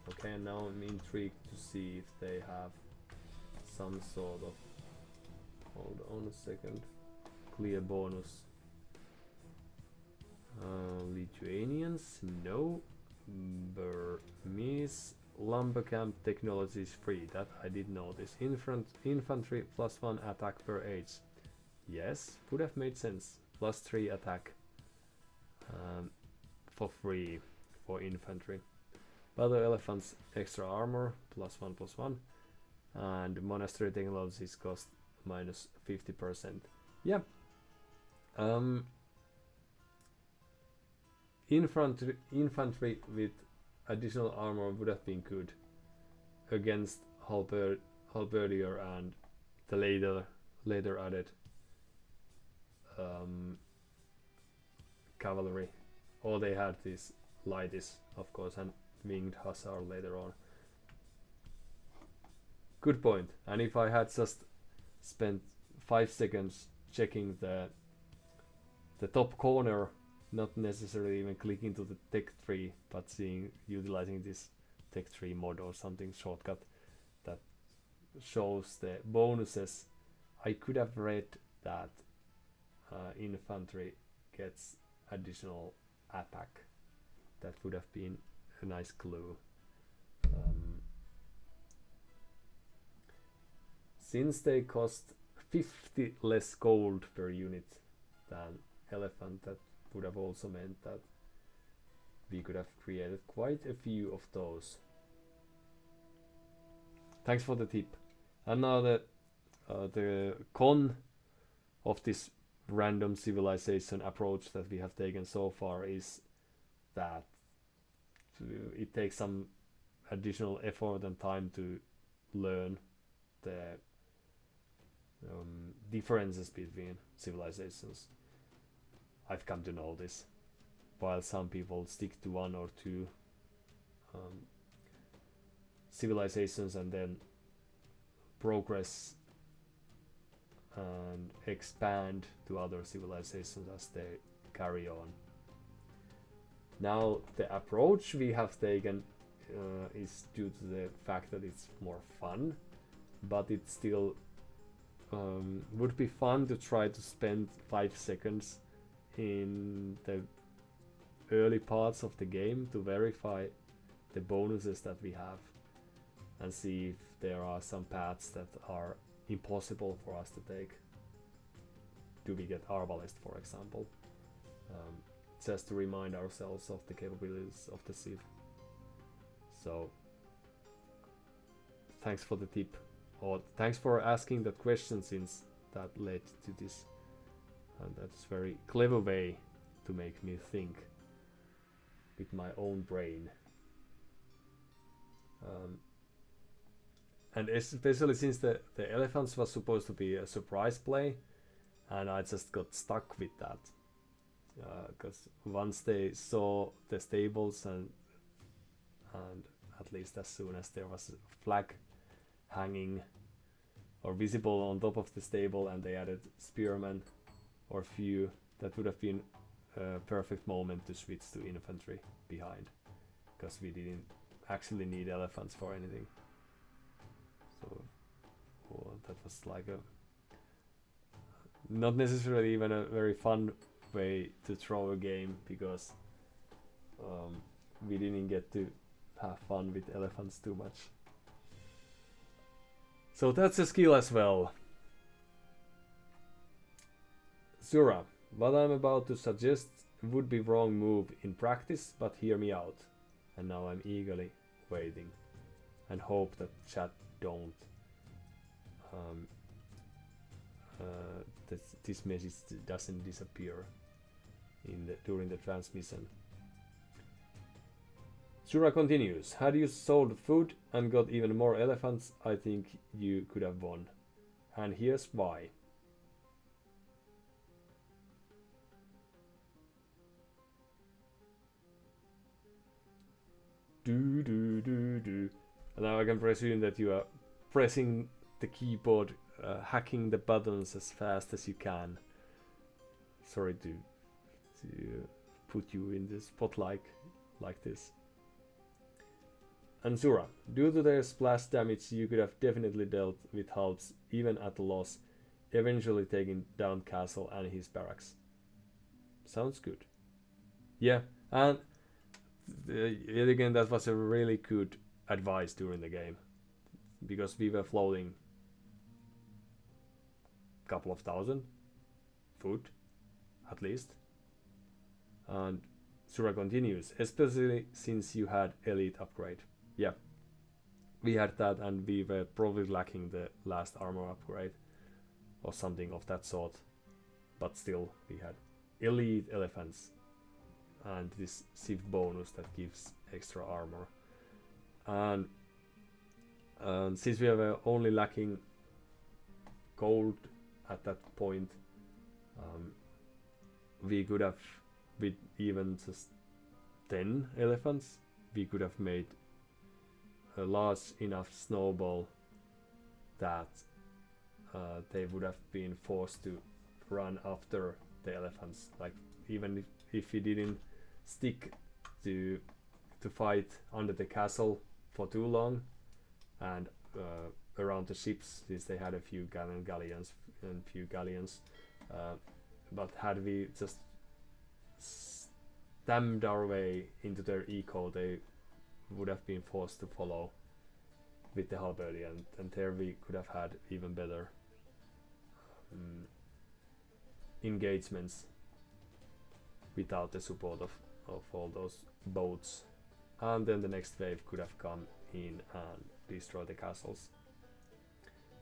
Okay, and now I'm intrigued to see if they have some sort of, hold on a second, clear bonus. Lithuanians, no. Burmese lumber camp technology is free, that I did notice. Infantry +1 attack per age. Yes, would have made sense. +3 attack for free for infantry. Battle elephants extra armor +1/+1, and monastery technologies cost -50%. Yeah. Infantry with additional armor would have been good against halberdier and the later added cavalry. Or they had these lighties, of course, and winged hussar later on. Good point. And if I had just spent 5 seconds checking the top corner, not necessarily even clicking to the Tech 3, but utilizing this Tech 3 mod or something shortcut that shows the bonuses, I could have read that infantry gets additional attack. That would have been a nice clue. Since they cost 50 less gold per unit than elephant, that would have also meant that we could have created quite a few of those. Thanks for the tip. And now the con of this random civilization approach that we have taken so far is that it takes some additional effort and time to learn the differences between civilizations. I've come to know this, while some people stick to one or two civilizations and then progress and expand to other civilizations as they carry on. Now the approach we have taken is due to the fact that it's more fun, but it still would be fun to try to spend 5 seconds in the early parts of the game to verify the bonuses that we have and see if there are some paths that are impossible for us to take. Do we get Arbalest, for example? Just to remind ourselves of the capabilities of the Civ. So thanks for the tip, or thanks for asking that question, since that led to this, and that's a very clever way to make me think with my own brain. And especially since the elephants was supposed to be a surprise play, and I just got stuck with that, because once they saw the stables and at least as soon as there was a flag hanging or visible on top of the stable and they added spearmen or few, that would have been a perfect moment to switch to infantry behind, because we didn't actually need elephants for anything. So that was like a not necessarily even a very fun way to throw a game, because we didn't get to have fun with elephants too much. So that's a skill as well. Zura, what I'm about to suggest would be wrong move in practice, but hear me out. And now I'm eagerly waiting and hope that chat don't this message doesn't disappear during the transmission. Zura continues, had you sold food and got even more elephants, I think you could have won. And here's why. And now I can presume that you are pressing the keyboard, hacking the buttons as fast as you can. Sorry to put you in the spotlight like this. And Zura, due to their splash damage, you could have definitely dealt with halves even at a loss, eventually taking down Castle and his barracks. Sounds good. Yeah, and yet again, that was a really good advice during the game, because we were floating a couple of thousand food at least. And Zura continues, especially since you had elite upgrade. Yeah, we had that, and we were probably lacking the last armor upgrade or something of that sort, but still we had elite elephants and this Civ bonus that gives extra armor. And since we were only lacking gold at that point, we could have, with even just 10 elephants, we could have made a large enough snowball that they would have been forced to run after the elephants. Like, even if we didn't stick to fight under the castle for too long and around the ships, since they had a few galleons and few galleons but had we just stamped our way into their eco, they would have been forced to follow with the halberdian, and there we could have had even better engagements without the support of all those boats. And then the next wave could have come in and destroyed the castles.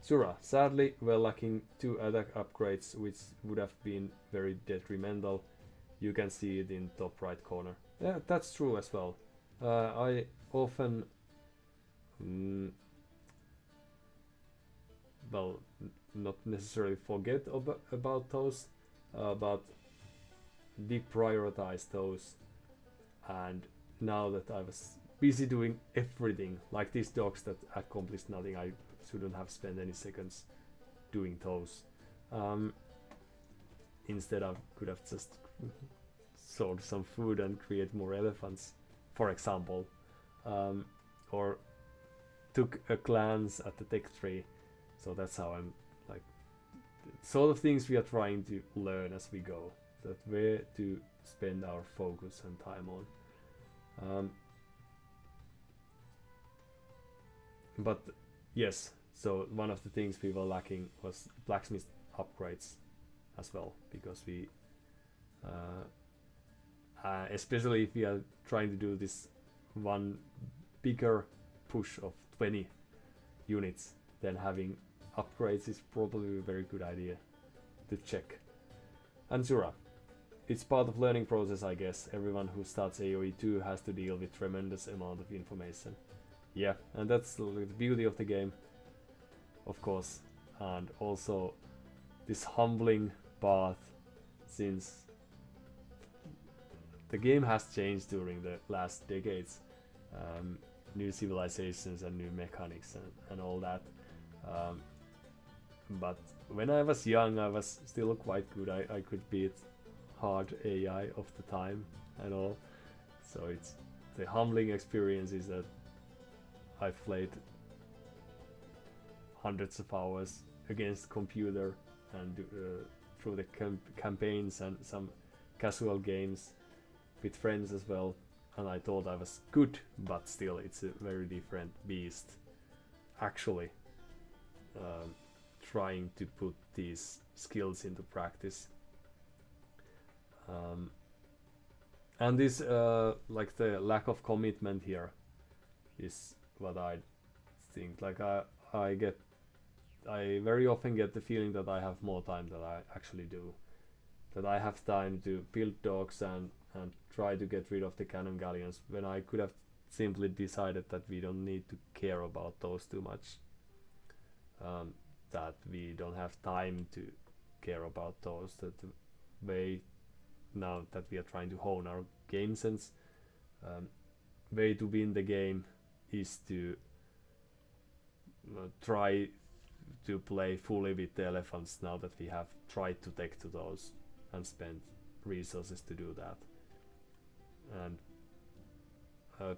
Sura, sadly, we're lacking 2 attack upgrades, which would have been very detrimental. You can see it in top right corner. Yeah, that's true as well. I often, well, not necessarily forget about those, but deprioritize those. And now that I was busy doing everything, like these dogs that accomplished nothing, I shouldn't have spent any seconds doing those. Instead, I could have just sold some food and create more elephants, for example, or took a glance at the tech tree. So that's how I'm like, sort of things we are trying to learn as we go, that where to spend our focus and time on. But yes, so one of the things we were lacking was blacksmith upgrades as well, because we especially if we are trying to do this one bigger push of 20 units, then having upgrades is probably a very good idea to check. And Zura, it's part of learning process, I guess. Everyone who starts AoE 2 has to deal with tremendous amount of information. Yeah, and that's the beauty of the game, of course, and also this humbling path, since the game has changed during the last decades. New civilizations and new mechanics and all that. But when I was young, I was still quite good. I could beat hard AI of the time and all. So it's the humbling experience is that I've played hundreds of hours against computer and through the campaigns and some casual games with friends as well. And I thought I was good, but still it's a very different beast. Actually, trying to put these skills into practice. And this, like the lack of commitment here is what I think. Like I very often get the feeling that I have more time than I actually do. That I have time to build dogs and try to get rid of the cannon galleons, when I could have simply decided that we don't need to care about those too much. That we don't have time to care about those. That the way now that we are trying to hone our game sense, way to win the game is to try to play fully with the elephants now that we have tried to take to those and spend resources to do that, and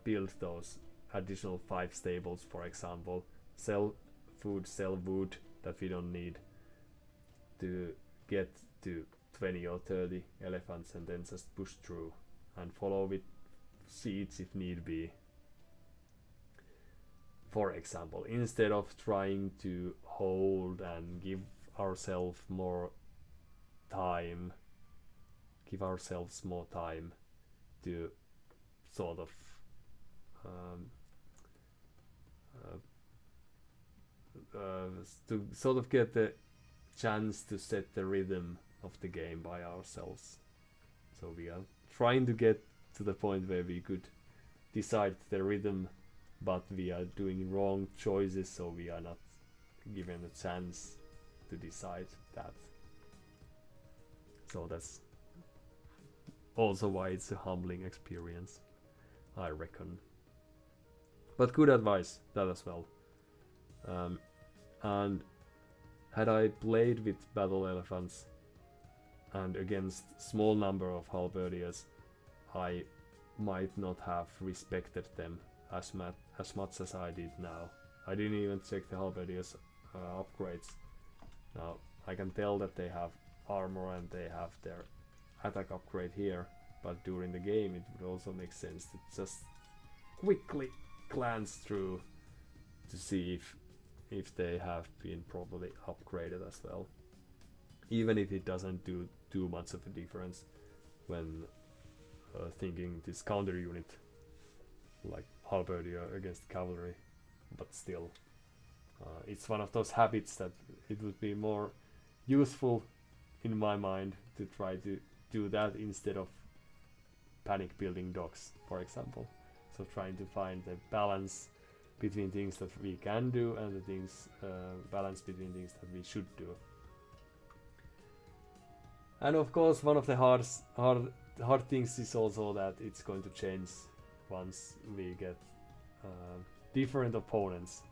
build those additional 5 stables, for example, sell food, sell wood that we don't need, to get to 20 or 30 elephants, and then just push through and follow with seeds if need be, for example, instead of trying to hold and give ourselves more time, to sort of to sort of get the chance to set the rhythm of the game by ourselves. So we are trying to get to the point where we could decide the rhythm, but we are doing wrong choices, so we are not given a chance to decide that. So that's also why it's a humbling experience, I reckon. But good advice, that as well. And had I played with battle elephants and against small number of halberdiers, I might not have respected them as much as I did now. I didn't even check the halberdiers upgrades. Now I can tell that they have armor and they have their attack upgrade here, but during the game it would also make sense to just quickly glance through to see if they have been properly upgraded as well, even if it doesn't do too much of a difference when thinking this counter unit like halberdier against cavalry, but still it's one of those habits that it would be more useful in my mind to try to do that instead of panic building docks, for example. So trying to find the balance between things that we can do and the things balance between things that we should do. And of course, one of the hard things is also that it's going to change once we get different opponents.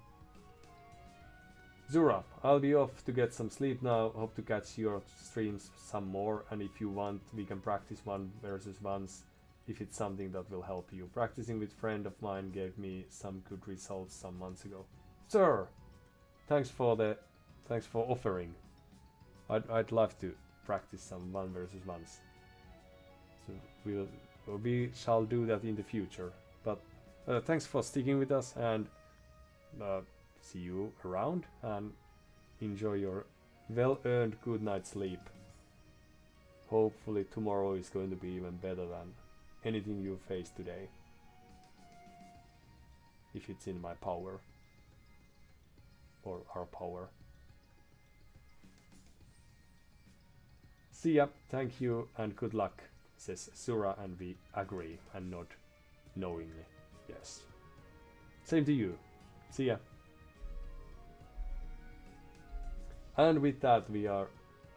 Zura, I'll be off to get some sleep now. Hope to catch your streams some more, and if you want, we can practice 1 versus 1s if it's something that will help you. Practicing with friend of mine gave me some good results some months ago. Sir, thanks for offering. I'd love to practice some 1 versus 1s. So we shall do that in the future. But thanks for sticking with us, and see you around, and enjoy your well-earned good night's sleep. Hopefully tomorrow is going to be even better than anything you face today, if it's in my power or our power. See ya, thank you and good luck, says Sura, and we agree and nod knowingly. Yes. Same to you. See ya. And with that, we are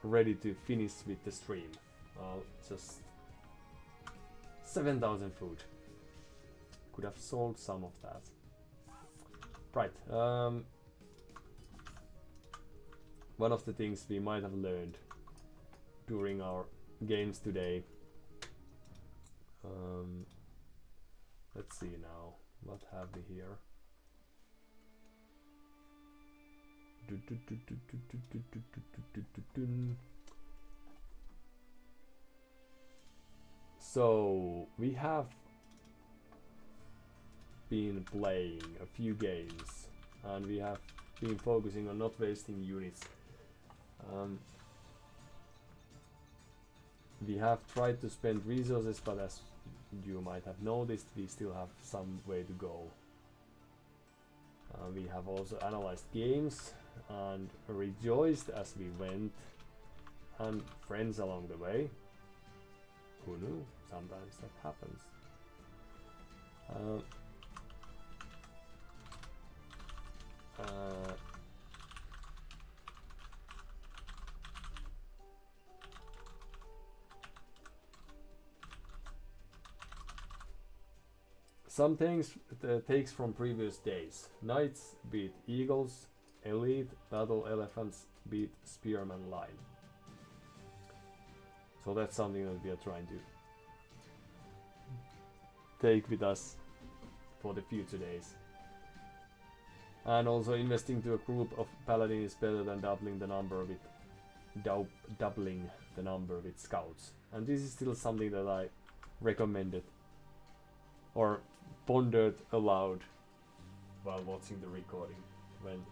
ready to finish with the stream. Just 7,000 food. Could have sold some of that. Right. One of the things we might have learned during our games today. Let's see now. What have we here? So we have been playing a few games, and we have been focusing on not wasting units. We have tried to spend resources, but as you might have noticed, we still have some way to go. We have also analyzed games and rejoiced as we went, and friends along the way. Who knew? Sometimes that happens. Some things takes from previous days. Knights beat eagles, elite battle elephants beat spearman line. So that's something that we are trying to take with us for the future days. And also investing to a group of paladins is better than doubling the number with scouts. And this is still something that I recommended or pondered aloud while watching the recording, when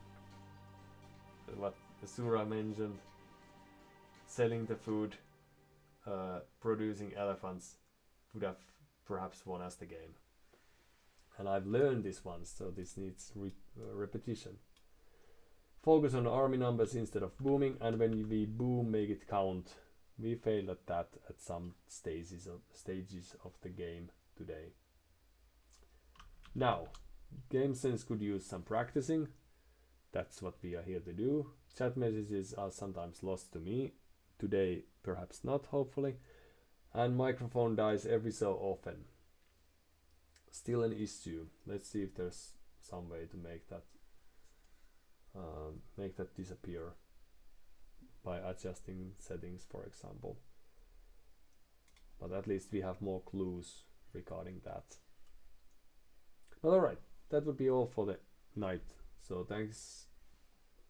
what Asura mentioned, selling the food, producing elephants would have perhaps won us the game. And I've learned this once, so this needs repetition. Focus on army numbers instead of booming, and when we boom, make it count. We failed at that at some stages of the game today. Now, game sense could use some practicing. That's what we are here to do. Chat messages are sometimes lost to me. Today, perhaps not, hopefully. And microphone dies every so often. Still an issue. Let's see if there's some way to make that disappear by adjusting settings, for example. But at least we have more clues regarding that. But alright, that would be all for the night. So thanks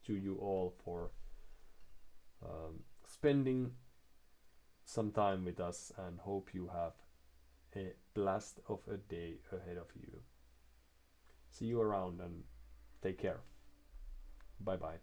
to you all for spending some time with us, and hope you have a blast of a day ahead of you. See you around and take care. Bye bye.